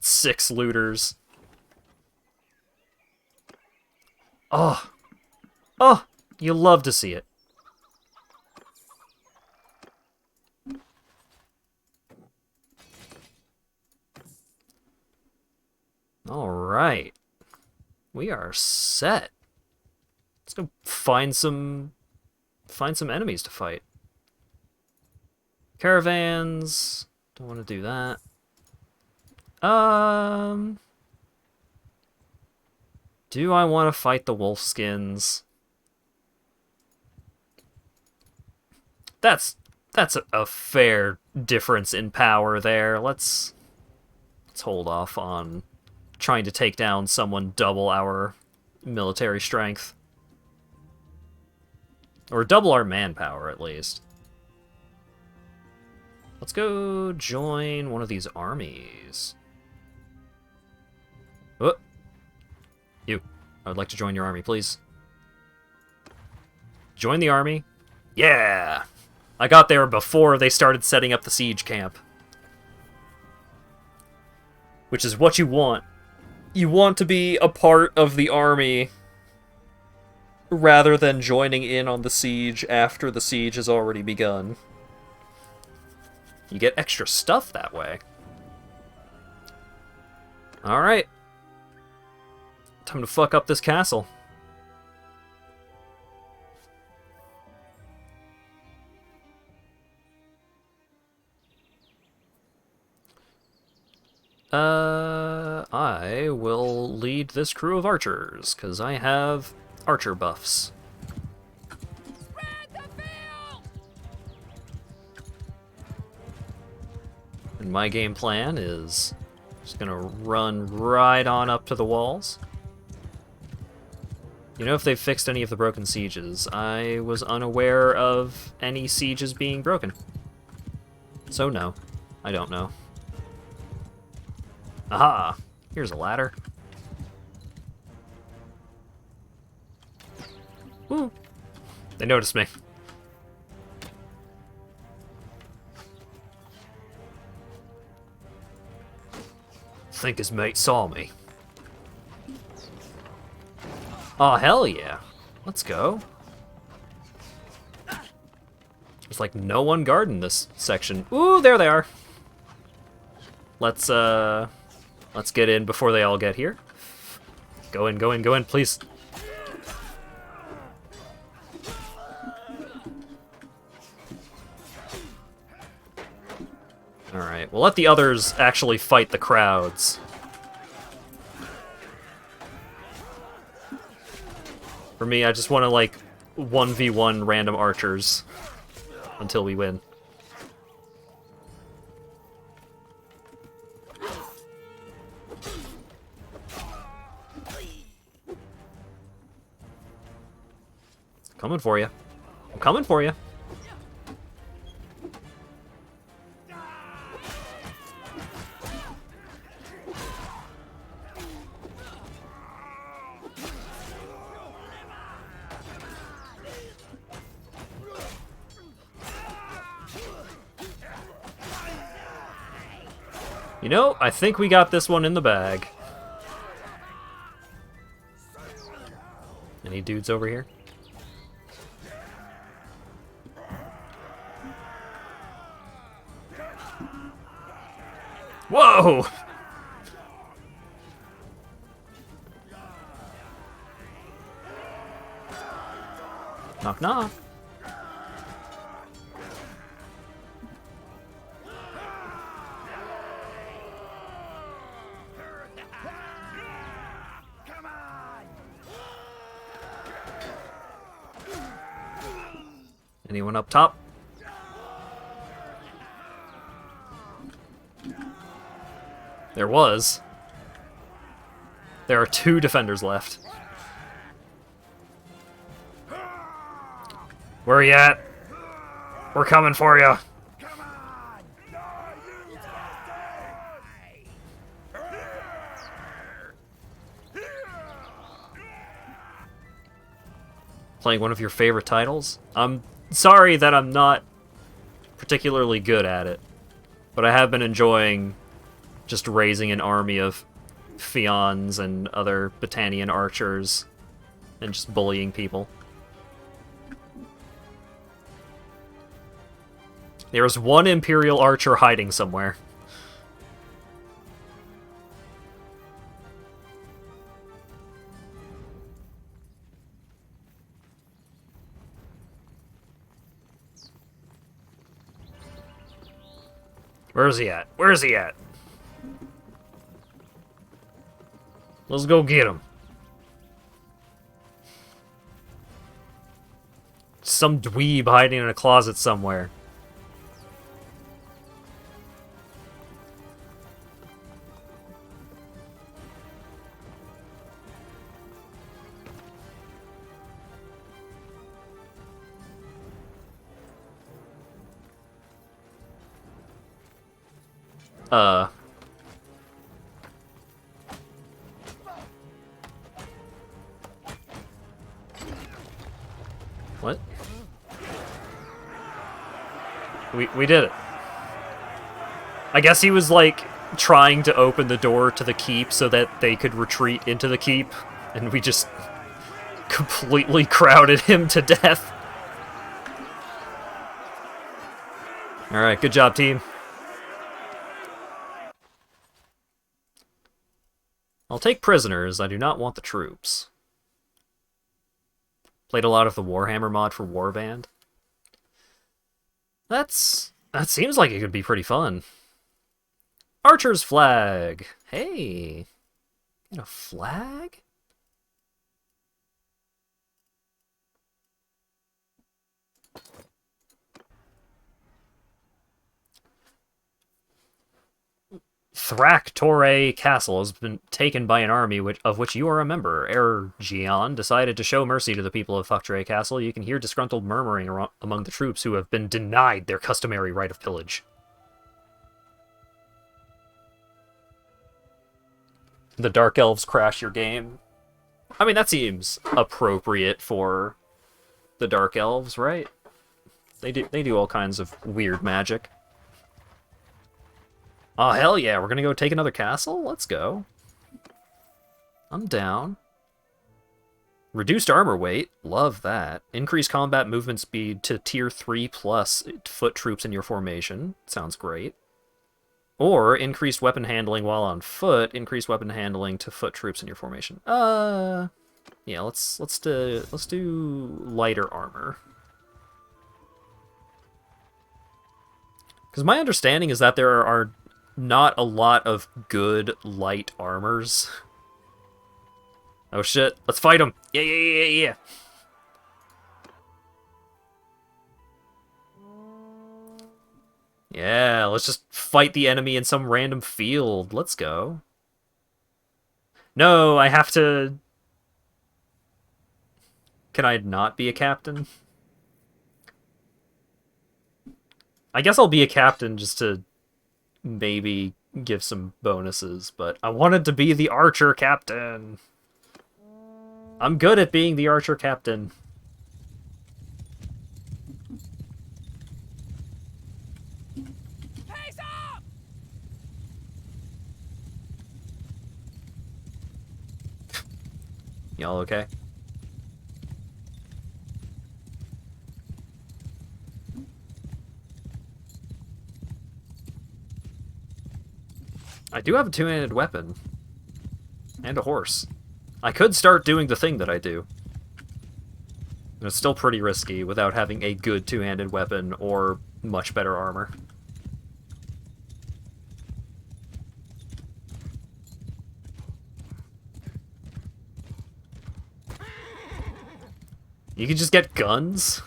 6 looters. Oh. Oh, you love to see it. Alright. We are set. Let's go find some enemies to fight. Caravans. Don't want to do that. Do I want to fight the Wolfskins? That's a fair difference in power there. Let's hold off on trying to take down someone double our military strength. Or double our manpower, at least. Let's go join one of these armies. Oh. You. I would like to join your army, please. Join the army. Yeah! I got there before they started setting up the siege camp. Which is what you want. You want to be a part of the army rather than joining in on the siege after the siege has already begun. You get extra stuff that way. Alright. Time to fuck up this castle. I will lead this crew of archers, because I have archer buffs. And my game plan is just gonna run right on up to the walls. You know if they've fixed any of the broken sieges. I was unaware of any sieges being broken. So no, I don't know. Aha! Here's a ladder. Woo! They noticed me. Think his mate saw me. Oh, hell yeah. Let's go. There's like no one guarding this section. Ooh, there they are. Let's get in before they all get here. Go in, go in, go in, please. Alright, we'll let the others actually fight the crowds. For me, I just want to, like, 1v1 random archers until we win. Coming for you. I'm coming for you. You know, I think we got this one in the bag. Any dudes over here? Whoa! Knock, knock. Anyone up top? There was. There are 2 defenders left. Where are you at? We're coming for you. Playing one of your favorite titles? I'm sorry that I'm not particularly good at it, but I have been enjoying just raising an army of Fions and other Battanian archers and just bullying people. There's one Imperial archer hiding somewhere. Where's he at? Where's he at? Let's go get him. Some dweeb hiding in a closet somewhere. What? We did it. I guess he was, like, trying to open the door to the keep so that they could retreat into the keep, and we just completely crowded him to death. Alright, good job, team. I'll take prisoners, I do not want the troops. Played a lot of the Warhammer mod for Warband. That seems like it could be pretty fun. Archer's flag. Hey. Get a flag? Thrak-Torre Castle has been taken by an army of which you are a member. Ergion decided to show mercy to the people of Thrak-Torre Castle. You can hear disgruntled murmuring among the troops who have been denied their customary right of pillage. The Dark Elves crash your game. I mean, that seems appropriate for the Dark Elves, right? They do all kinds of weird magic. Oh, hell yeah, we're gonna go take another castle? Let's go. I'm down. Reduced armor weight, love that. Increased combat movement speed to tier 3 plus foot troops in your formation, sounds great. Or increased weapon handling while on foot, increased weapon handling to foot troops in your formation. Yeah, let's do lighter armor. Because my understanding is that there are not a lot of good light armors. Oh shit, let's fight him! Yeah. Yeah, let's just fight the enemy in some random field. Let's go. No, I have to... Can I not be a captain? I guess I'll be a captain just to maybe give some bonuses, but I wanted to be the archer captain. I'm good at being the archer captain. Face up! Y'all okay? I do have a two-handed weapon. And a horse. I could start doing the thing that I do. And it's still pretty risky without having a good two-handed weapon or much better armor. You can just get guns?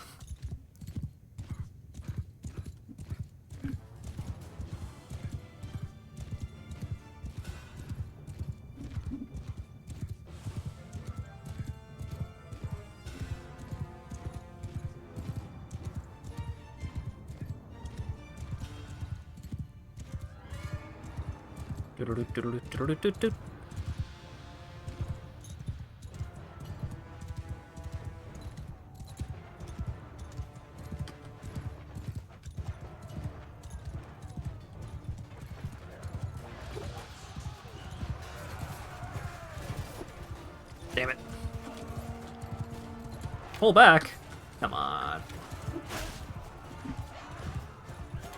Damn it. Pull back. Come on.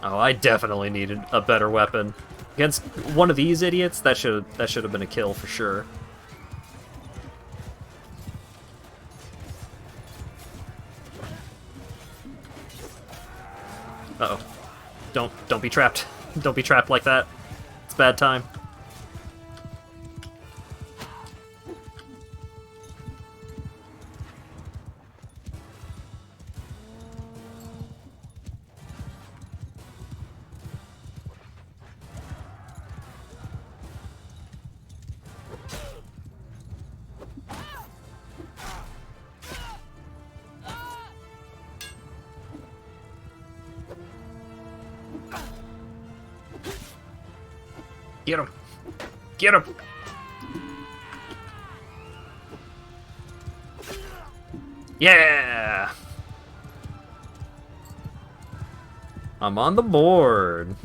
Oh, I definitely needed a better weapon. Against one of these idiots, that should have been a kill for sure. Uh-oh. Don't be trapped. Don't be trapped like that. It's a bad time. Get him! Get him! Yeah! I'm on the board.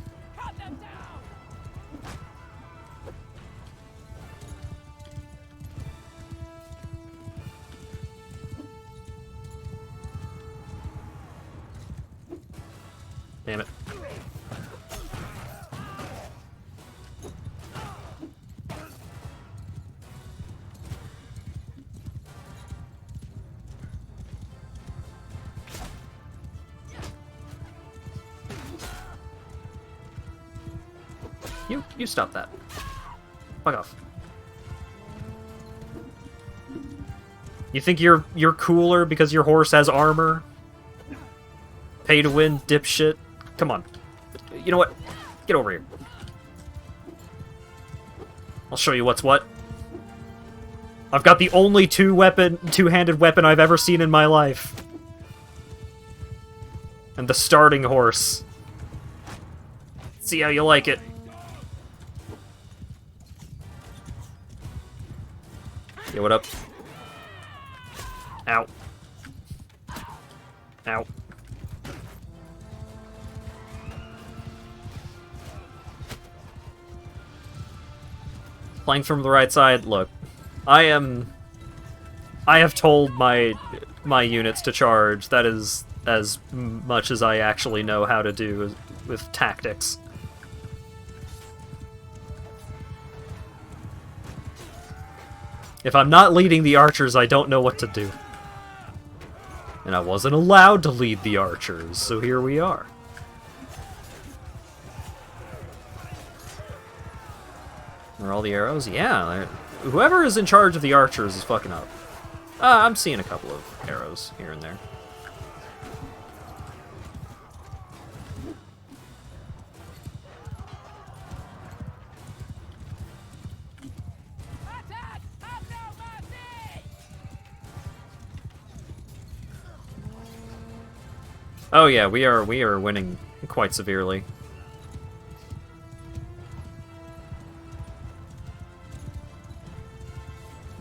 Damn it. You stop that. Fuck off. You think you're cooler because your horse has armor? Pay to win, dipshit. Come on. You know what? Get over here. I'll show you what's what. I've got the only two-handed weapon I've ever seen in my life. And the starting horse. See how you like it. Yeah, what up? Ow. Ow. Playing from the right side, look. I have told my units to charge. That is as much as I actually know how to do with tactics. If I'm not leading the archers, I don't know what to do. And I wasn't allowed to lead the archers, so here we are. Are all the arrows? Yeah, whoever is in charge of the archers is fucking up. I'm seeing a couple of arrows here and there. Oh yeah, we are winning quite severely.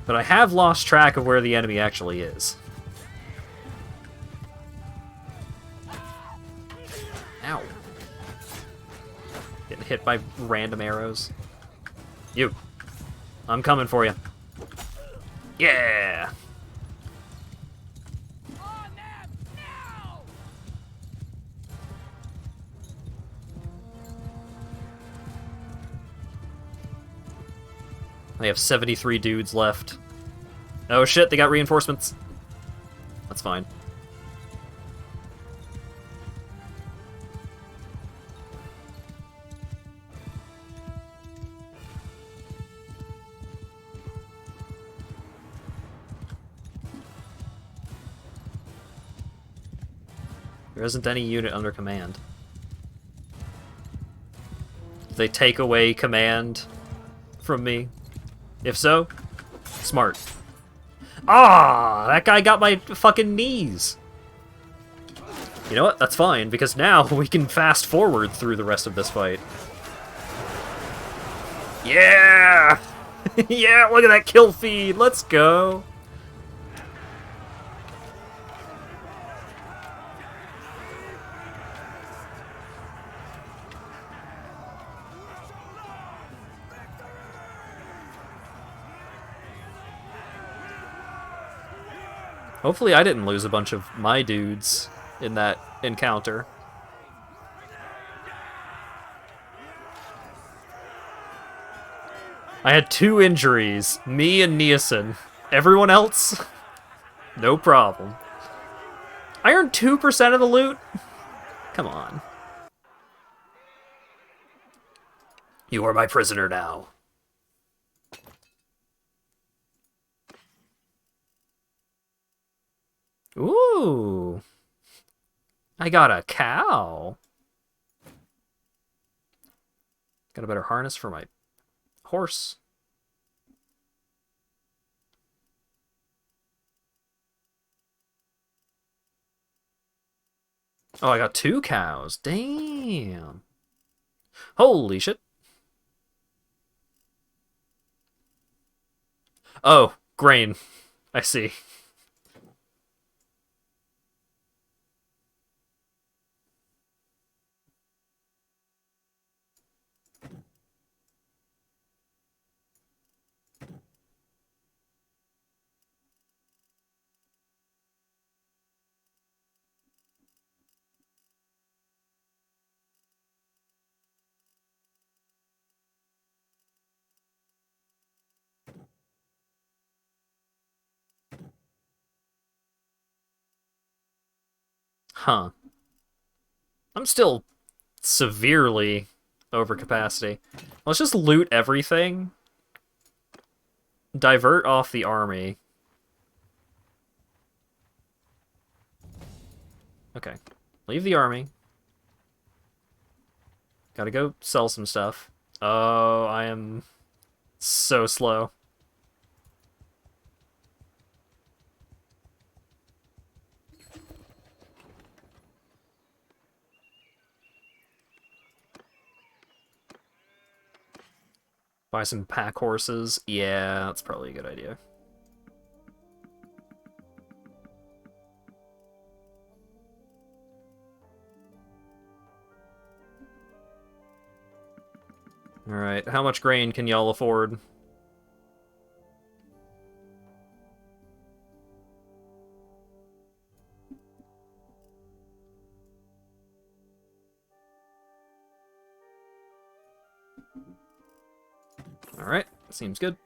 But I have lost track of where the enemy actually is. Ow. Getting hit by random arrows. You. I'm coming for you. Yeah! They have 73 dudes left. Oh shit, they got reinforcements. That's fine. There isn't any unit under command. Did they take away command from me? If so, smart. Ah, that guy got my fucking knees. You know what? That's fine, because now we can fast forward through the rest of this fight. Yeah! Yeah, look at that kill feed. Let's go. Hopefully I didn't lose a bunch of my dudes in that encounter. I had 2 injuries, me and Niasen. Everyone else, no problem. I earned 2% of the loot? Come on. You are my prisoner now. Ooh. I got a cow. Got a better harness for my horse. Oh, I got 2 cows. Damn. Holy shit. Oh, grain. I see. Huh. I'm still severely over capacity. Let's just loot everything. Divert off the army. Okay. Leave the army. Gotta go sell some stuff. Oh, I am so slow. Buy some pack horses. Yeah, that's probably a good idea. Alright, how much grain can y'all afford? Alright, seems good.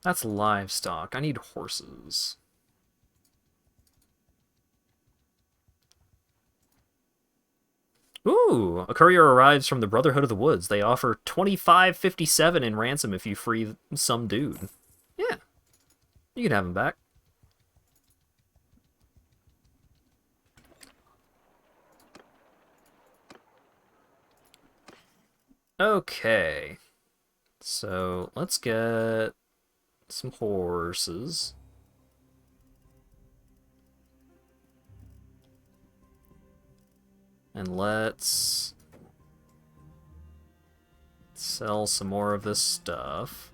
That's livestock. I need horses. Ooh, a courier arrives from the Brotherhood of the Woods. They offer 25.57 in ransom if you free some dude. Yeah, you can have him back. Okay, so let's get some horses. And let's sell some more of this stuff.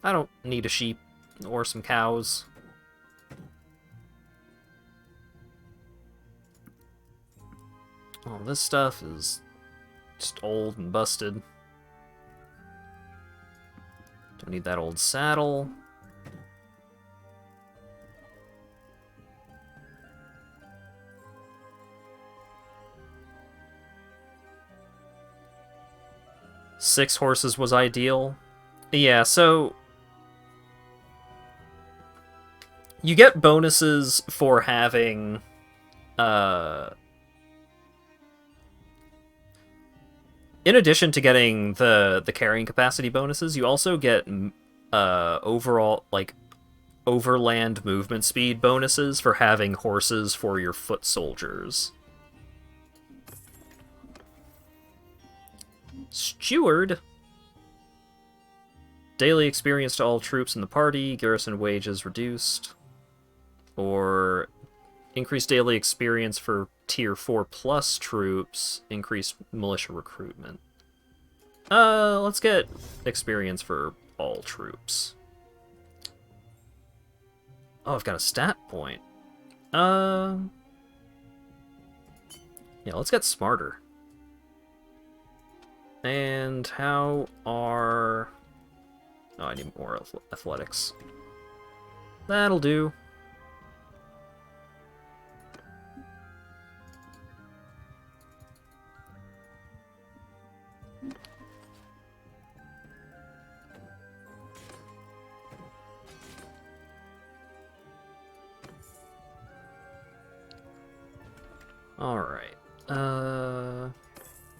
I don't need a sheep or some cows. Oh, this stuff is just old and busted. Don't need that old saddle. Six horses was ideal. Yeah, so you get bonuses for having in addition to getting the carrying capacity bonuses, you also get overall like overland movement speed bonuses for having horses for your foot soldiers. Steward. Daily experience to all troops in the party, garrison wages reduced. Or increased daily experience for tier 4 plus troops, increased militia recruitment. Let's get experience for all troops. Oh, I've got a stat point. Yeah, let's get smarter. And how are... Oh, I need more athletics. That'll do. Alright.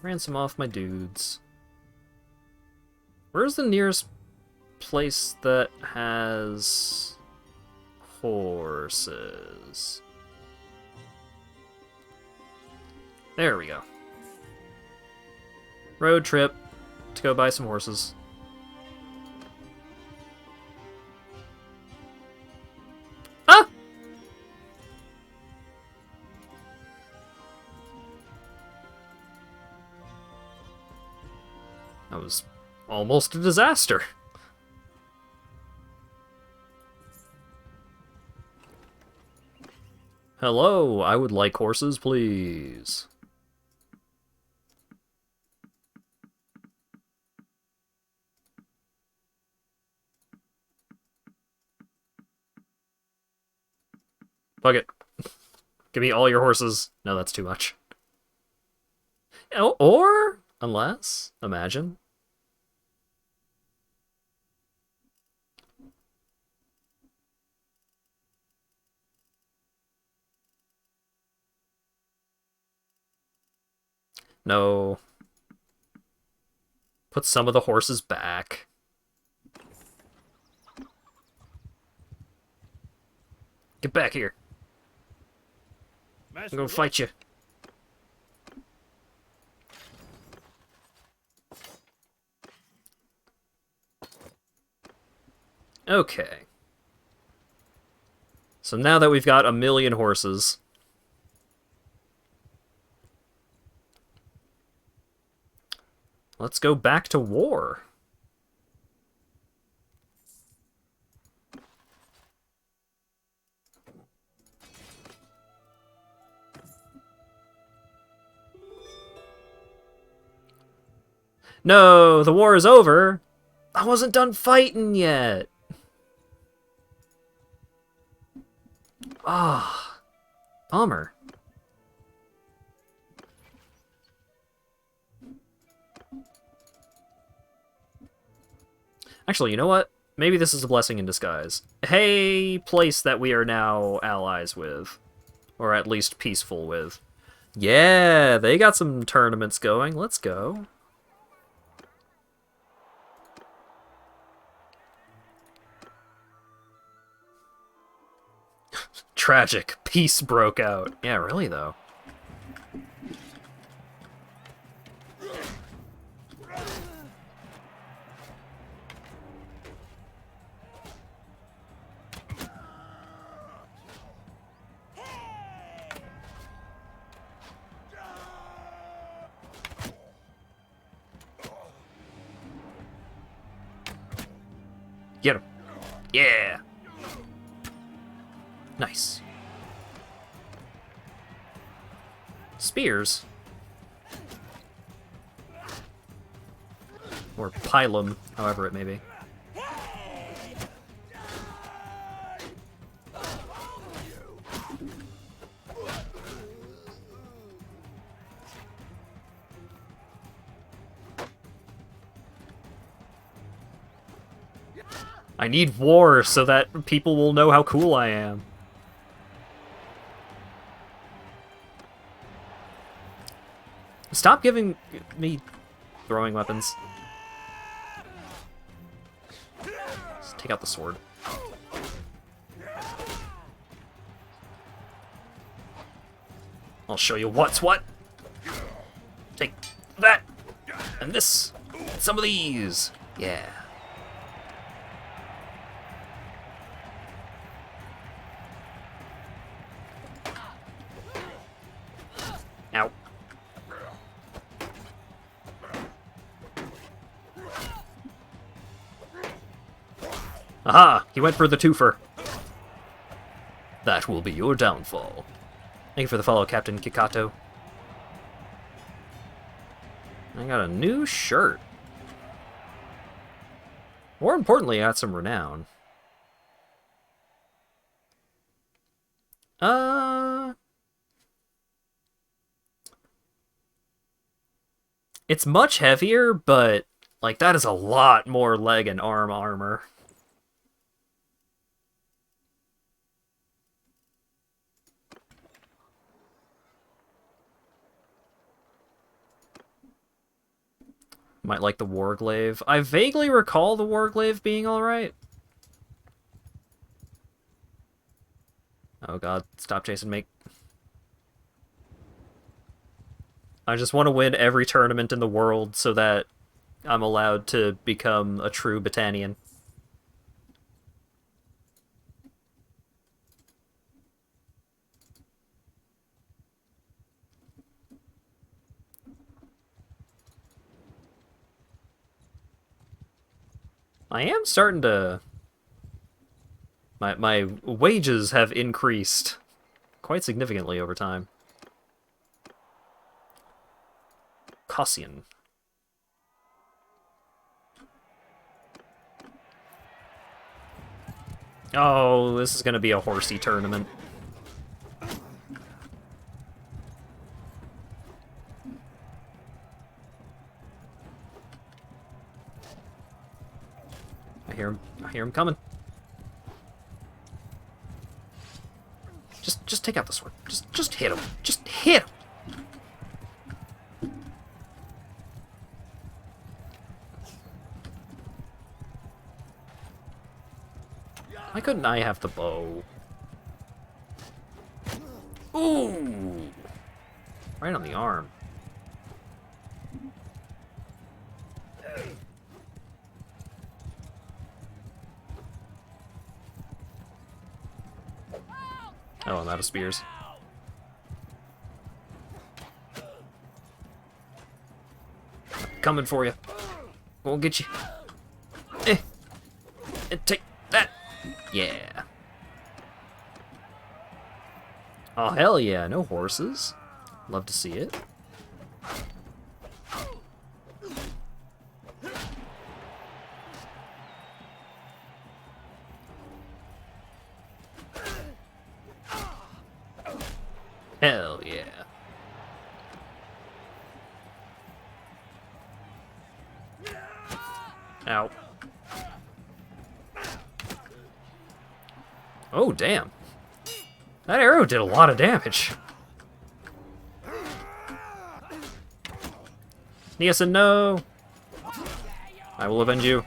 Ransom off my dudes. Where's the nearest place that has horses? There we go. road trip to go buy some horses. Ah! That was almost a disaster. Hello, I would like horses, please. Fuck it. Give me all your horses. No, that's too much. Oh, or, unless, imagine. No. Put some of the horses back. Get back here. I'm gonna fight you. Okay. So now that we've got 1,000,000 horses, let's go back to war. No, the war is over. I wasn't done fighting yet. Ah, bummer. Actually, you know what? Maybe this is a blessing in disguise. Hey, place that we are now allies with. Or at least peaceful with. Yeah, they got some tournaments going. Let's go. Tragic. Peace broke out. Yeah, really, though. Get him. Yeah. Nice. Spears. Or pilum, however it may be. I need war so that people will know how cool I am. Stop giving me throwing weapons. Just take out the sword. I'll show you what's what. Take that, and this, and some of these. Yeah. Ow. Aha! He went for the twofer. That will be your downfall. Thank you for the follow, Captain Kikato. I got a new shirt. More importantly, I got some renown. It's much heavier, but, like, that is a lot more leg and arm armor. Might like the Warglaive. I vaguely recall the Warglaive being alright. Oh god, stop chasing me. I just want to win every tournament in the world so that I'm allowed to become a true Britannian. I am starting to... My wages have increased quite significantly over time. Cossian. Oh, this is gonna be a horsey tournament. I hear him coming. Just take out the sword. Just hit him. Just hit him. Why couldn't I have the bow? Ooh! Right on the arm. Oh, I'm out of spears. Coming for you. Won't get you. Take that. Yeah. Oh, hell yeah. No horses. Love to see it. Hell yeah. Ow. Oh, damn. That arrow did a lot of damage. Niasen, no! I will avenge you.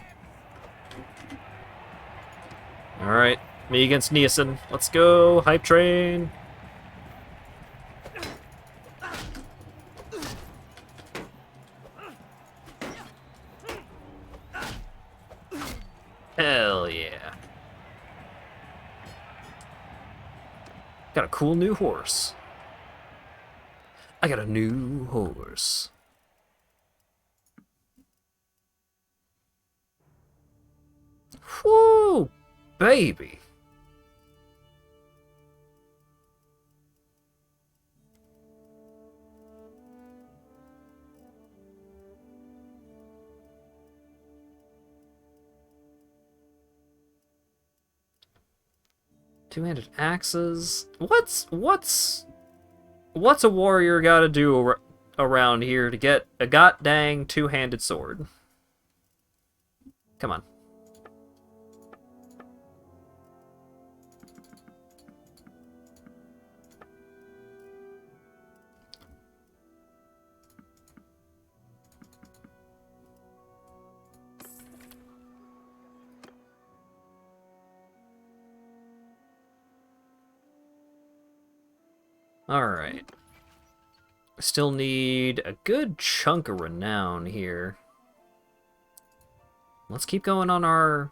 Alright, me against Niasen. Let's go, hype train! Hell yeah. Got a cool new horse. I got a new horse. Whoo, baby. Two-handed axes. What's a warrior gotta do around here to get a god-dang two-handed sword? Come on. Alright. Still need a good chunk of renown here. Let's keep going on our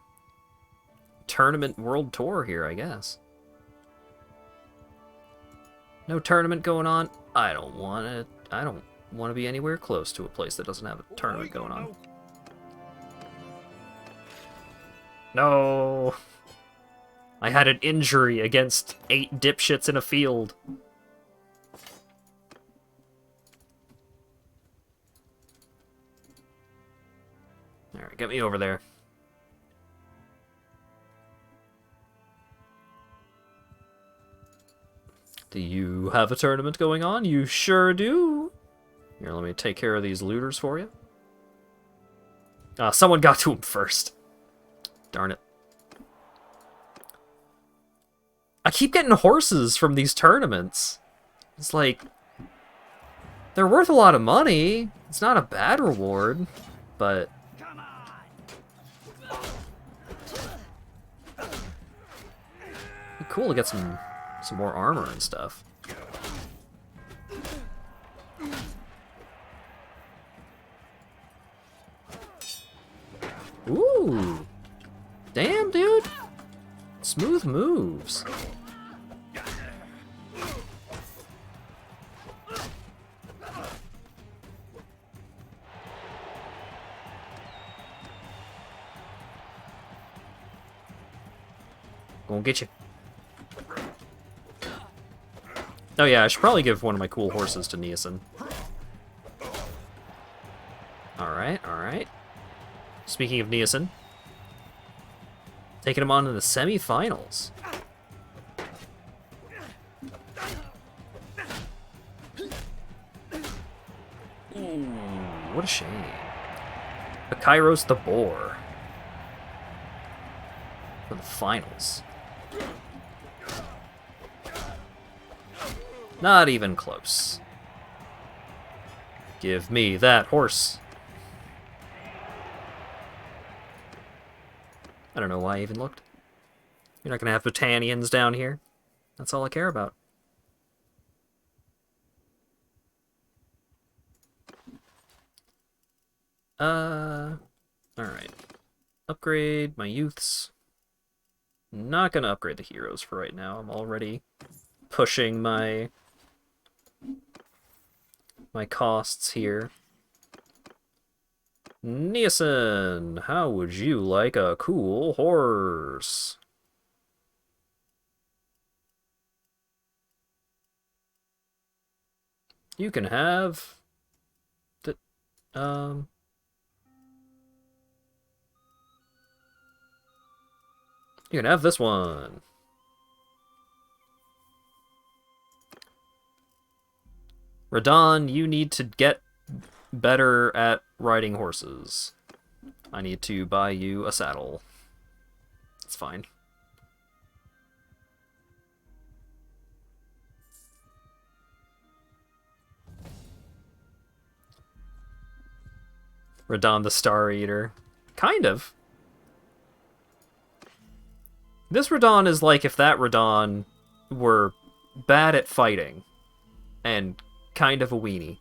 tournament world tour here, I guess. No tournament going on. I don't want to be anywhere close to a place that doesn't have a tournament going on. No. I had an injury against 8 dipshits in a field. Alright, get me over there. Do you have a tournament going on? You sure do. Here, let me take care of these looters for you. Someone got to him first. Darn it. I keep getting horses from these tournaments. It's like... they're worth a lot of money. It's not a bad reward, but... cool to get some more armor and stuff. Smooth moves. Gonna get you. Oh yeah, I should probably give one of my cool horses to Niacin. Alright, alright. Speaking of Niacin, taking him on in the semi-finals. Ooh, what a shame. But Kairos the Boar for the finals. Not even close. Give me that horse. I don't know why I even looked. You're not gonna have Botanians down here. That's all I care about. Alright. Upgrade my youths. Not gonna upgrade the heroes for right now. I'm already pushing my costs here. Niacin, how would you like a cool horse? You can have the you can have this one. Radon, you need to get better at riding horses. I need to buy you a saddle. It's fine. Radon the Star Eater. Kind of. This Radon is like if that Radon were bad at fighting and kind of a weenie.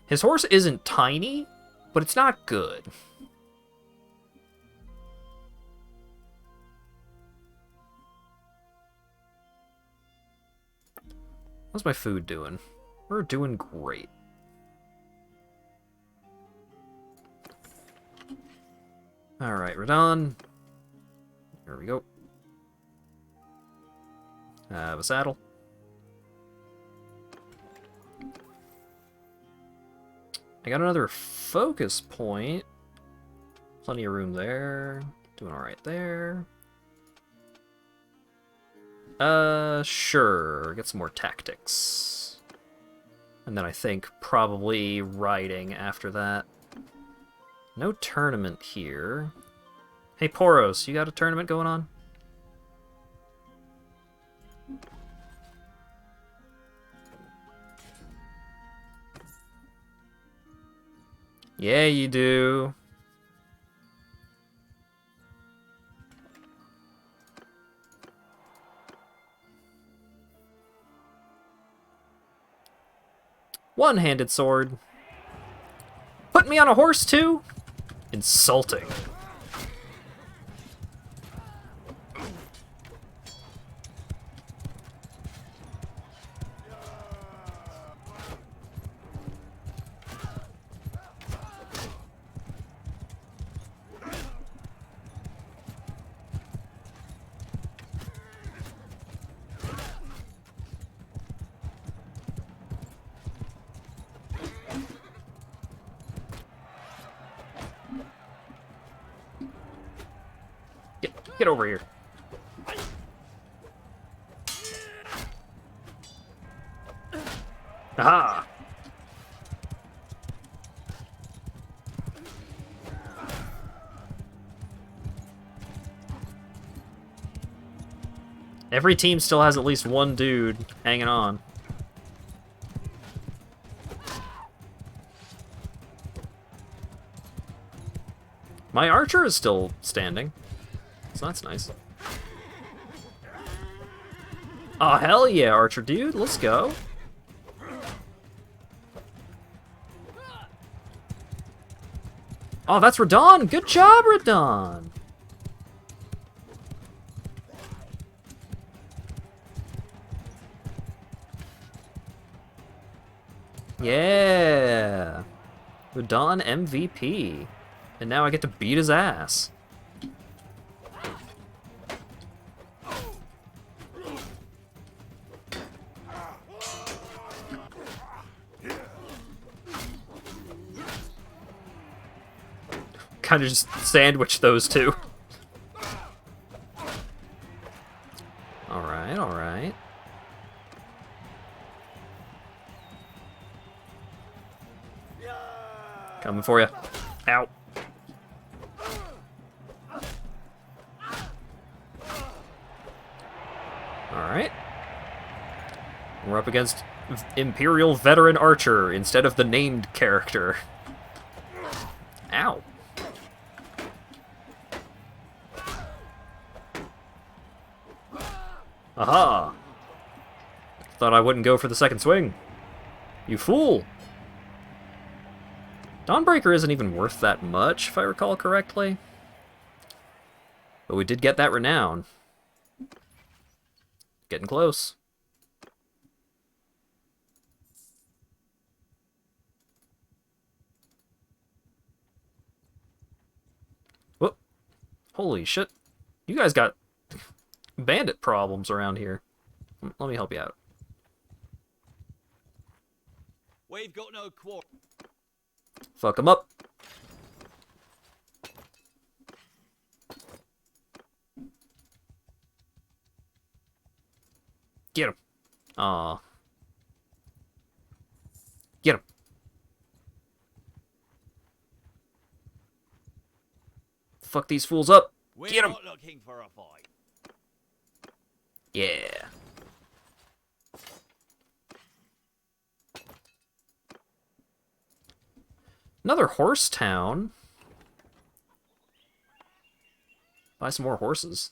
His horse isn't tiny, but it's not good. How's my food doing? We're doing great. Alright, Radon. Here we go. Have a saddle. I got another focus point. Plenty of room there. Doing alright there. Sure. Get some more tactics. And then I think probably riding after that. No tournament here. Hey, Poros, you got a tournament going on? Yeah, you do. One-handed sword. Put me on a horse, too? Insulting. Get over here. Aha! Every team still has at least one dude hanging on. My archer is still standing. So that's nice. Oh, hell yeah, archer dude. Let's go. Oh, that's Radon! Good job, Radon! Yeah! Radon MVP. And now I get to beat his ass. Kind of just sandwich those two. Alright, alright. Coming for you. Ow. Alright. We're up against Imperial Veteran Archer instead of the named character. Ow. Aha! Thought I wouldn't go for the second swing. You fool! Dawnbreaker isn't even worth that much, if I recall correctly. But we did get that renown. Getting close. Whoop. Holy shit. You guys got bandit problems around here. Let me help you out. We've got no quarter. Fuck him up. Get him. Aw. Get him. Fuck these fools up. Get him. We're not looking for a fight. Yeah. Another horse town. Buy some more horses.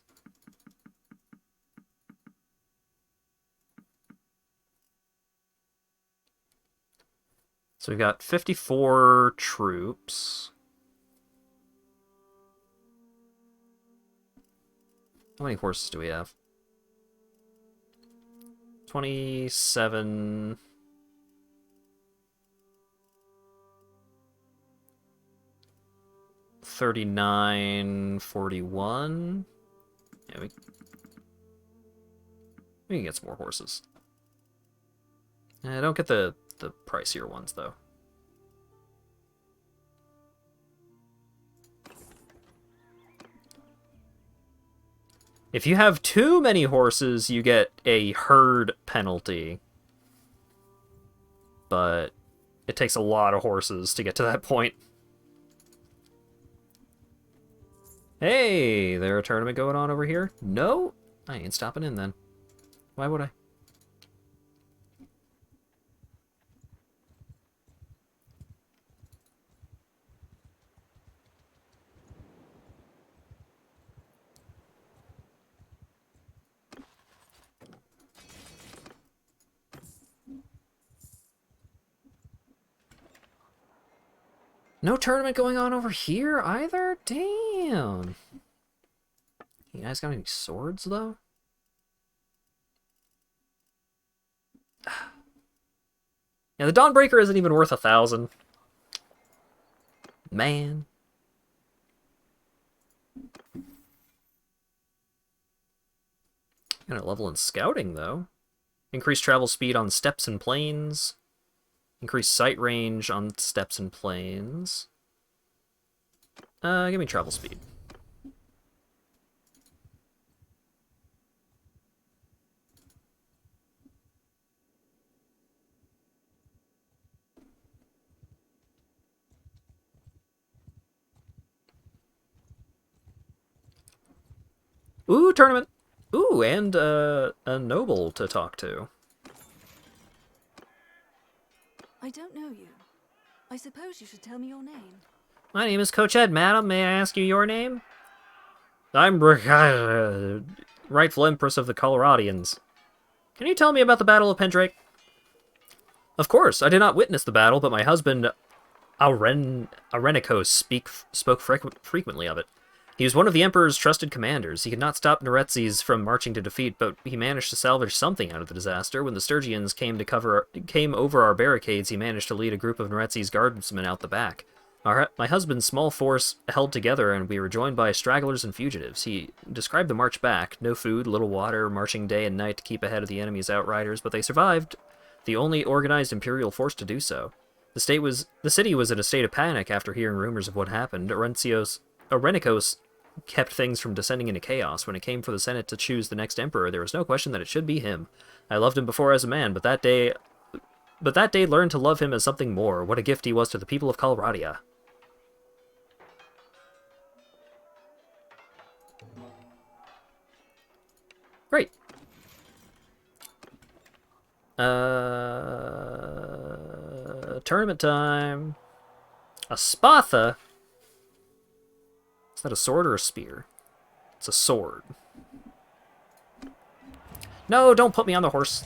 So we've got 54 troops. How many horses do we have? 27... 39, 41. Yeah, we can get some more horses. I don't get the pricier ones, though. If you have too many horses, you get a herd penalty. But it takes a lot of horses to get to that point. Hey, there a tournament going on over here? No? I ain't stopping in then. Why would I? No tournament going on over here either? Damn. You guys got any swords, though? Yeah, the Dawnbreaker isn't even worth 1,000. Man. Got a level in scouting, though. Increased travel speed on steppes and plains. Increased sight range on steppes and plains. Give me travel speed. Ooh, tournament! Ooh, and a noble to talk to. I don't know you. I suppose you should tell me your name. My name is Coach Ed, madam. May I ask you your name? I'm rightful Empress of the Coloradians. Can you tell me about the Battle of Pendrake? Of course, I did not witness the battle, but my husband Arenikos spoke frequently of it. He was one of the Emperor's trusted commanders. He could not stop Neretzes from marching to defeat, but he managed to salvage something out of the disaster. When the Sturgians came over our barricades, he managed to lead a group of Neretzes guardsmen out the back. My husband's small force held together, and we were joined by stragglers and fugitives. He described the march back. No food, little water, marching day and night to keep ahead of the enemy's outriders, but they survived, the only organized Imperial force to do so. The city was in a state of panic after hearing rumors of what happened. Arenikos kept things from descending into chaos. When it came for the Senate to choose the next emperor, there was no question that it should be him. I loved him before as a man, but that day learned to love him as something more. What a gift he was to the people of Calradia. Great. Tournament time. A Spatha? Is that a sword or a spear? It's a sword. No, don't put me on the horse.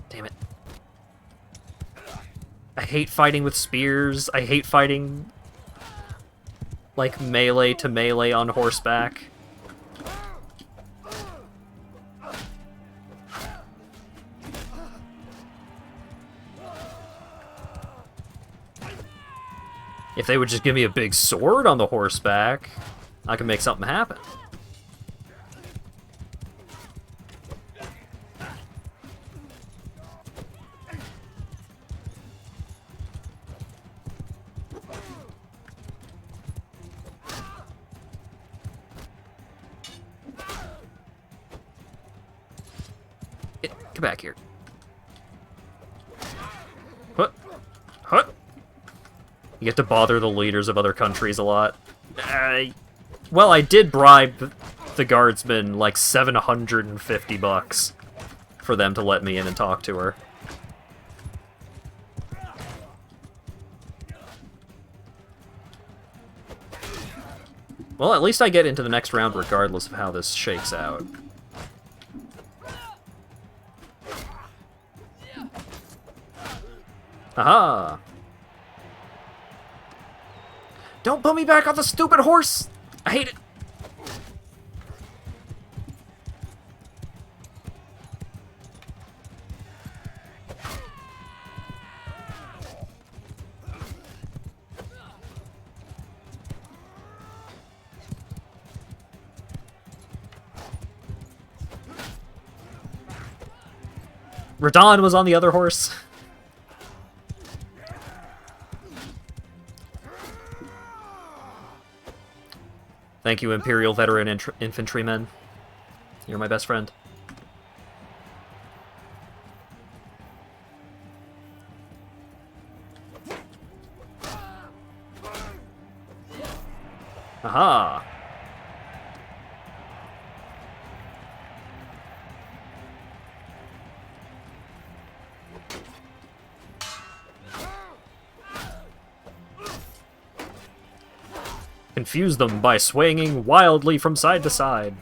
Damn it. I hate fighting with spears. I hate fighting like melee to melee on horseback. If they would just give me a big sword on the horseback, I could make something happen. Come back here. Huh. Huh. You get to bother the leaders of other countries a lot. Well, I did bribe the guardsmen like $750 for them to let me in and talk to her. Well, at least I get into the next round regardless of how this shakes out. Aha! Don't put me back on the stupid horse! I hate it! Radon was on the other horse. Thank you, Imperial Veteran Infantrymen. You're my best friend. Aha! Confuse them by swaying wildly from side to side.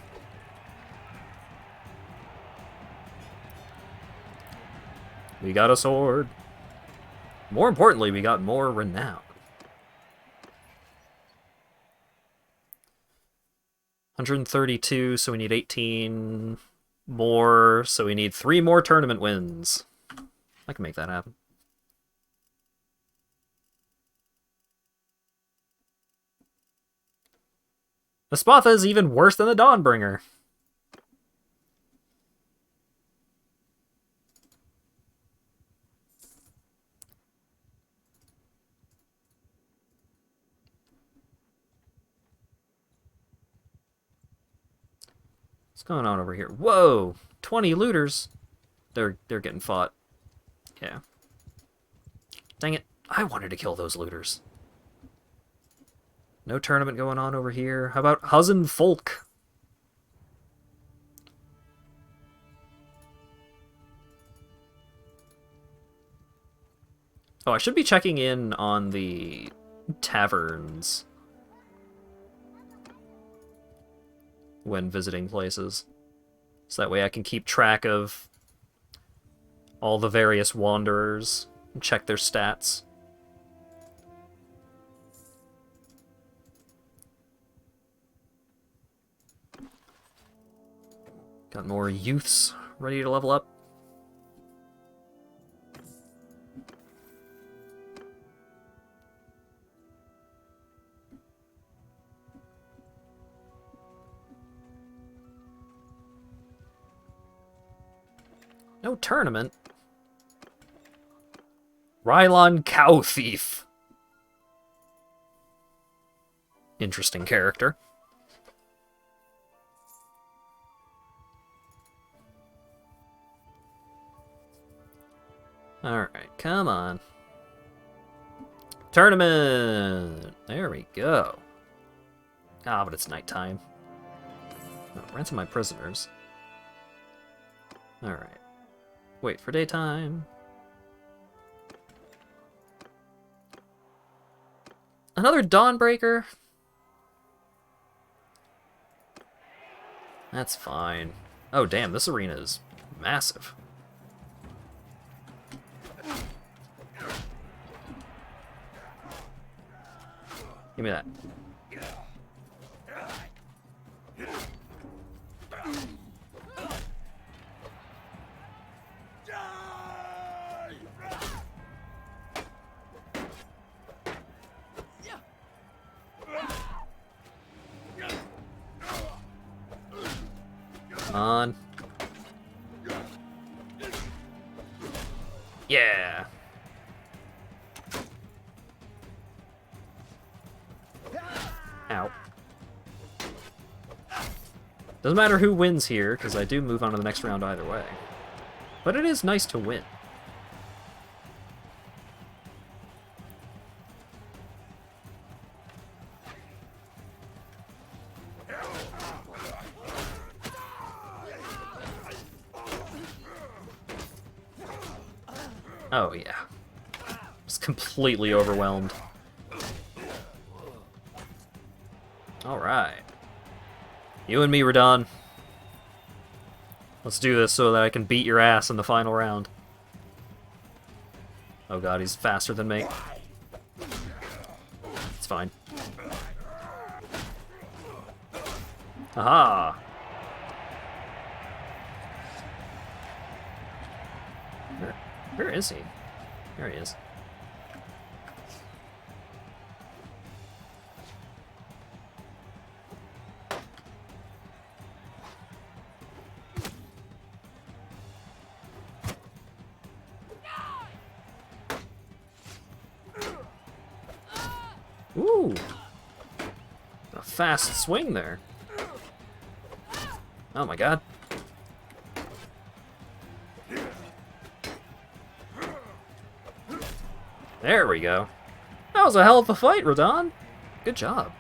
We got a sword. More importantly, we got more renown. 132, so we need 18 more, so we need 3 more tournament wins. I can make that happen. The Spatha is even worse than the Dawnbringer. What's going on over here? Whoa! 20 looters. They're getting fought. Yeah. Dang it. I wanted to kill those looters. No tournament going on over here. How about Husin Folk? Oh, I should be checking in on the taverns when visiting places. So that way I can keep track of all the various wanderers and check their stats. Got more youths ready to level up. No tournament. Rylon Cow Thief. Interesting character. Alright, come on. Tournament! There we go. Ah, but it's nighttime. Oh, ransom my prisoners. Alright. Wait for daytime. Another Dawnbreaker? That's fine. Oh, damn, this arena is massive. Give me that. Come on. Yeah. Ow. Doesn't matter who wins here, because I do move on to the next round either way. But it is nice to win. Oh, yeah. Just completely overwhelmed. Alright. You and me, Radon. Let's do this so that I can beat your ass in the final round. Oh god, he's faster than me. It's fine. Aha! Where is he? There he is. Ooh! A fast swing there. Oh my god. There we go. That was a hell of a fight, Radon. Good job.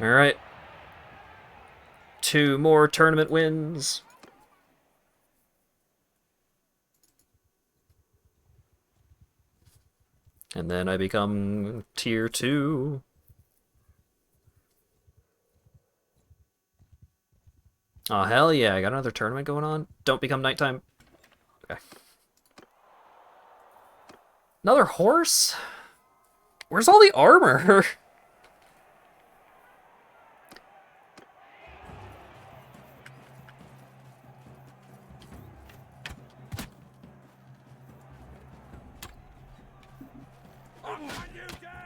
Alright. 2 more tournament wins. And then I become tier 2. Oh, hell yeah, I got another tournament going on. Don't become nighttime. Okay. Another horse? Where's all the armor?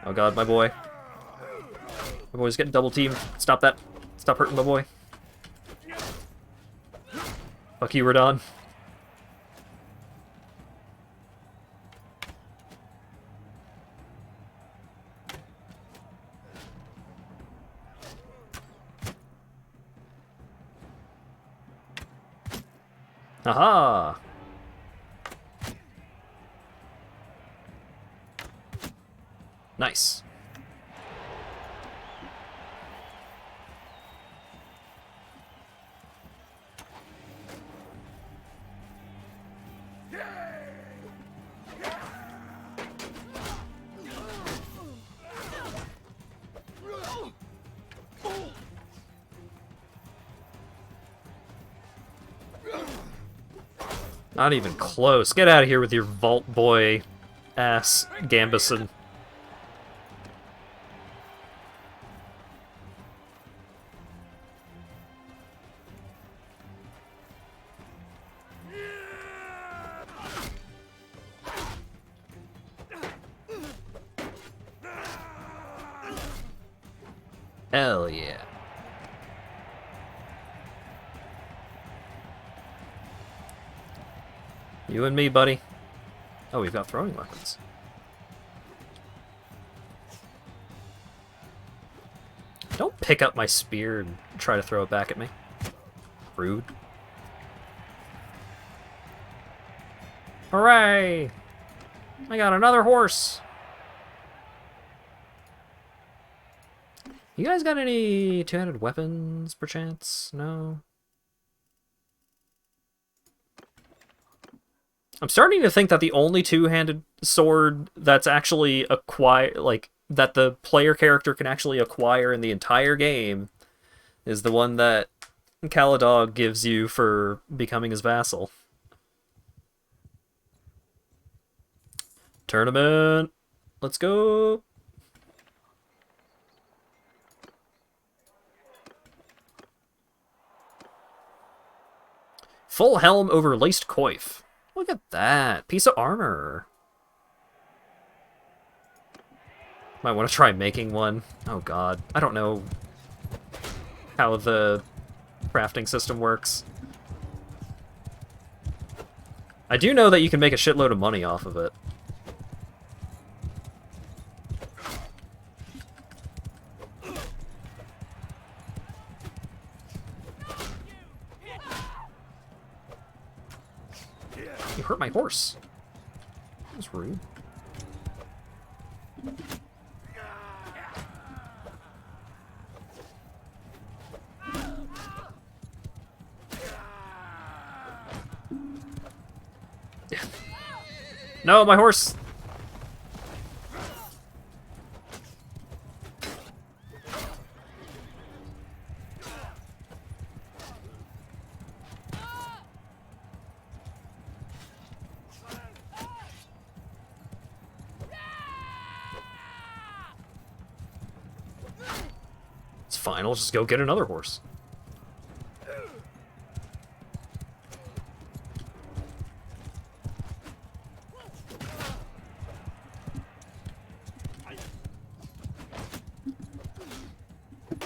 Oh god, my boy. My boy's getting double teamed. Stop that. Stop hurting my boy. Fuck you, Radon. Aha! Nice. Not even close. Get out of here with your Vault Boy ass Gambison. Hell yeah. You and me, buddy. Oh, we've got throwing weapons. Don't pick up my spear and try to throw it back at me. Rude. Hooray! I got another horse! You guys got any two-handed weapons, perchance? No? I'm starting to think that the only two-handed sword that's actually that the player character can actually acquire in the entire game is the one that Caladog gives you for becoming his vassal. Tournament! Let's go! Full helm over laced coif. Look at that. Piece of armor. Might want to try making one. Oh god. I don't know how the crafting system works. I do know that you can make a shitload of money off of it. You hurt my horse. That's rude. No, my horse! It's fine, I'll just go get another horse.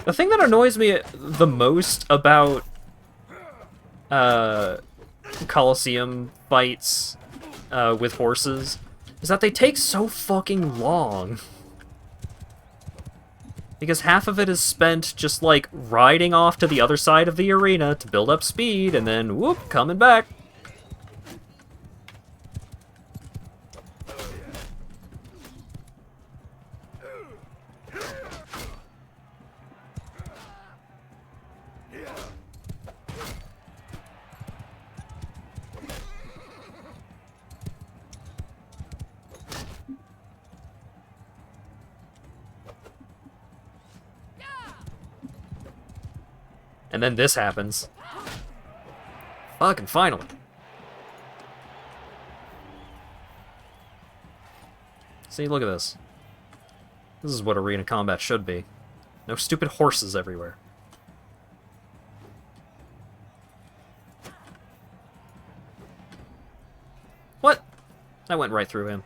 The thing that annoys me the most about Coliseum fights with horses is that they take so fucking long. Because half of it is spent just, like, riding off to the other side of the arena to build up speed, and then, whoop, coming back. And then this happens. Fucking finally. See, look at this. This is what arena combat should be. No stupid horses everywhere. What? I went right through him.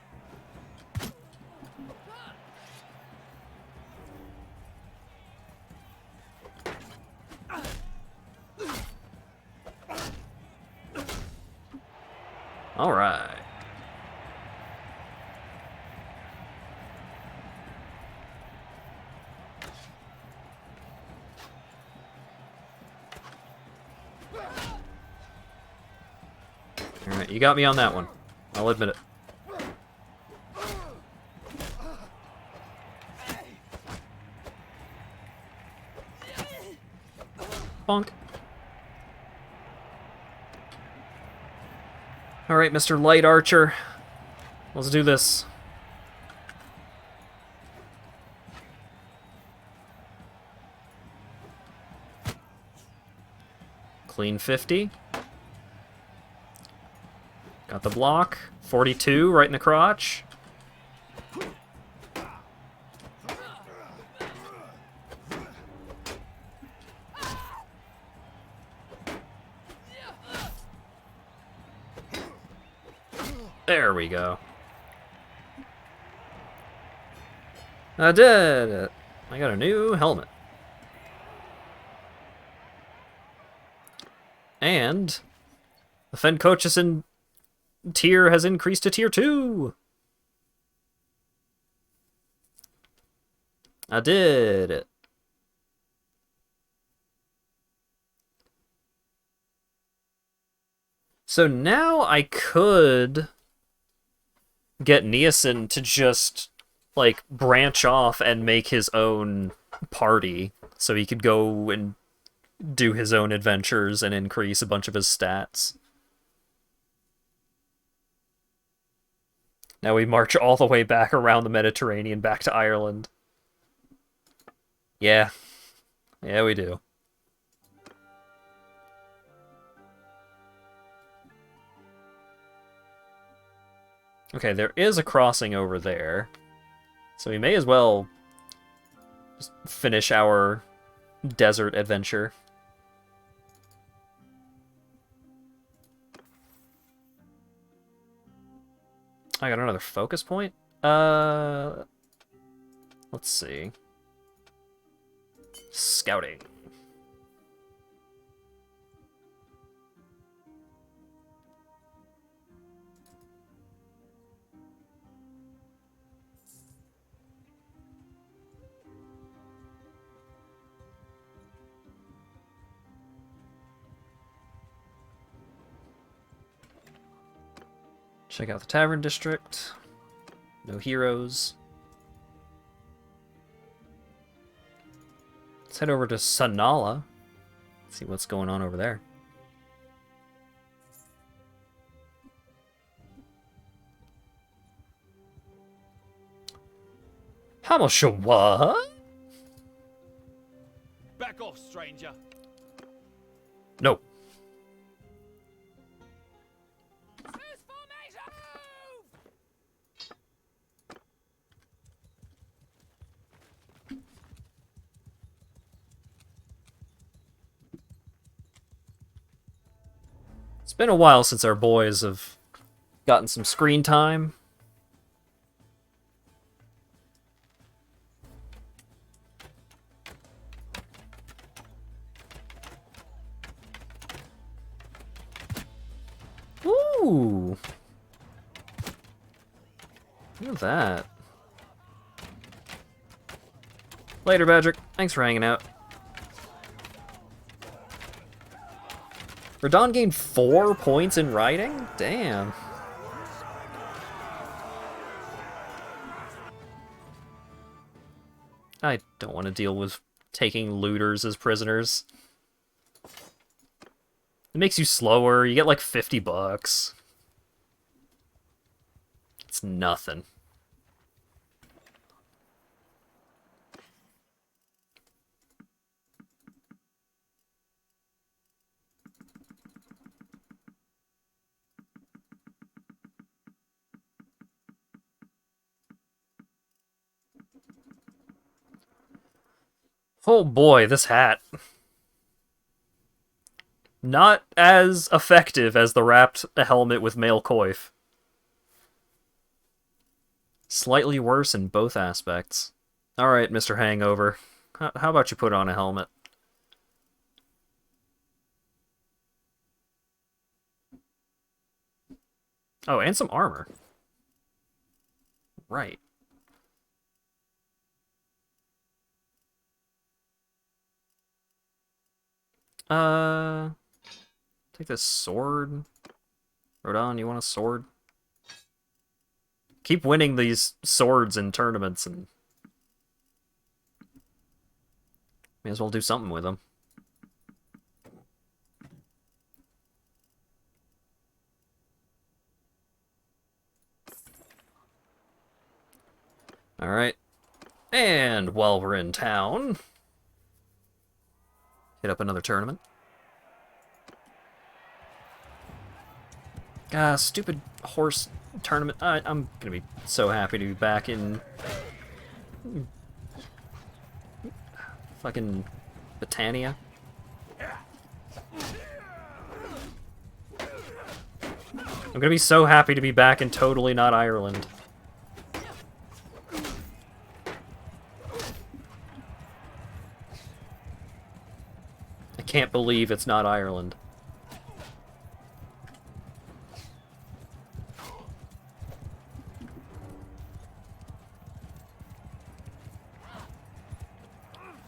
All right. All right, you got me on that one. I'll admit it. Bonk. Alright, Mr. Light Archer. Let's do this. Clean 50. Got the block. 42 right in the crotch. There we go. I did it. I got a new helmet. And the Fencochison tier has increased to tier 2. I did it. So now I could get Niacin to just, like, branch off and make his own party, so he could go and do his own adventures and increase a bunch of his stats. Now we march all the way back around the Mediterranean back to Ireland. Yeah. Yeah, we do. Okay, there is a crossing over there. So we may as well just finish our desert adventure. I got another focus point? Let's see. Scouting. Check out the Tavern District. No heroes. Let's head over to Sanala. See what's going on over there. How much what? Back off, stranger. No. It's been a while since our boys have gotten some screen time. Ooh. Look at that. Later, Badrick. Thanks for hanging out. Radon gained 4 points in riding? Damn. I don't want to deal with taking looters as prisoners. It makes you slower. You get like 50 bucks. It's nothing. Oh boy, this hat. Not as effective as the wrapped helmet with male coif. Slightly worse in both aspects. Alright, Mr. Hangover. How about you put on a helmet? Oh, and some armor. Right. Take this sword. Rodon, you want a sword? Keep winning these swords in tournaments and may as well do something with them. Alright. And while we're in town, hit up another tournament. Stupid horse tournament. I'm gonna be so happy to be back in fucking Britannia. I'm gonna be so happy to be back in totally not Ireland. I can't believe it's not Ireland.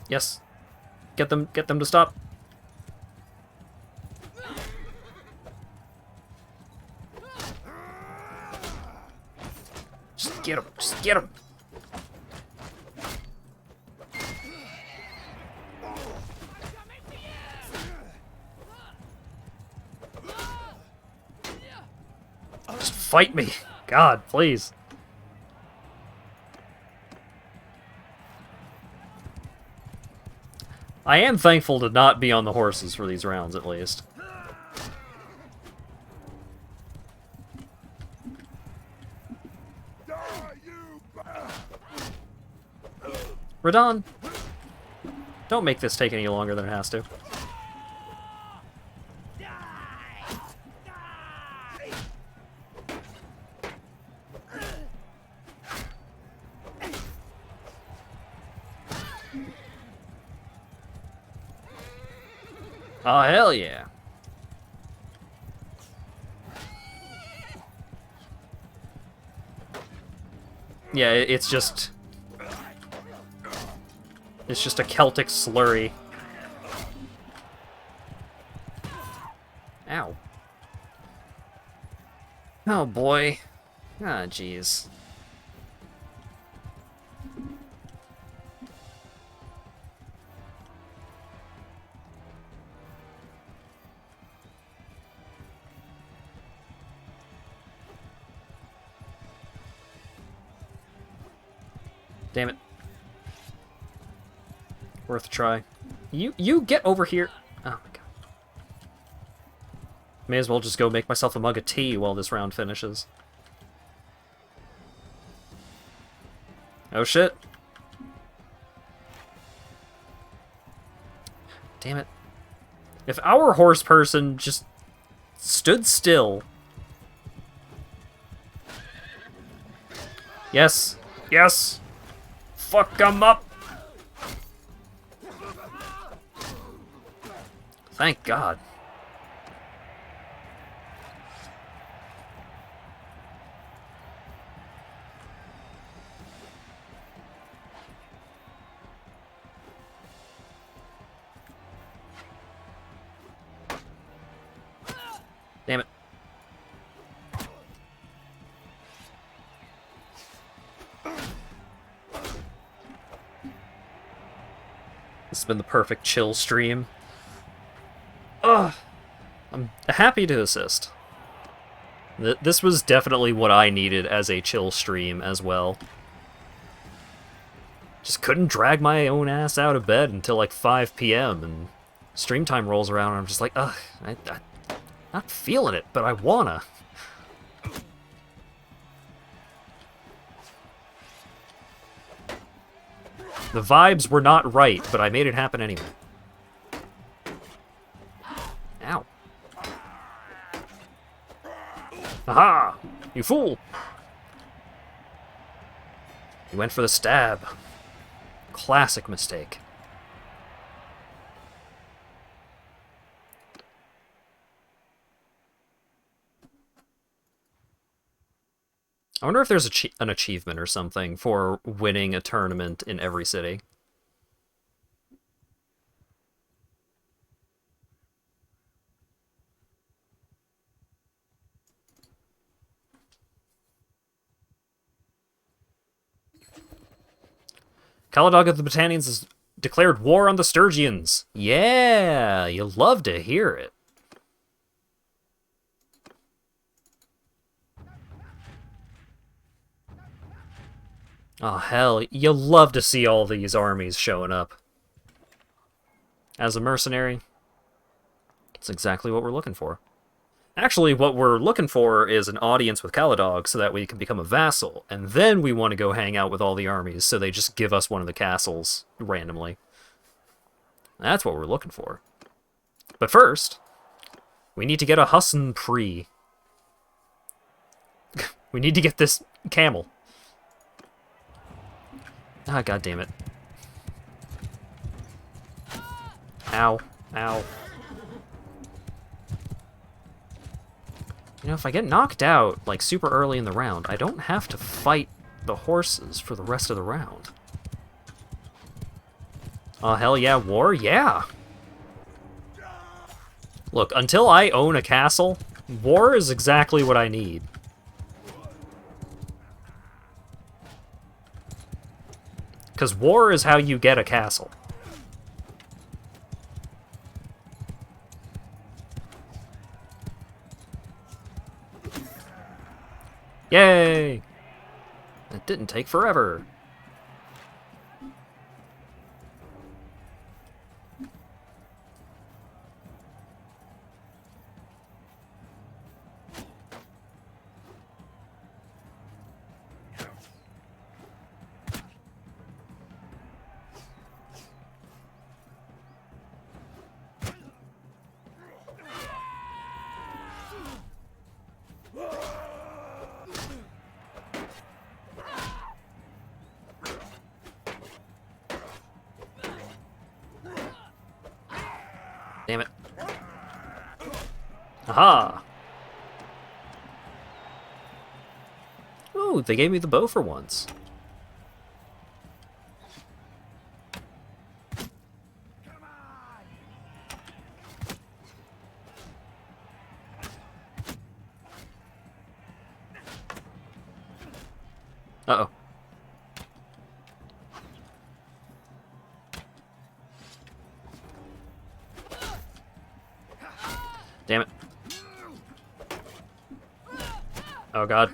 Yes. Get them to stop. Just get him. Just get him. Just fight me. God, please. I am thankful to not be on the horses for these rounds, at least. Radon, don't make this take any longer than it has to. Oh, hell yeah. Yeah, it's just a Celtic slurry. Ow. Oh boy. Ah, jeez. Damn it. Worth a try. You get over here. Oh my god. May as well just go make myself a mug of tea while this round finishes. Oh shit. Damn it. If our horse person just stood still. Yes. Yes. Fuck 'em up. Thank God. Damn it. This has been the perfect chill stream. Ugh. I'm happy to assist. This was definitely what I needed as a chill stream as well. Just couldn't drag my own ass out of bed until like 5 p.m. and stream time rolls around and I'm just like, ugh, I'm not feeling it, but I wanna. The vibes were not right, but I made it happen anyway. Ow. Aha! You fool! You went for the stab. Classic mistake. I wonder if there's an achievement or something for winning a tournament in every city. Caladog of the Britannians has declared war on the Sturgians. Yeah, you love to hear it. Oh, hell, you love to see all these armies showing up. As a mercenary, it's exactly what we're looking for. Actually, what we're looking for is an audience with Caladog so that we can become a vassal, and then we want to go hang out with all the armies, so they just give us one of the castles randomly. That's what we're looking for. But first, we need to get a Husson Pre. We need to get this camel. Ah, god damn it. Ow. Ow. You know, if I get knocked out, like, super early in the round, I don't have to fight the horses for the rest of the round. Oh, hell yeah, war? Yeah! Look, until I own a castle, war is exactly what I need. Because war is how you get a castle. Yay! It didn't take forever. Damn it. Aha! Ooh, they gave me the bow for once. Uh-oh. Damn it. Oh god.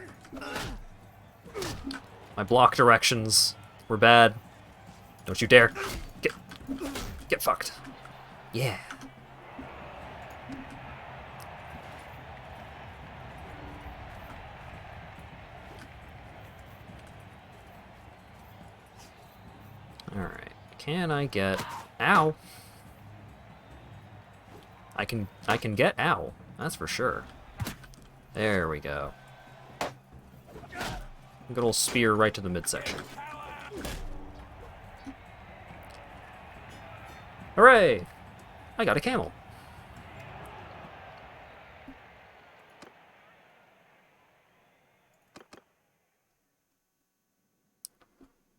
My block directions were bad. Don't you dare. Get fucked. Yeah. Alright. Can I get... Ow! I can get ow. That's for sure. There we go. Good old spear right to the midsection. Hooray! I got a camel.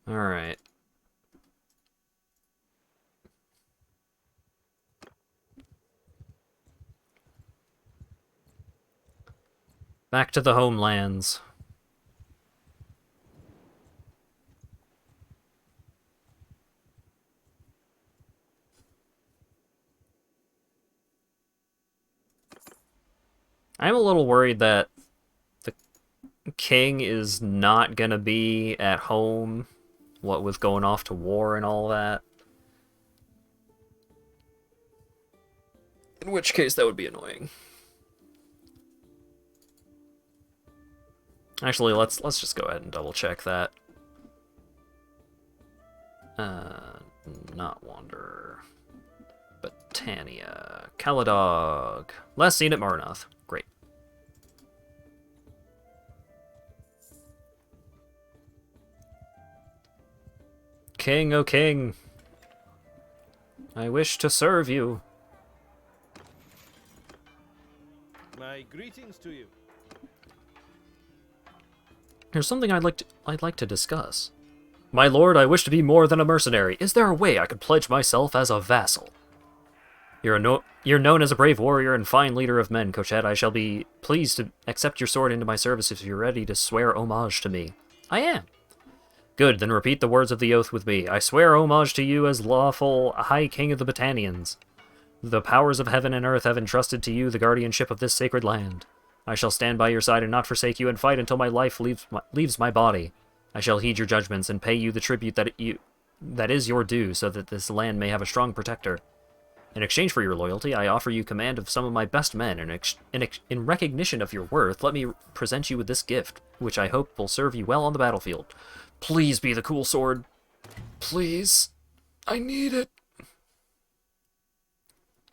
Alright. Back to the homelands. I'm a little worried that the king is not gonna be at home, what with going off to war and all that. In which case, that would be annoying. Actually, let's just go ahead and double check that. Not Wanderer. Britannia. Caladog. Last seen at Marnoth. Great. King, O king. I wish to serve you. My greetings to you. There's something I'd like to discuss. My lord, I wish to be more than a mercenary. Is there a way I could pledge myself as a vassal? You're known as a brave warrior and fine leader of men, Cochet. I shall be pleased to accept your sword into my service if you're ready to swear homage to me. I am. Good, then repeat the words of the oath with me. I swear homage to you as lawful High King of the Britannians. The powers of heaven and earth have entrusted to you the guardianship of this sacred land. I shall stand by your side and not forsake you and fight until my life leaves my body. I shall heed your judgments and pay you the tribute that is your due so that this land may have a strong protector. In exchange for your loyalty, I offer you command of some of my best men. In recognition of your worth, let me present you with this gift, which I hope will serve you well on the battlefield. Please be the cool sword. Please. I need it.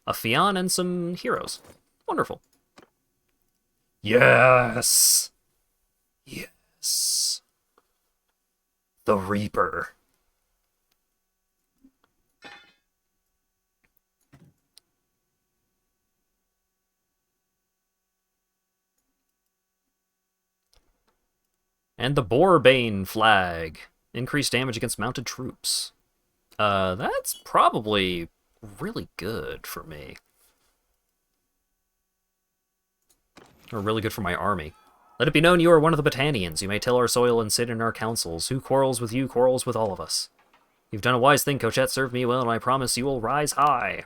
A Fian and some heroes. Wonderful. Yes! Yes. The Reaper. And the Boarbane flag. Increased damage against mounted troops. That's probably really good for me. Or really good for my army. Let it be known you are one of the Battanians. You may till our soil and sit in our councils. Who quarrels with you quarrels with all of us. You've done a wise thing, Cochette. Served me well, and I promise you will rise high.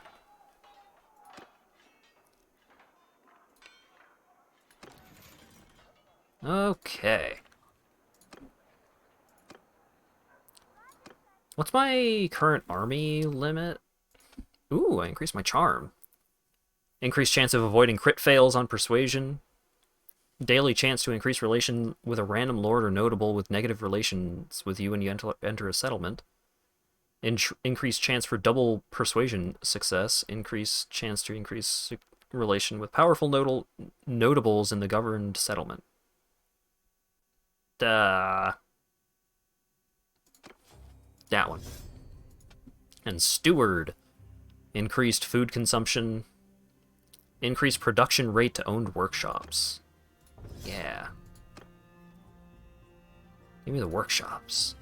Okay. What's my current army limit? Ooh, I increased my charm. Increased chance of avoiding crit fails on persuasion. Daily chance to increase relation with a random lord or notable with negative relations with you when you enter a settlement. Increased chance for double persuasion success. Increased chance to increase relation with powerful notables in the governed settlement. That one. And steward. Increased food consumption. Increased production rate to owned workshops. Yeah. Give me the workshops.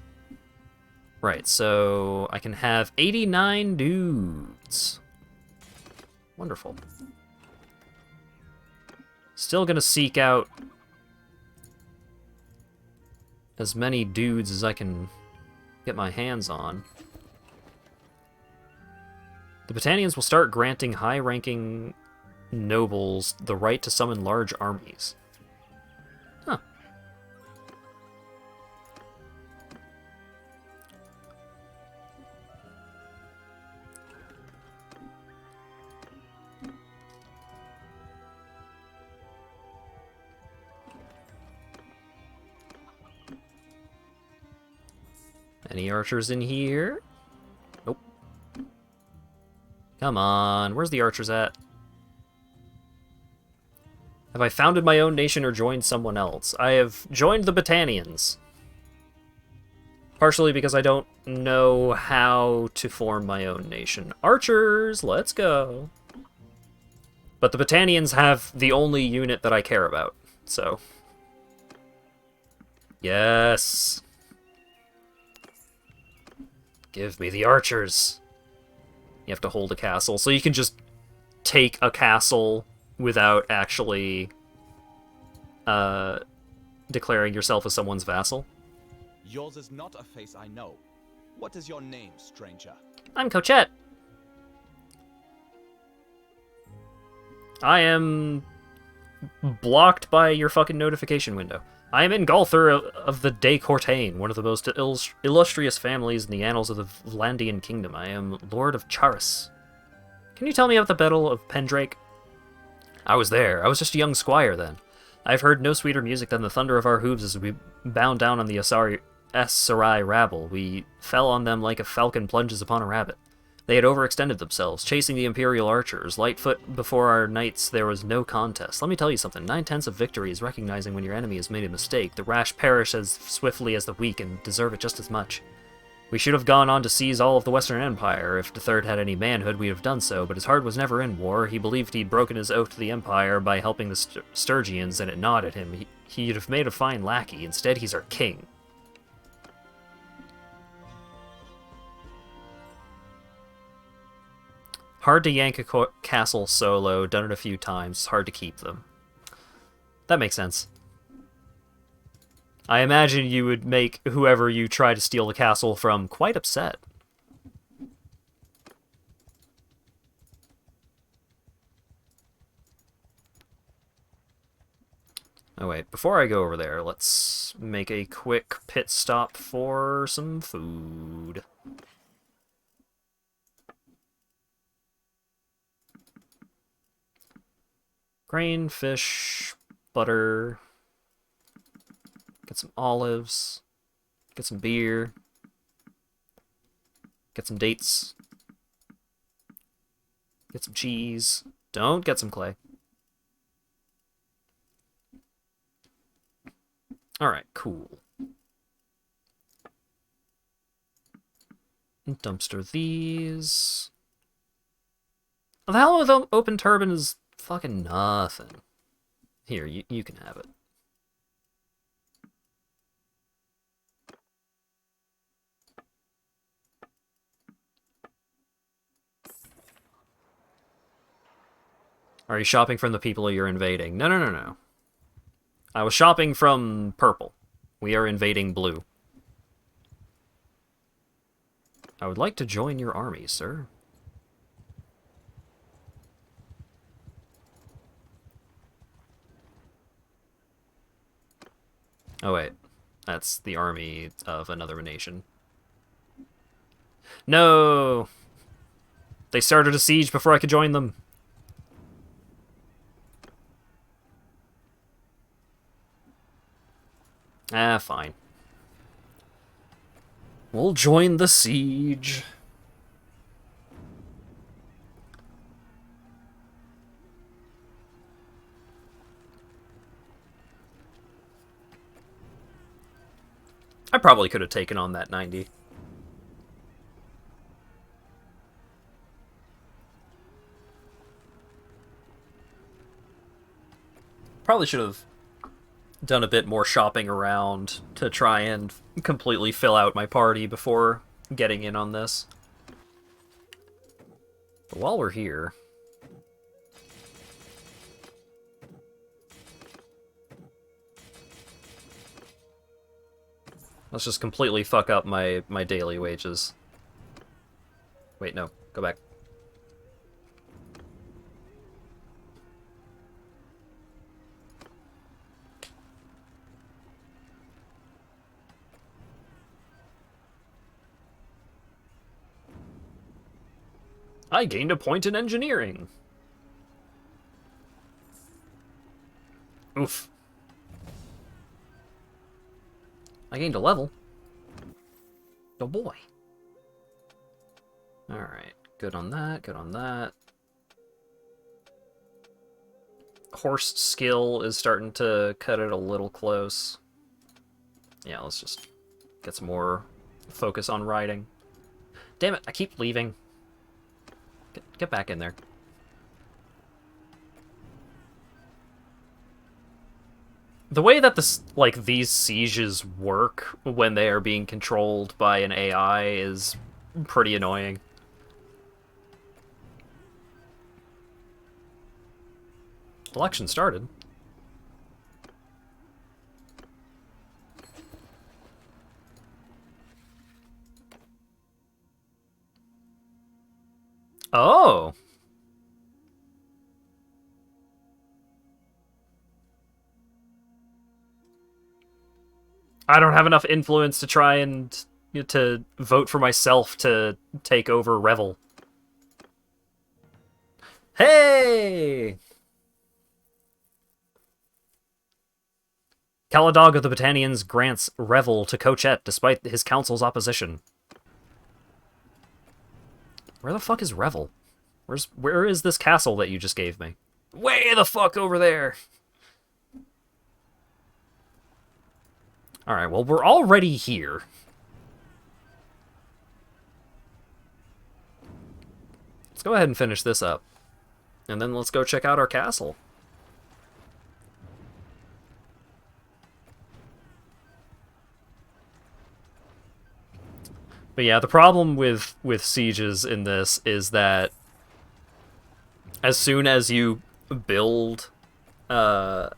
Right, so I can have 89 dudes. Wonderful. Still gonna seek out as many dudes as I can get my hands on. The Battanians will start granting high-ranking nobles the right to summon large armies. Huh. Any archers in here? Nope. Come on, where's the archers at? Have I founded my own nation or joined someone else? I have joined the Battanians. Partially because I don't know how to form my own nation. Archers, let's go. But the Battanians have the only unit that I care about, so. Yes. Give me the archers. You have to hold a castle, so you can just take a castle without actually declaring yourself as someone's vassal. Yours is not a face I know. What is your name, stranger? I'm Cochette. I am blocked by your fucking notification window. I am Ingolthur of the De Courtaine, one of the most illustrious families in the annals of the Vlandian kingdom. I am Lord of Charis. Can you tell me about the Battle of Pendrake? I was there. I was just a young squire then. I've heard no sweeter music than the thunder of our hooves as we bound down on the Sarai rabble. We fell on them like a falcon plunges upon a rabbit. They had overextended themselves, chasing the Imperial archers. Lightfoot before our knights, there was no contest. Let me tell you something. 9/10 of victory is recognizing when your enemy has made a mistake. The rash perish as swiftly as the weak and deserve it just as much. We should have gone on to seize all of the Western Empire. If the Third had any manhood, we'd have done so, but his heart was never in war. He believed he'd broken his oath to the Empire by helping the Sturgians, and it gnawed at him. He'd have made a fine lackey. Instead, he's our king. Hard to yank a castle solo, done it a few times, hard to keep them. That makes sense. I imagine you would make whoever you try to steal the castle from quite upset. Oh wait, before I go over there, let's make a quick pit stop for some food. Grain, fish, butter. Get some olives. Get some beer. Get some dates. Get some cheese. Don't get some clay. Alright, cool. Dumpster these. The hell with open turbine is fucking nothing. Here, you can have it. Are you shopping from the people you're invading? No, no, no, no. I was shopping from purple. We are invading blue. I would like to join your army, sir. Oh wait, that's the army of another nation. No! They started a siege before I could join them. Ah, fine. We'll join the siege. I probably could have taken on that 90. Probably should have done a bit more shopping around to try and completely fill out my party before getting in on this. But while we're here... let's just completely fuck up my daily wages. Wait, no. Go back. I gained a point in engineering. Oof. I gained a level. Oh boy. Alright, good on that, good on that. Horse skill is starting to cut it a little close. Yeah, let's just get some more focus on riding. Damn it, I keep leaving. Get back in there. The way that these sieges work when they are being controlled by an AI is pretty annoying. Election started. Oh! I don't have enough influence to try and to vote for myself to take over Revel. Hey! Caladog of the Battanians grants Revel to Cochet despite his council's opposition. Where the fuck is Revel? Where is this castle that you just gave me? Way the fuck over there! Alright, well, we're already here. Let's go ahead and finish this up. And then let's go check out our castle. But yeah, the problem with sieges in this is that as soon as you build a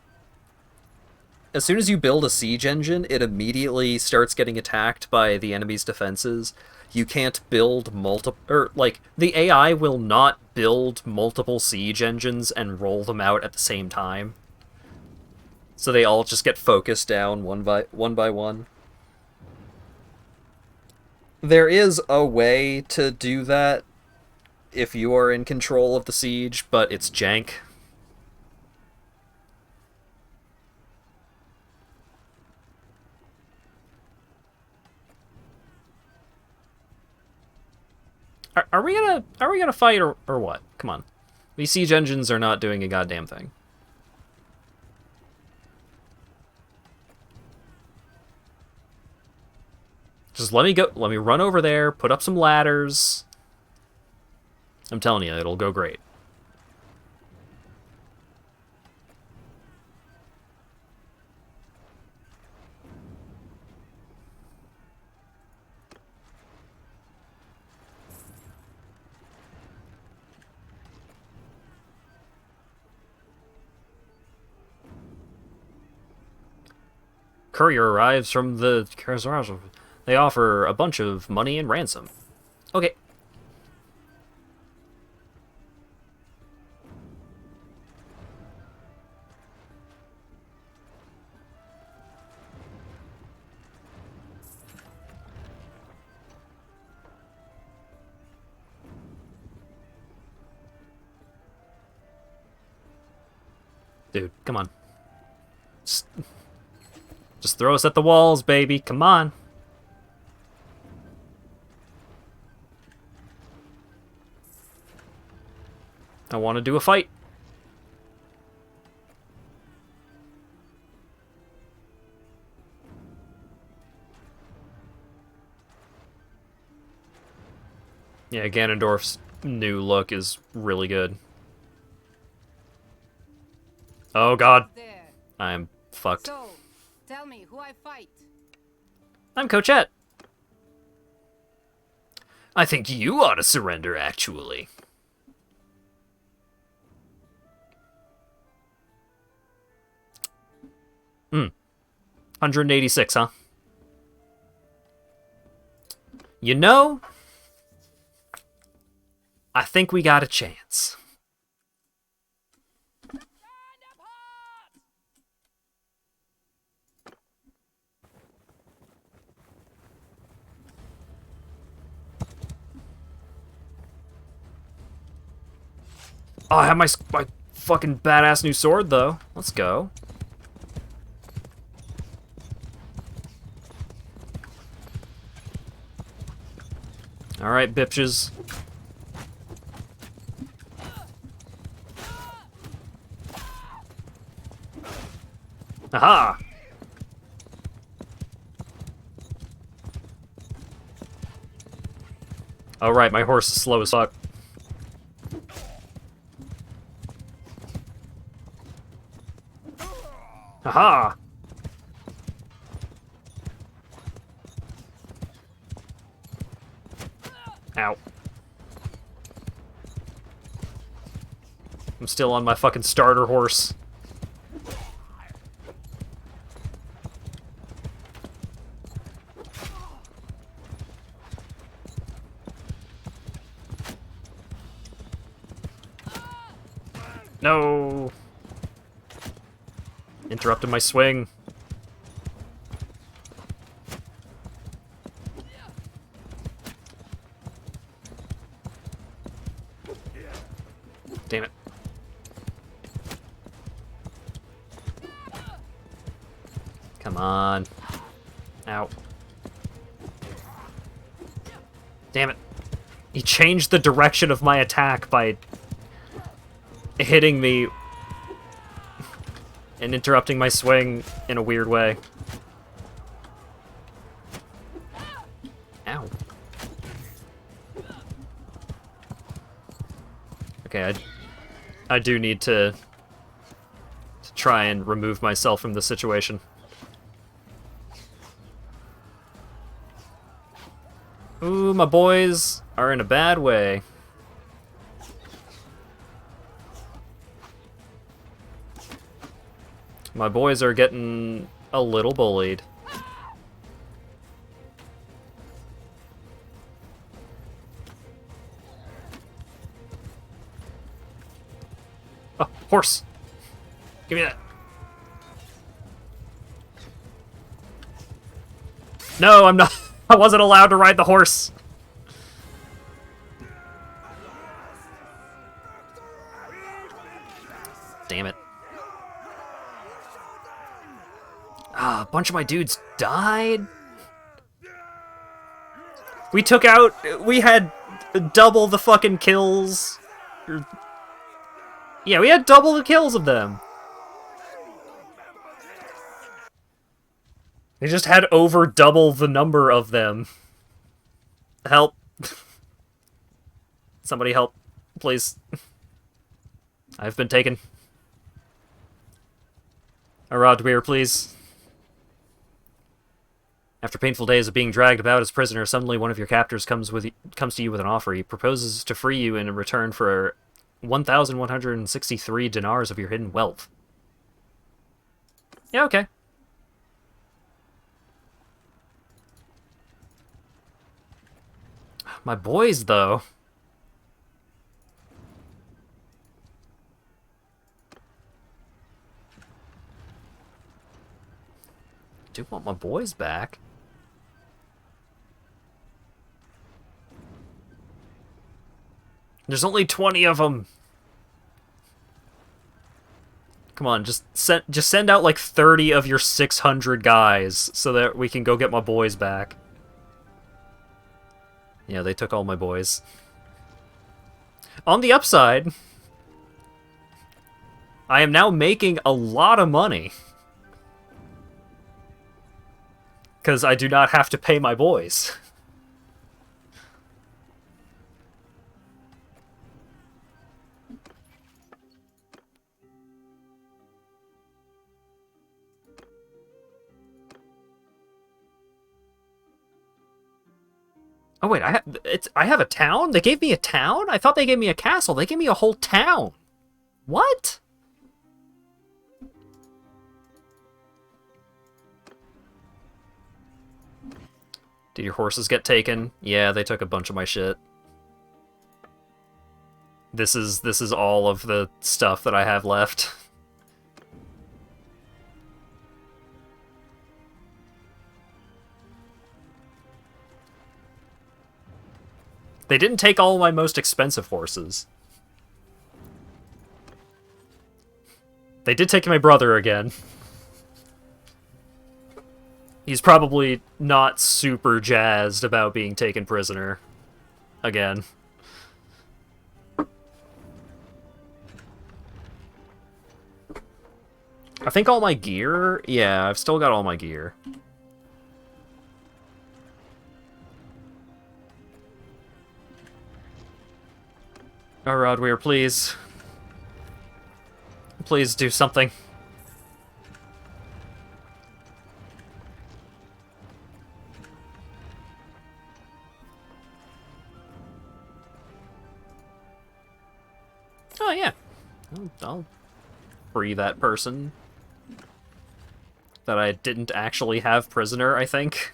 siege engine, it immediately starts getting attacked by the enemy's defenses. You can't build the AI will not build multiple siege engines and roll them out at the same time. So they all just get focused down one by one. There is a way to do that if you are in control of the siege, but it's jank. Are we gonna fight or what? Come on. These siege engines are not doing a goddamn thing. Just let me go. Let me run over there, put up some ladders. I'm telling you, it'll go great. Courier arrives from the Karazaraj. They offer a bunch of money and ransom. Okay. Dude, come on. Just throw us at the walls, baby. Come on. I want to do a fight. Yeah, Ganondorf's new look is really good. Oh god. There. I'm fucked. So, tell me who I fight. I'm Cochette. I think you ought to surrender, actually. Hmm. 186, huh? You know, I think we got a chance. Oh, I have my fucking badass new sword, though. Let's go. Alright, bitches. Aha! Oh, right, my horse is slow as fuck. Aha! Ow. I'm still on my fucking starter horse. No! Interrupted my swing. Damn it. Come on. Ow. Damn it. He changed the direction of my attack by hitting me and interrupting my swing in a weird way. Ow. Okay, I do need to try and remove myself from the situation. Ooh, my boys are in a bad way. My boys are getting a little bullied. Oh, horse! Give me that. No, I'm not. I wasn't allowed to ride the horse. Damn it. Ah, a bunch of my dudes died. We took out... We had double the fucking kills. Yeah, we had double the kills of them. They just had over double the number of them. Help. Somebody help, please. I've been taken. Aradweir, please. After painful days of being dragged about as prisoner, suddenly one of your captors comes to you with an offer. He proposes to free you in return for 1,163 dinars of your hidden wealth. Yeah, okay. My boys, though. I do want my boys back. There's only 20 of them. Come on, just send out like 30 of your 600 guys so that we can go get my boys back. Yeah, they took all my boys. On the upside, I am now making a lot of money. Because I do not have to pay my boys. Oh wait, I have a town? They gave me a town? I thought they gave me a castle. They gave me a whole town. What? Did your horses get taken? Yeah, they took a bunch of my shit. This is all of the stuff that I have left. They didn't take all my most expensive horses. They did take my brother again. He's probably not super jazzed about being taken prisoner again. I think all my gear... Yeah, I've still got all my gear. Oh, Rodweir, please. Please do something. Oh, yeah. I'll free that person that I didn't actually have prisoner, I think.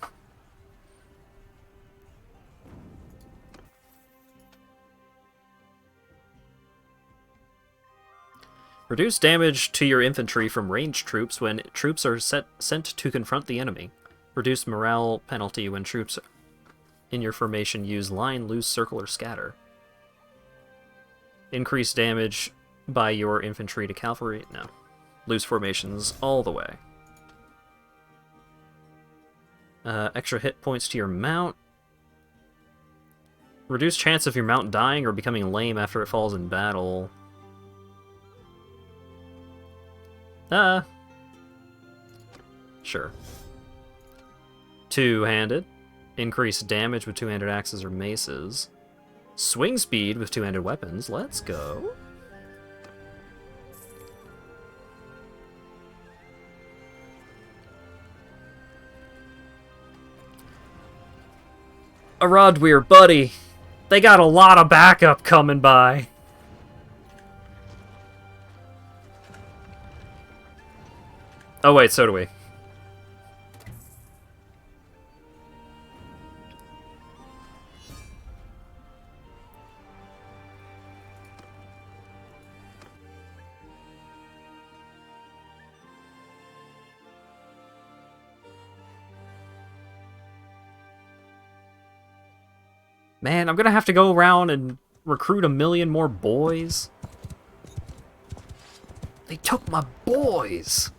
Reduce damage to your infantry from ranged troops when troops are sent to confront the enemy. Reduce morale penalty when troops in your formation use line, loose, circle, or scatter. Increase damage by your infantry to cavalry. No. Loose formations all the way. Extra hit points to your mount. Reduce chance of your mount dying or becoming lame after it falls in battle. Sure. Two-handed. Increase damage with two-handed axes or maces. Swing speed with two-handed weapons. Let's go. Aradweir, buddy. They got a lot of backup coming by. Oh wait, so do we. Man, I'm gonna have to go around and recruit 1 million more boys. They took my boys!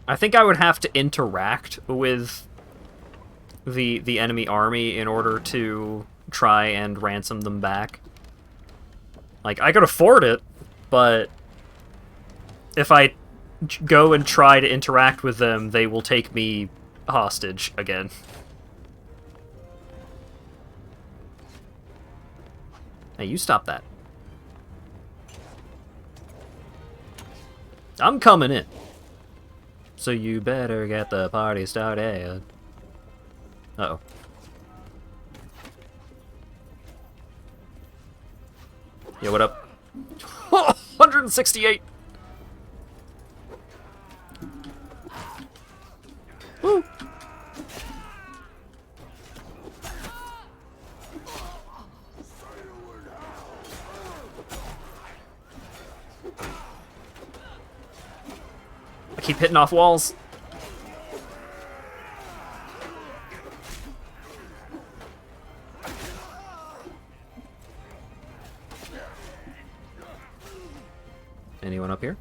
I think I would have to interact with the enemy army in order to try and ransom them back. Like, I could afford it, but if I go and try to interact with them, they will take me hostage again. Hey, you stop that. I'm coming in. So you better get the party started. Uh-oh. Yeah, what up? 168! Woo! I keep hitting off walls. Anyone up here?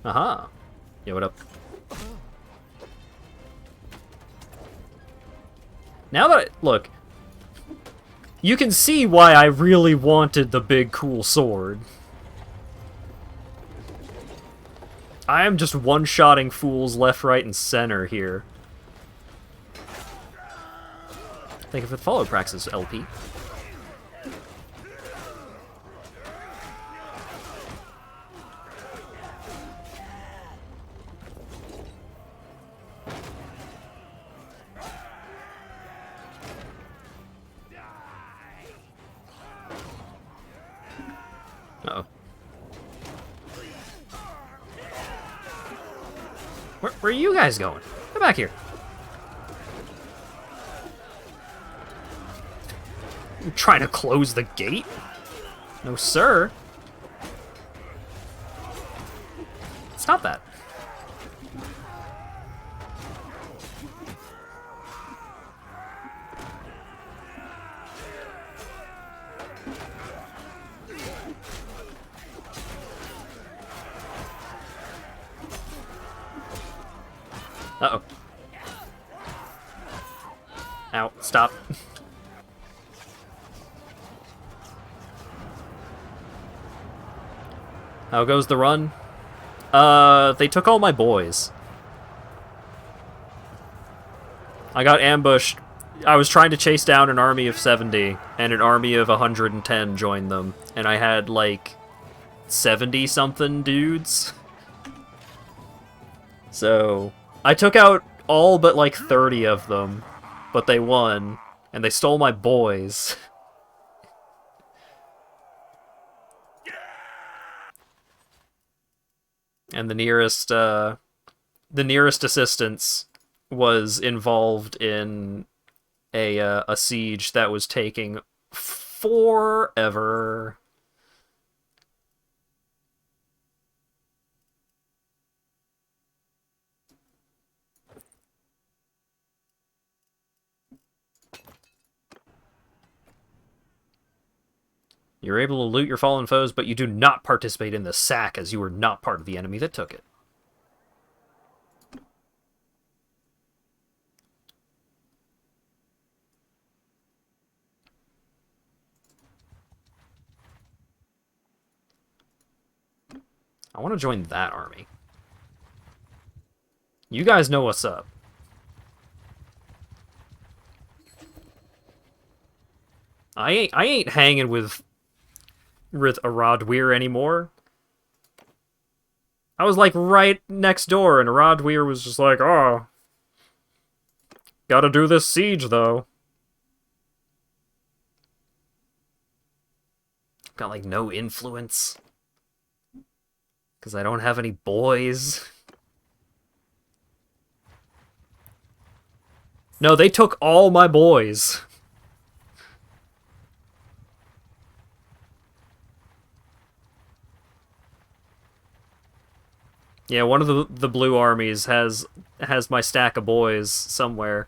Aha! Yeah, what up? Now that look, you can see why I really wanted the big cool sword. I am just one-shotting fools left, right, and center here. Thank you for the follow, Praxis LP. Uh-oh. Where are you guys going? Come back here. You trying to close the gate? No, sir. Stop that. Uh-oh. Ow, stop. How goes the run? They took all my boys. I got ambushed. I was trying to chase down an army of 70, and an army of 110 joined them. And I had, like, 70-something dudes. So, I took out all but, like, 30 of them. But they won, and they stole my boys. And the nearest assistance was involved in a siege that was taking forever. You're able to loot your fallen foes, but you do not participate in the sack, as you were not part of the enemy that took it. I want to join that army. You guys know what's up. I ain't hanging with Aradweir anymore. I was like right next door, and Aradweir was just like, oh, gotta do this siege though. Got like no influence. Because I don't have any boys. No, they took all my boys. Yeah, one of the blue armies has my stack of boys somewhere.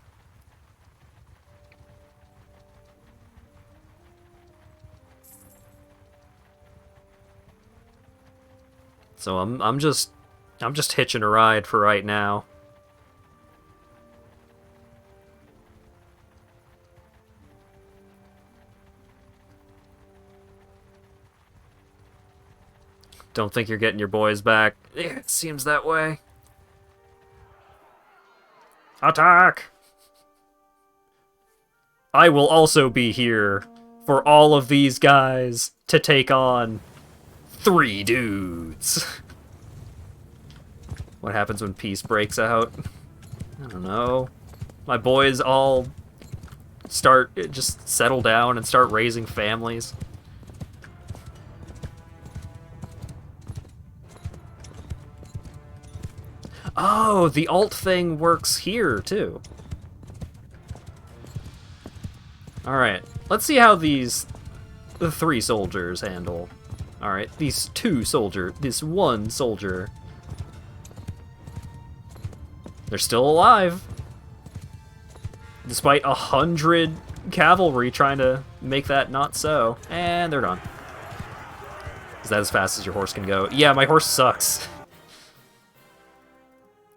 So I'm just hitching a ride for right now. Don't think you're getting your boys back. It seems that way. Attack! I will also be here for all of these guys to take on 3 dudes. What happens when peace breaks out? I don't know. My boys all just settle down and start raising families. Oh, the alt thing works here, too. Alright, let's see how the 3 soldiers handle. Alright, this 1 soldier. They're still alive. Despite 100 cavalry trying to make that not so. And they're done. Is that as fast as your horse can go? Yeah, my horse sucks.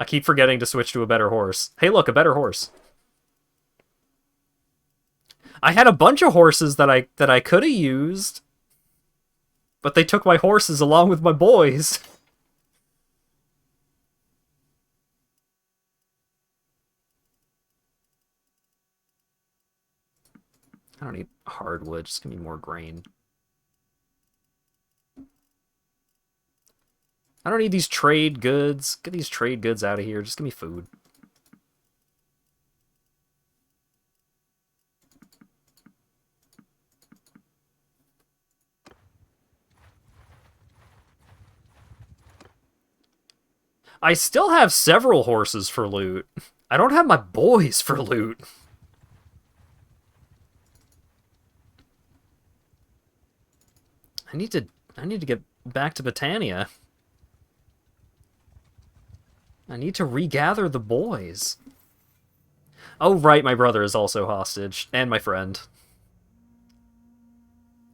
I keep forgetting to switch to a better horse. Hey look, a better horse. I had a bunch of horses that I could have used, but they took my horses along with my boys. I don't need hardwood, just give me more grain. I don't need these trade goods. Get these trade goods out of here. Just give me food. I still have several horses for loot. I don't have my boys for loot. I need to get back to Britannia. I need to regather the boys. Oh, right, my brother is also hostage. And my friend.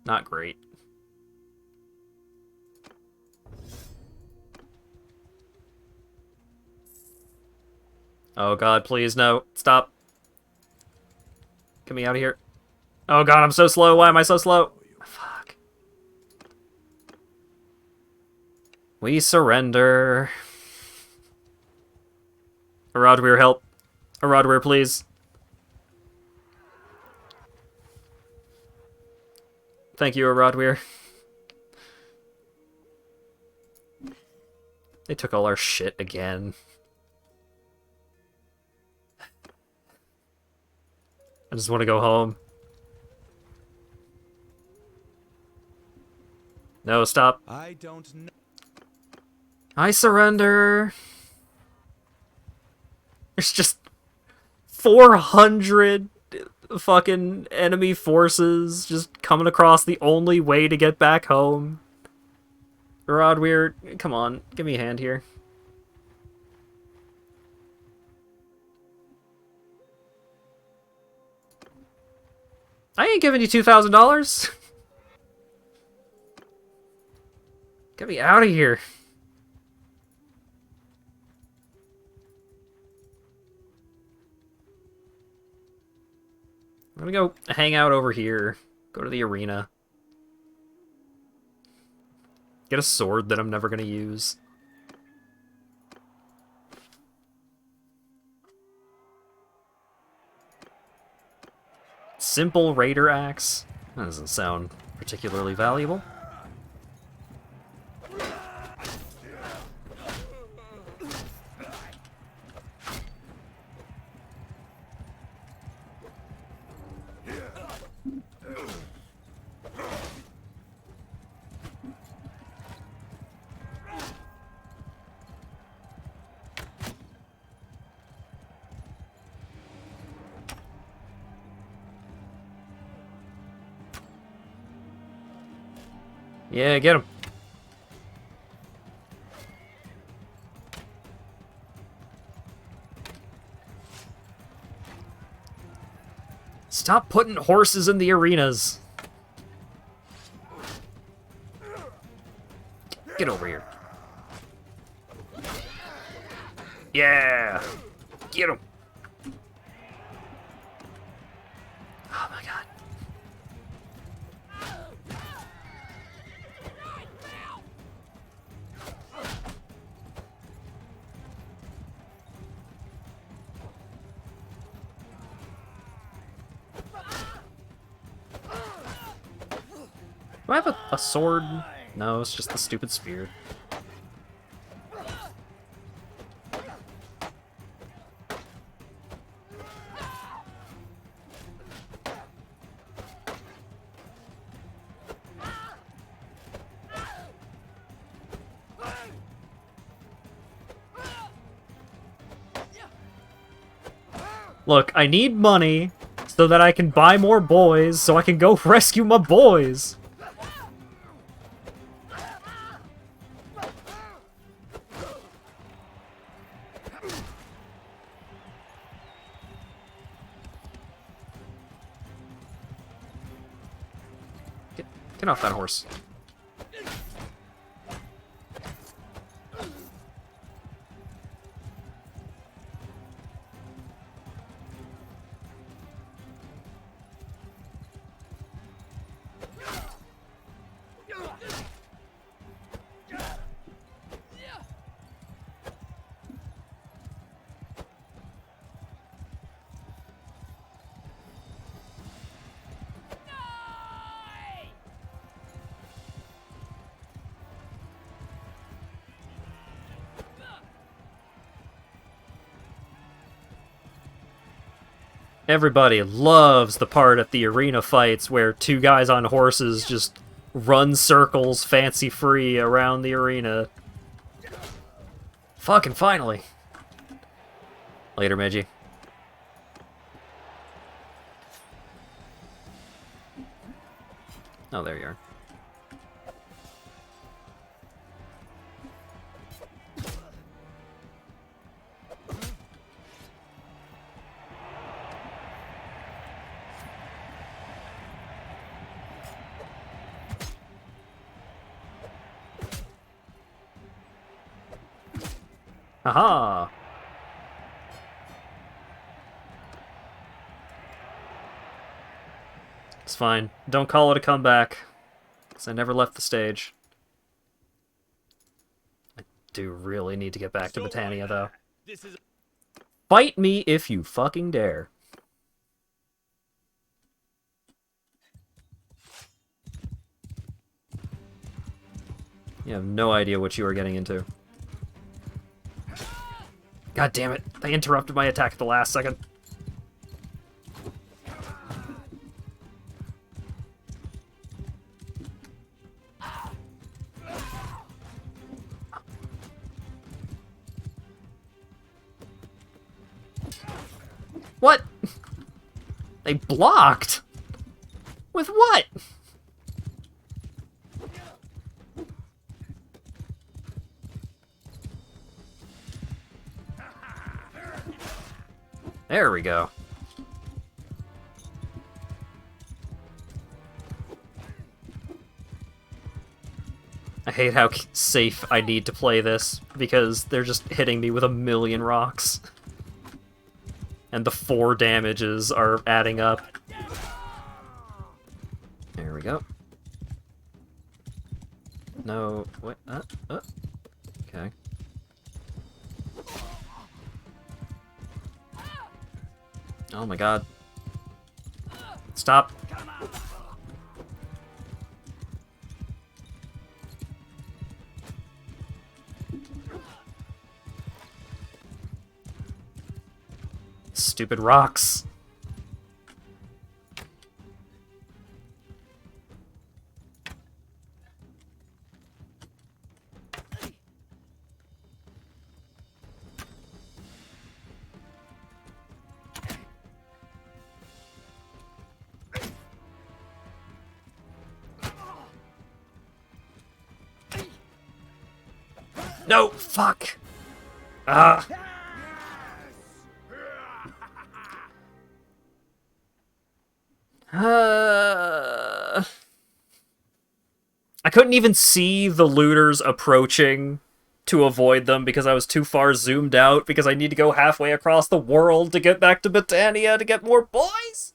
Not great. Oh god, please, no. Stop. Get me out of here. Oh god, I'm so slow. Why am I so slow? Fuck. We surrender. Aradweir, help. Aradweir, please. Thank you, Aradweir. They took all our shit again. I just want to go home. No, stop. I don't know. I surrender. There's just 400 fucking enemy forces just coming across the only way to get back home. Rodweir, come on, give me a hand here. I ain't giving you $2,000. Get me out of here. I'm gonna go hang out over here. Go to the arena. Get a sword that I'm never gonna use. Simple raider axe. That doesn't sound particularly valuable. Yeah, get him. Stop putting horses in the arenas. Get over here. Yeah. Get him. Oh my god. Do I have a sword? No, it's just the stupid spear. Look, I need money so that I can buy more boys, so I can go rescue my boys. Get off that horse. Everybody loves the part at the arena fights where two guys on horses just run circles fancy-free around the arena. Fucking finally. Later, Midgie. Oh, there you are. Aha! It's fine. Don't call it a comeback, because I never left the stage. I do really need to get back to Britannia, though. Fight me if you fucking dare. You have no idea what you are getting into. God damn it, they interrupted my attack at the last second. What? They blocked? With what? There we go. I hate how safe I need to play this, because they're just hitting me with a million rocks. And the 4 damages are adding up. There we go. No, wait, okay. Oh my god. Stop. Stupid rocks. No, fuck. Ah. I couldn't even see the looters approaching to avoid them because I was too far zoomed out because I need to go halfway across the world to get back to Britannia to get more boys.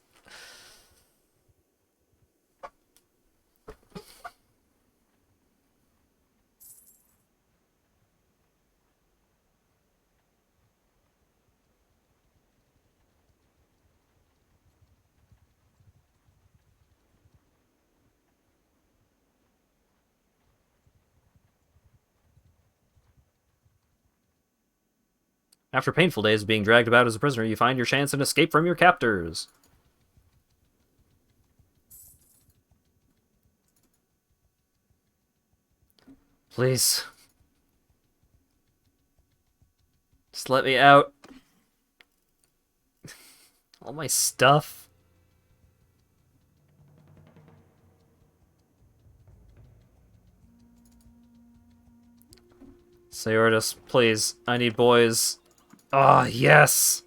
After painful days of being dragged about as a prisoner, you find your chance and escape from your captors. Please. Just let me out. All my stuff. Seortis, please. I need boys. Ah, yes!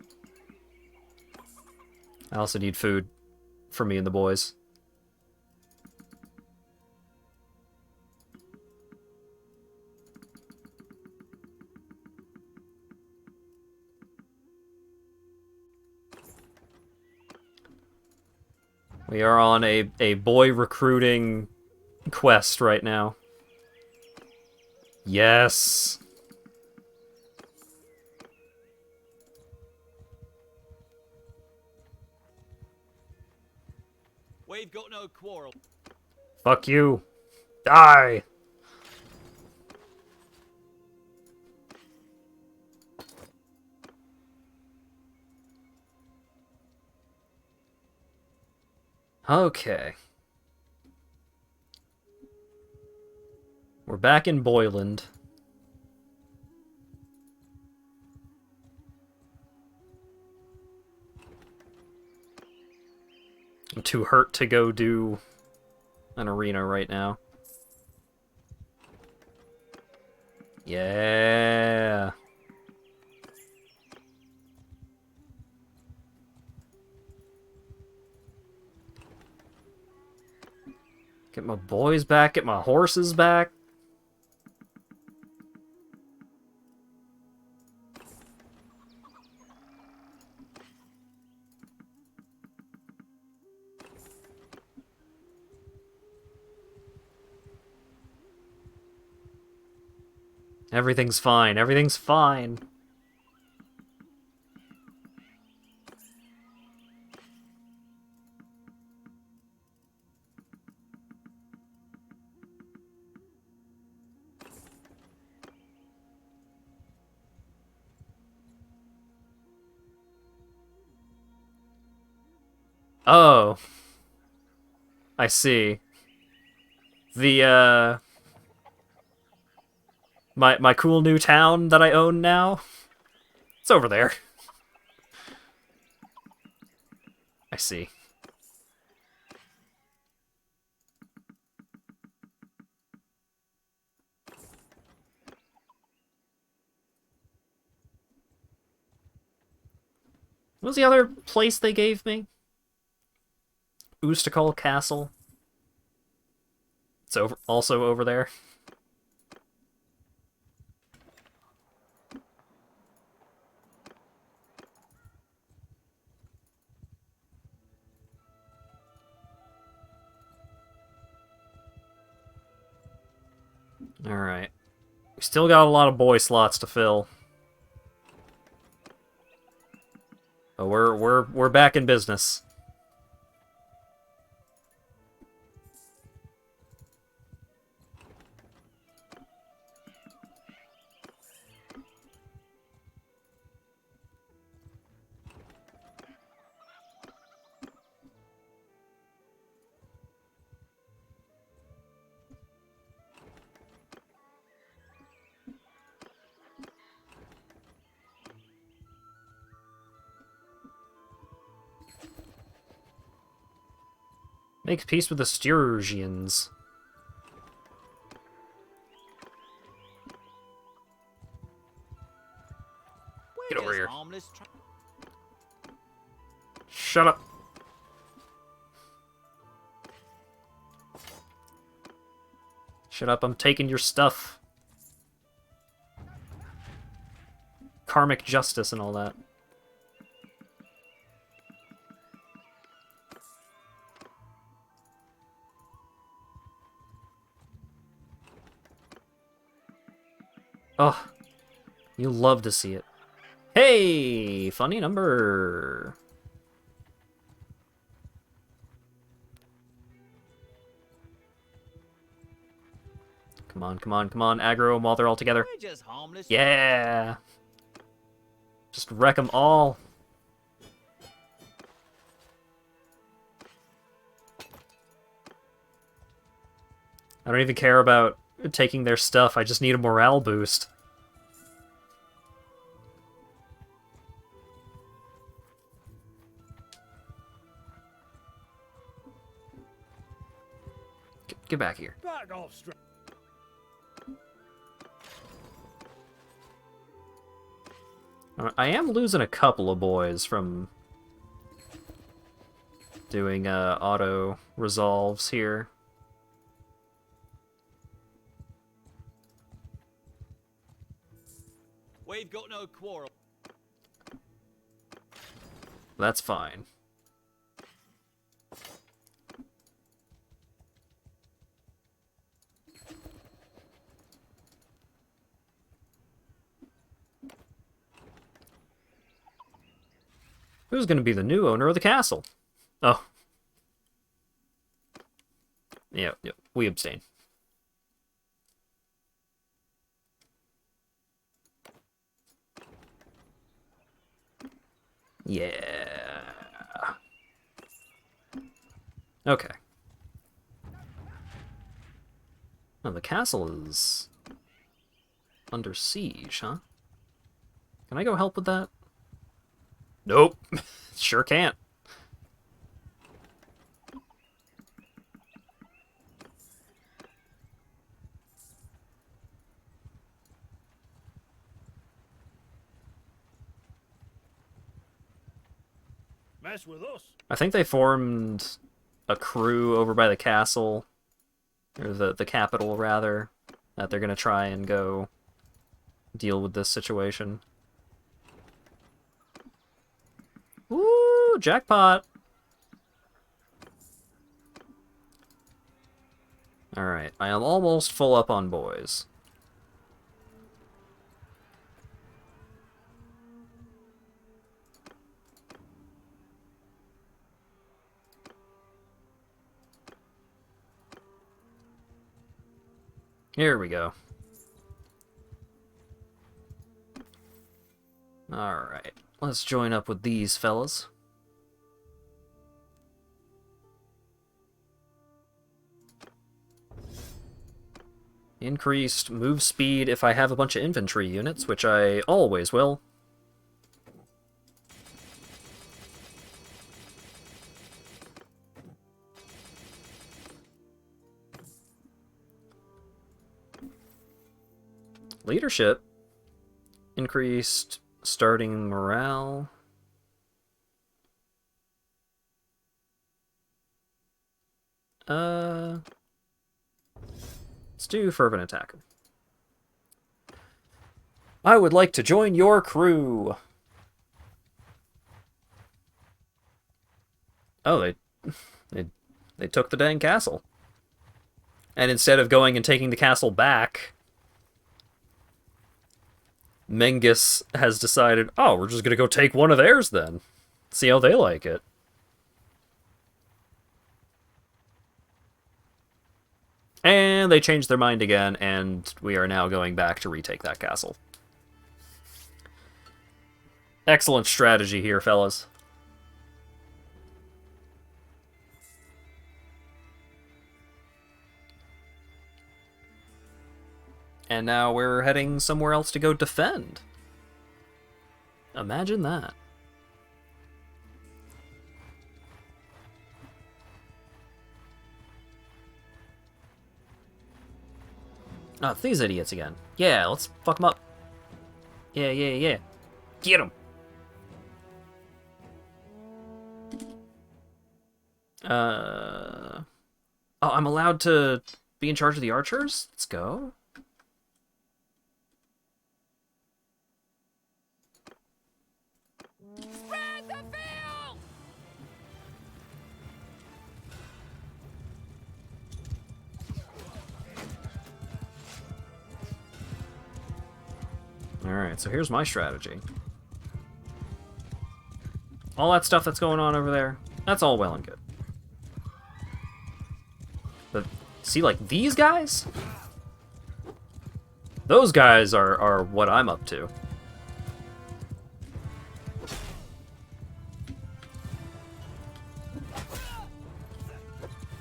I also need food for me and the boys. We are on a boy recruiting quest right now. Yes! We've got no quarrel. Fuck you. Die! Okay. We're back in Boyland. I'm too hurt to go do an arena right now. Yeah. Get my boys back, get my horses back. Everything's fine, everything's fine. Oh. I see. The, My cool new town that I own now? It's over there. I see. What was the other place they gave me? Oostakal Castle. It's also over there. Alright. We still got a lot of boy slots to fill. But we're back in business. Make peace with the Sturgians. Get over here. Shut up. Shut up, I'm taking your stuff. Karmic justice and all that. Oh, you love to see it. Hey, funny number. Come on, come on, come on. Aggro them while they're all together. Yeah. Just wreck them all. I don't even care about taking their stuff, I just need a morale boost. Get back here. Back off, Strange. I am losing a couple of boys from doing auto resolves here. We've got no quarrel. That's fine. Who's going to be the new owner of the castle? Oh. Yeah, we abstain. Yeah. Okay. Now the castle is under siege, huh? Can I go help with that? Nope. Sure can't. Mess with us. I think they formed a crew over by the castle, or the capital, rather, that they're going to try and go deal with this situation. Woo! Jackpot! Alright, I am almost full up on boys. Here we go. Alright, let's join up with these fellas. Increased move speed if I have a bunch of infantry units, which I always will. Leadership. Increased starting morale. Let's do fervent attacker. I would like to join your crew. Oh, they took the dang castle. And instead of going and taking the castle back, Mengus has decided, oh, we're just gonna go take one of theirs then. See how they like it. And they changed their mind again, and we are now going back to retake that castle. Excellent strategy here, fellas. And now we're heading somewhere else to go defend. Imagine that. Oh, it's these idiots again. Yeah, let's fuck them up. Yeah. Get them. Oh, I'm allowed to be in charge of the archers? Let's go. Spread the field! Alright, so here's my strategy. All that stuff that's going on over there, that's all well and good. But, see, like, these guys? Those guys are what I'm up to.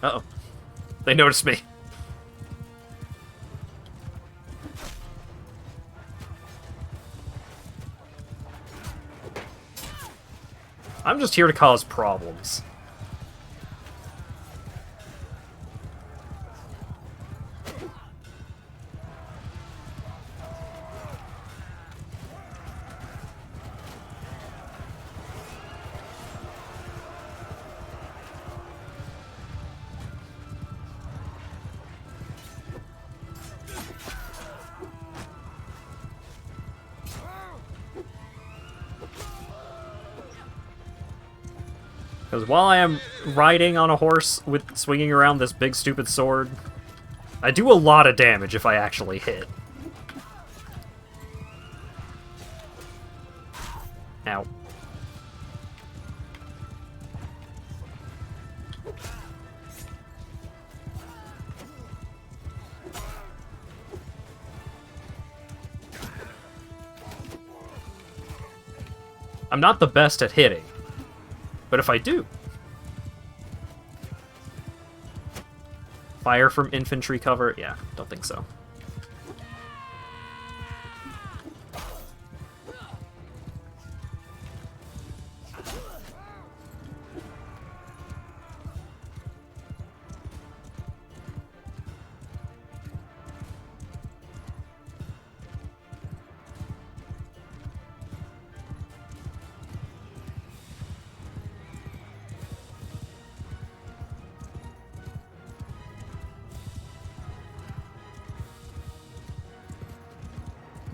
Uh-oh. They noticed me. I'm just here to cause problems. Because while I am riding on a horse with swinging around this big stupid sword, I do a lot of damage if I actually hit. Ow. I'm not the best at hitting, but if I do... Fire from infantry cover? Yeah, don't think so.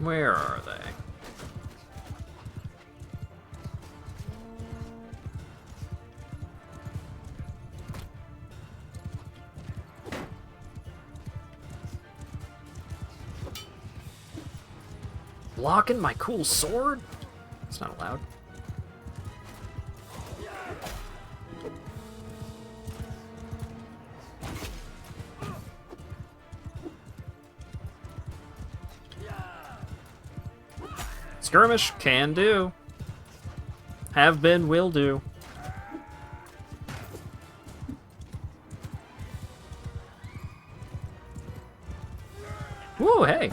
Where are they? Blocking my cool sword? It's not allowed. Skirmish can do. Have been, will do. Woo, hey.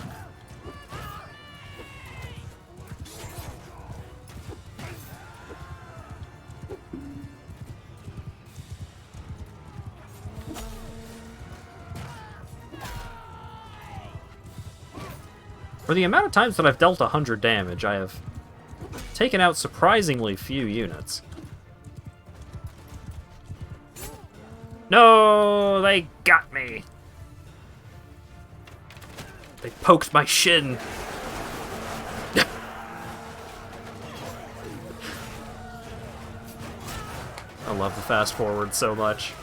For the amount of times that I've dealt 100 damage, I have taken out surprisingly few units. No, they got me. They poked my shin. I love the fast forward so much.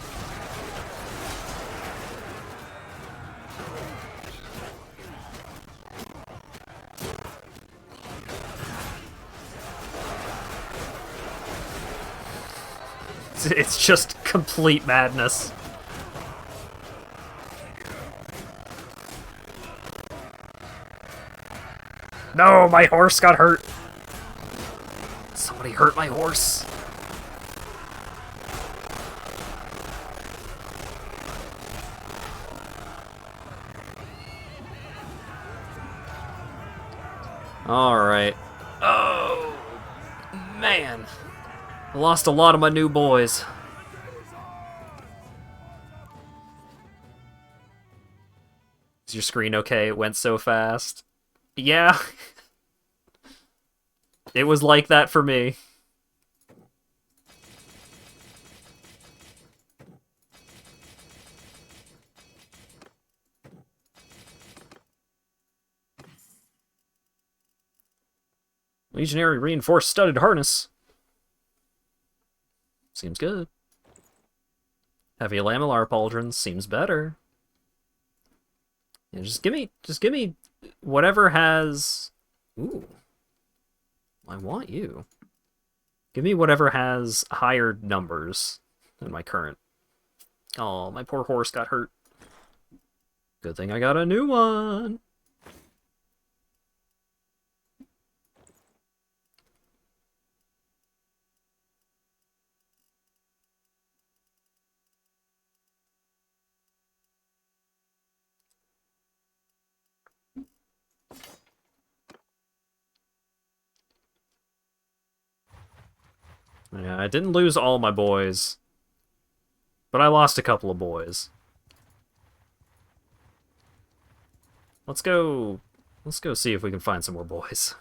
It's just complete madness. No, my horse got hurt. Somebody hurt my horse. Alright. Oh, man. I lost a lot of my new boys. Is your screen okay? It went so fast. Yeah. It was like that for me. Legionary reinforced studded harness. Seems good. Heavy lamellar pauldrons seems better. Yeah, just give me whatever has. Ooh, I want you. Give me whatever has higher numbers than my current. Oh, my poor horse got hurt. Good thing I got a new one. Yeah, I didn't lose all my boys, but I lost a couple of boys. Let's go see if we can find some more boys.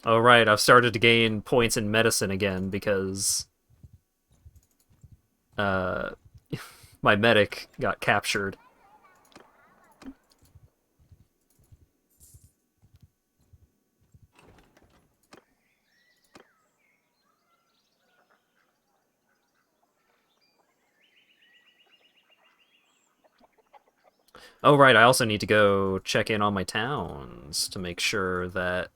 Oh right, I've started to gain points in medicine again because my medic got captured. Oh right, I also need to go check in on my towns to make sure that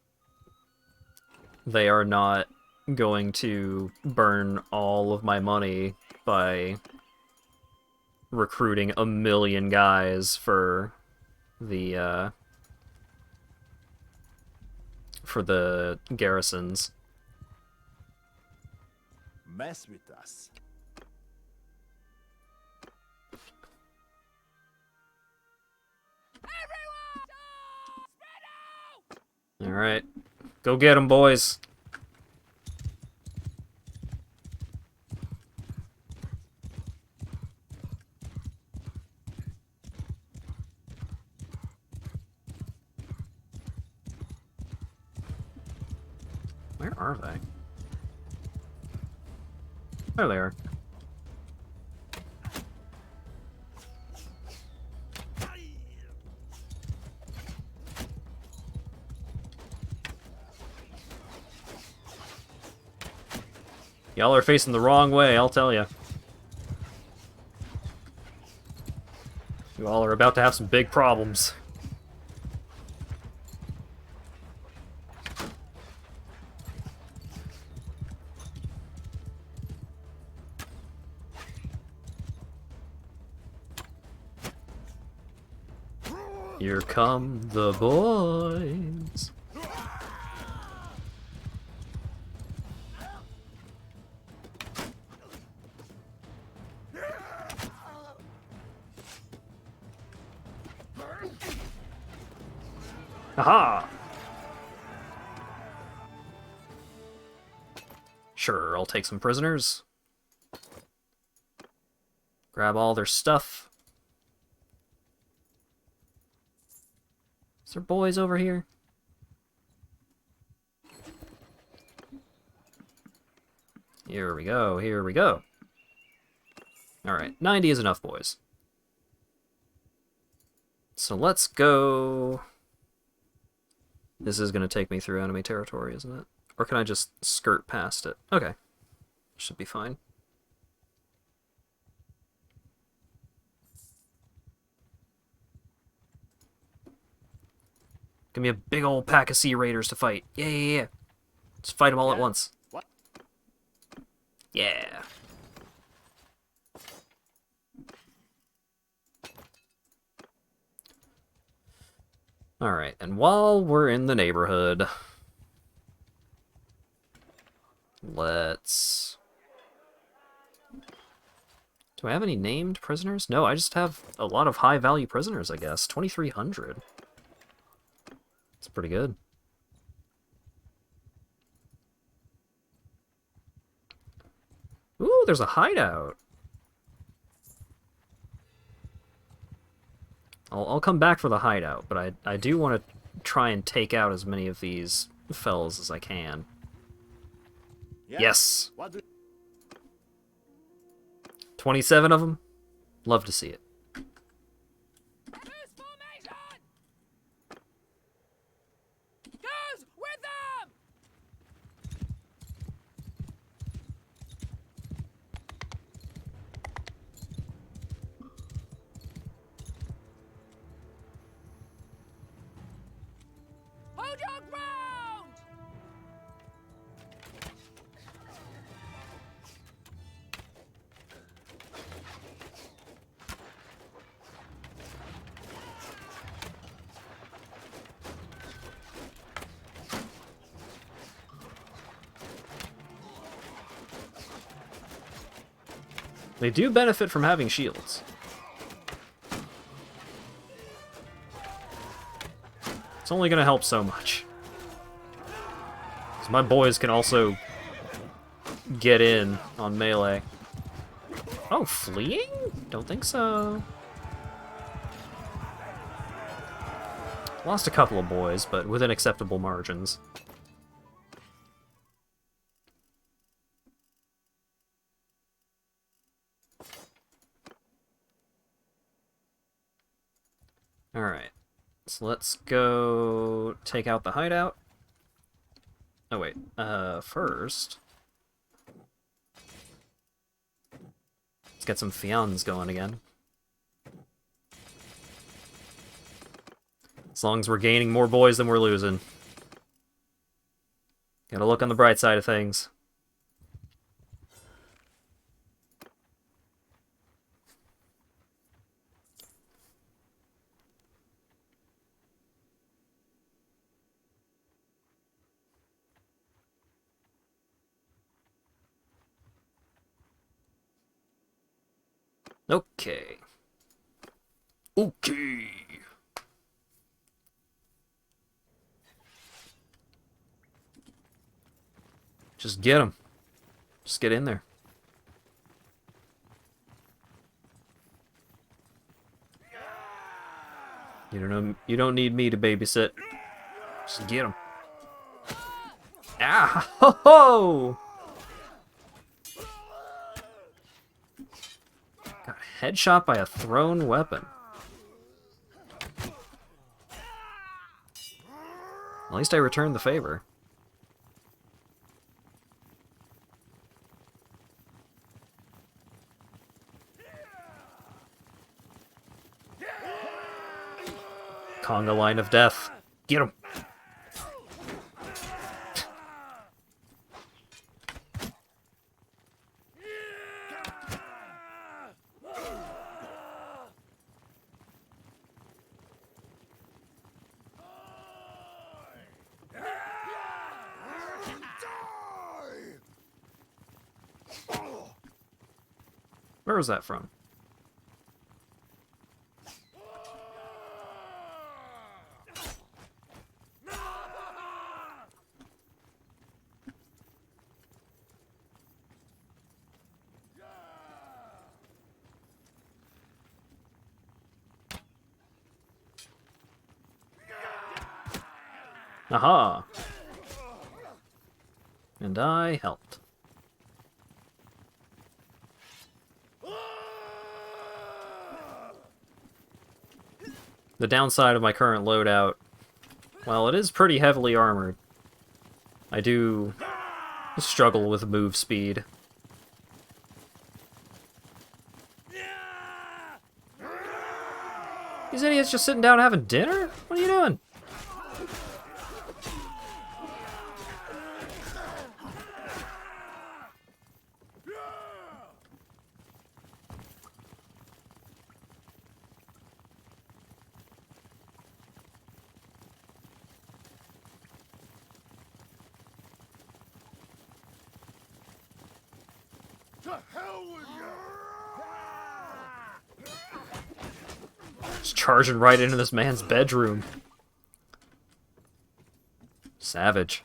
they are not going to burn all of my money by recruiting 1,000,000 guys for the garrisons. Mess with us. Alright. Go get 'em, boys. Where are they? There they are. Y'all are facing the wrong way, I'll tell ya. You all are about to have some big problems. Here come the boys. Aha! Sure, I'll take some prisoners. Grab all their stuff. Is there boys over here? Here we go, here we go. Alright, 90 is enough, boys. So let's go... This is going to take me through enemy territory, isn't it? Or can I just skirt past it? Okay. Should be fine. Give me a big old pack of Sea Raiders to fight. Yeah, yeah, yeah. Let's fight them all at once. What? Yeah. Alright, and while we're in the neighborhood, let's... Do I have any named prisoners? No, I just have a lot of high-value prisoners, I guess. 2,300. That's pretty good. Ooh, there's a hideout. I'll come back for the hideout, but I do want to try and take out as many of these fells as I can. Yeah. Yes! 27 of them? Love to see it. Hold your ground! They do benefit from having shields. It's only going to help so much. 'Cause my boys can also get in on melee. Oh, fleeing? Don't think so. Lost a couple of boys, but within acceptable margins. Alright. So let's go take out the hideout. Oh wait, first... let's get some fians going again. As long as we're gaining more boys than we're losing. Gotta look on the bright side of things. Okay. Okay. Just get him. Just get in there. You don't need me to babysit. Just get him. Ah! Ho ho! Got headshot by a thrown weapon. At least I returned the favor. Conga line of death. Get him. Where was that from? Aha! And I helped. The downside of my current loadout, well, it is pretty heavily armored. I do struggle with move speed. These idiots just sitting down having dinner? What are you doing? Just charging right into this man's bedroom. Savage.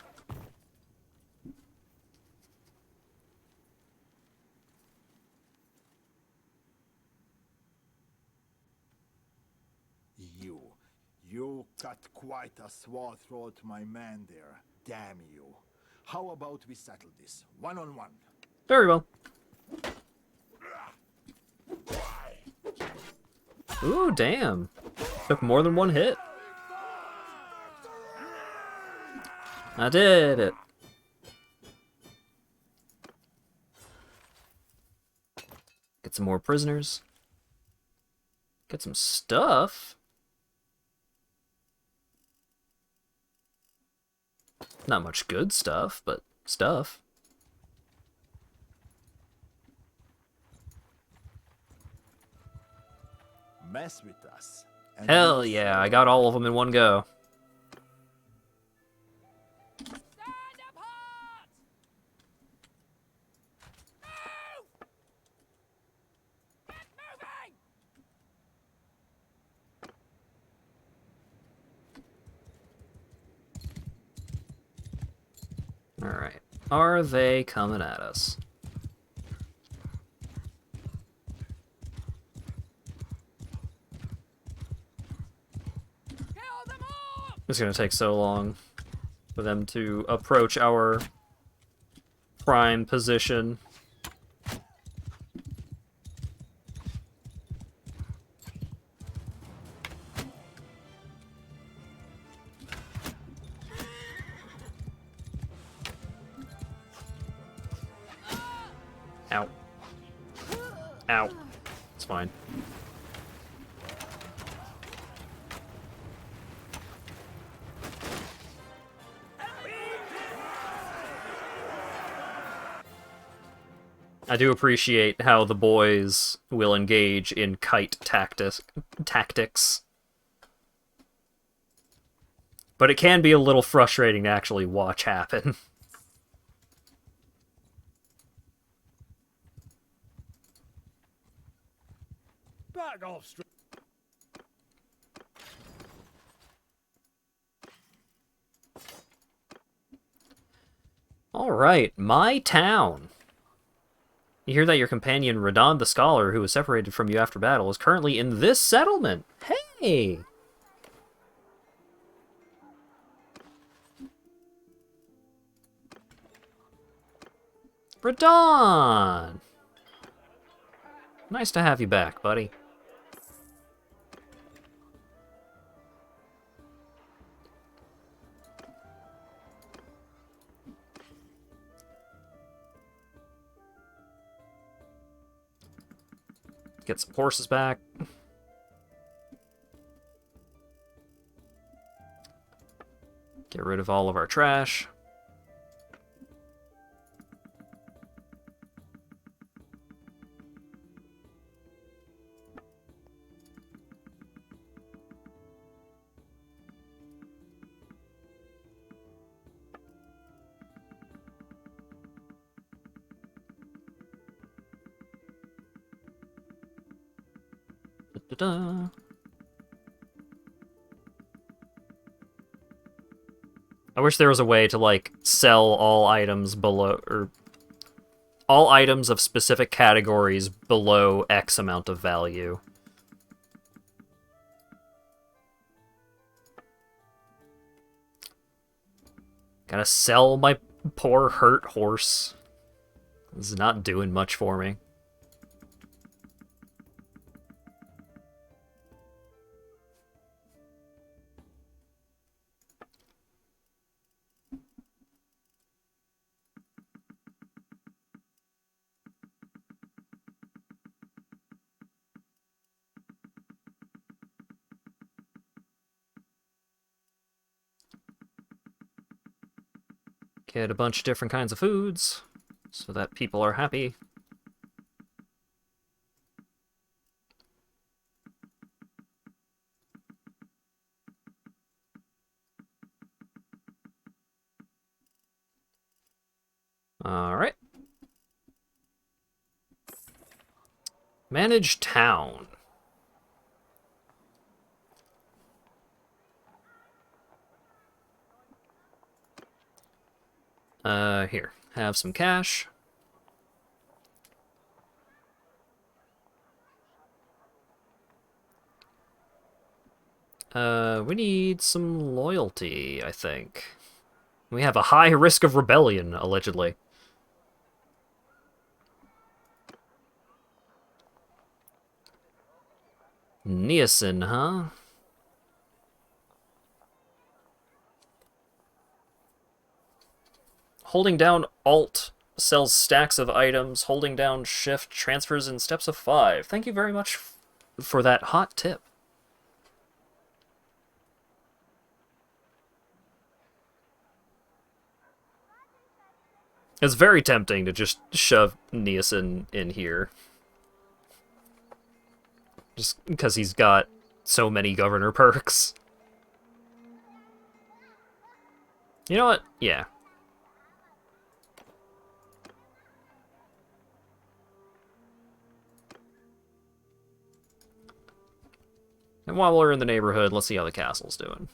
You cut quite a swath throat my man there. Damn you. How about we settle this one-on-one? Very well. Ooh, damn. Took more than one hit. I did it. Get some more prisoners. Get some stuff. Not much good stuff, but stuff. Mess with us. Hell yeah, I got all of them in one go. Alright. Are they coming at us? It's gonna take so long for them to approach our prime position. Ow. Ow. It's fine. I do appreciate how the boys will engage in kite tactics. But it can be a little frustrating to actually watch happen. Back off, straight. Alright, my town. You hear that your companion, Radon the Scholar, who was separated from you after battle, is currently in this settlement. Hey! Radon! Nice to have you back, buddy. Get some horses back. Get rid of all of our trash. Da-da-da. I wish there was a way to, like, sell all items below, or all items of specific categories below X amount of value. Gotta sell my poor hurt horse. This is not doing much for me. Get a bunch of different kinds of foods so that people are happy. All right. Manage town. Here, have some cash. We need some loyalty, I think. We have a high risk of rebellion, allegedly. Niacin, huh? Holding down Alt sells stacks of items. Holding down Shift transfers in steps of 5. Thank you very much for that hot tip. It's very tempting to just shove Niacin in here. Just because he's got so many governor perks. You know what? Yeah. And while we're in the neighborhood, let's see how the castle's doing.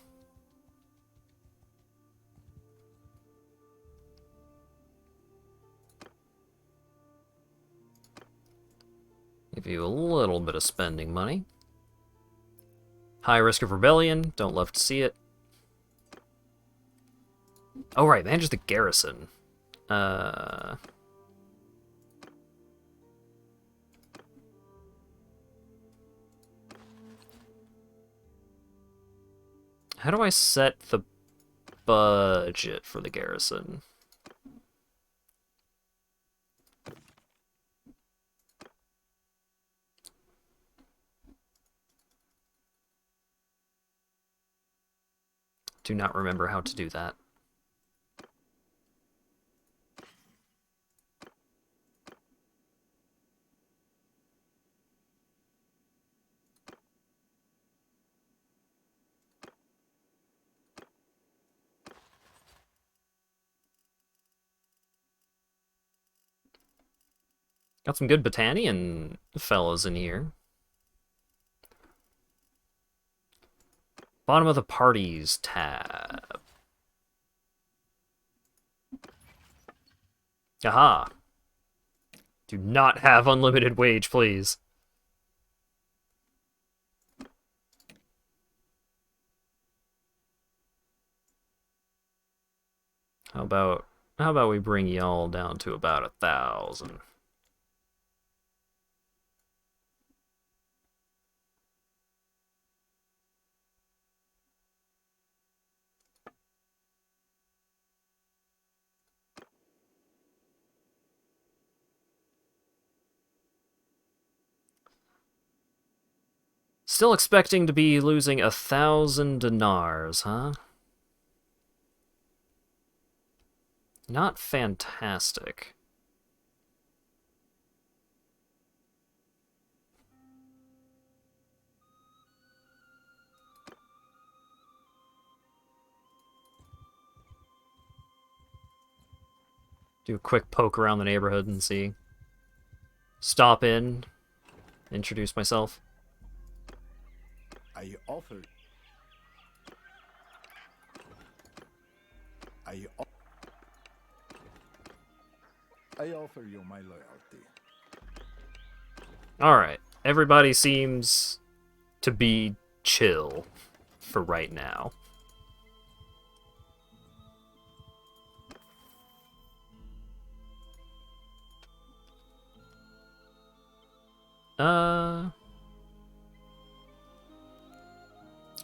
Give you a little bit of spending money. High risk of rebellion, don't love to see it. Oh right, manage the garrison. How do I set the budget for the garrison? Do not remember how to do that. Got some good Botanian fellows in here. Bottom of the parties tab. Aha. Do not have unlimited wage, please. How about we bring y'all down to about 1,000? Still expecting to be losing 1,000 dinars, huh? Not fantastic. Do a quick poke around the neighborhood and see. Stop in. Introduce myself. I offer you my loyalty. Alright. Everybody seems to be chill for right now.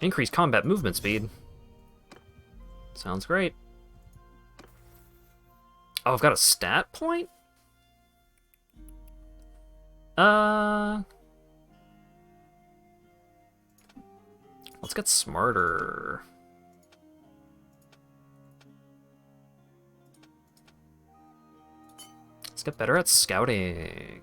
Increase combat movement speed. Sounds great. Oh, I've got a stat point? Let's get smarter. Let's get better at scouting.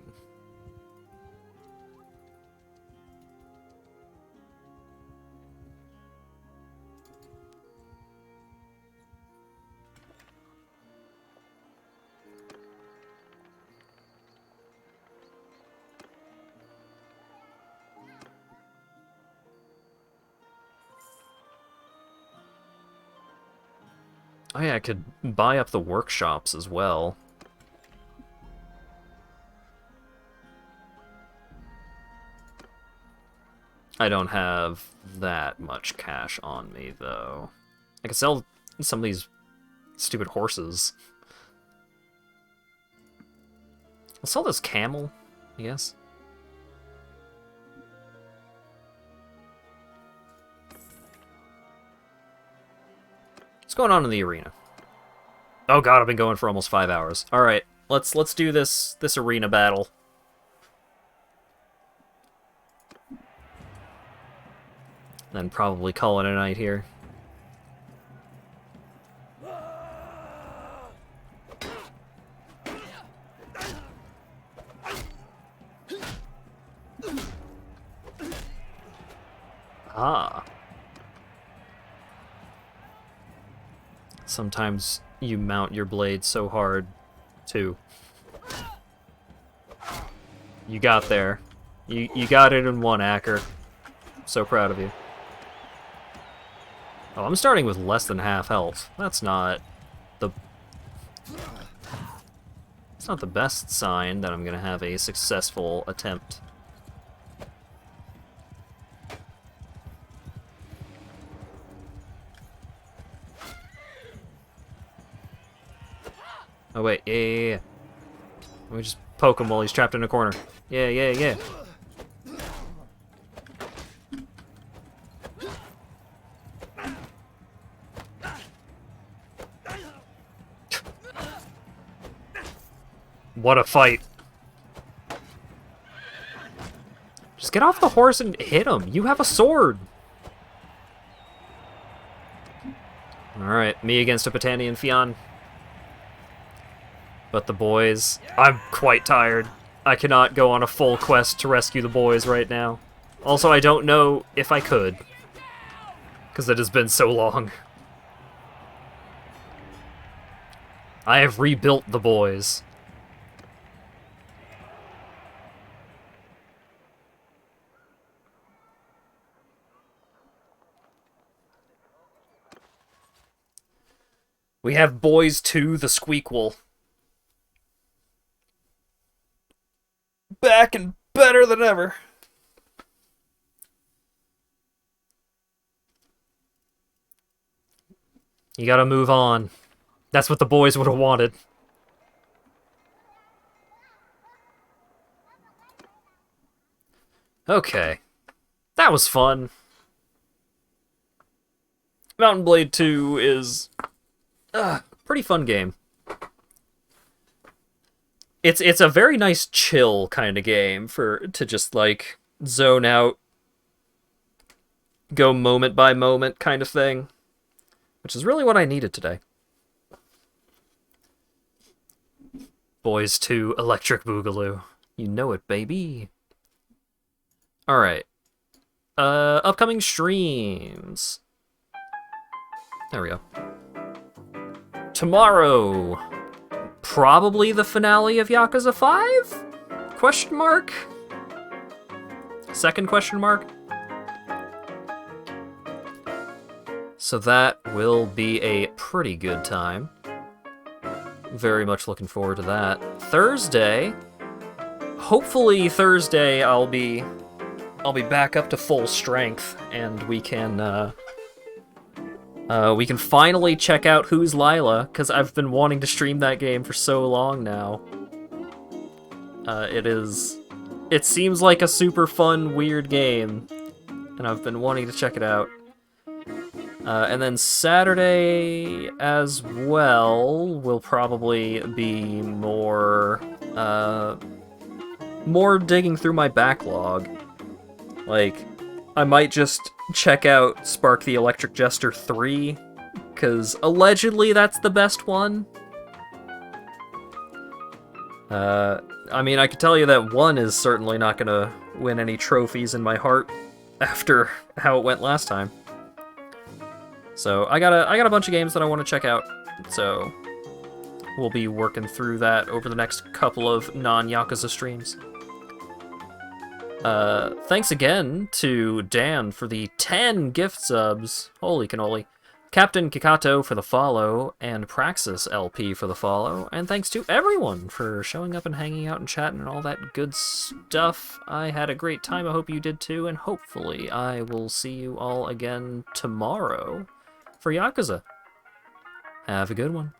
Oh yeah, I could buy up the workshops as well. I don't have that much cash on me, though. I could sell some of these stupid horses. I'll sell this camel, I guess. What's going on in the arena? Oh god, I've been going for almost 5 hours. Alright, let's do this arena battle. Then probably call it a night here. Ah. Sometimes you mount your blade so hard, too. You got there. You got it in one, Acker. So proud of you. Oh, I'm starting with less than half health. That's not the... It's not the best sign that I'm gonna have a successful attempt Oh, wait. Yeah. Let me just poke him while he's trapped in a corner. Yeah. What a fight. Just get off the horse and hit him. You have a sword. Alright, me against a Patanian Fion. But the boys... I'm quite tired. I cannot go on a full quest to rescue the boys right now. Also, I don't know if I could. Because it has been so long. I have rebuilt the boys. We have Boys 2, the Squeakquel. Back and better than ever. You gotta move on. That's what the boys would have wanted. Okay. That was fun. Mountain Blade 2 is... pretty fun game. It's a very nice chill kind of game to just like zone out, go moment by moment kind of thing, which is really what I needed today. Boys 2 Electric Boogaloo. You know it, baby. Alright. Upcoming streams. There we go. Tomorrow, probably the finale of Yakuza 5? Question mark? Second question mark? So that will be a pretty good time. Very much looking forward to that. Thursday, hopefully Thursday I'll be back up to full strength and we can finally check out Who's Lila, because I've been wanting to stream that game for so long now. It seems like a super fun, weird game, and I've been wanting to check it out. And then Saturday as well will probably be more digging through my backlog. Like, I might just check out Spark the Electric Jester 3, because allegedly that's the best one. I mean, I could tell you that 1 is certainly not gonna win any trophies in my heart after how it went last time. So I got a bunch of games that I want to check out, so we'll be working through that over the next couple of non-Yakuza streams. Thanks again to Dan for the 10 gift subs. Holy cannoli. Captain Kikato for the follow, and Praxis LP for the follow, and thanks to everyone for showing up and hanging out and chatting and all that good stuff. I had a great time, I hope you did too, and hopefully I will see you all again tomorrow for Yakuza. Have a good one.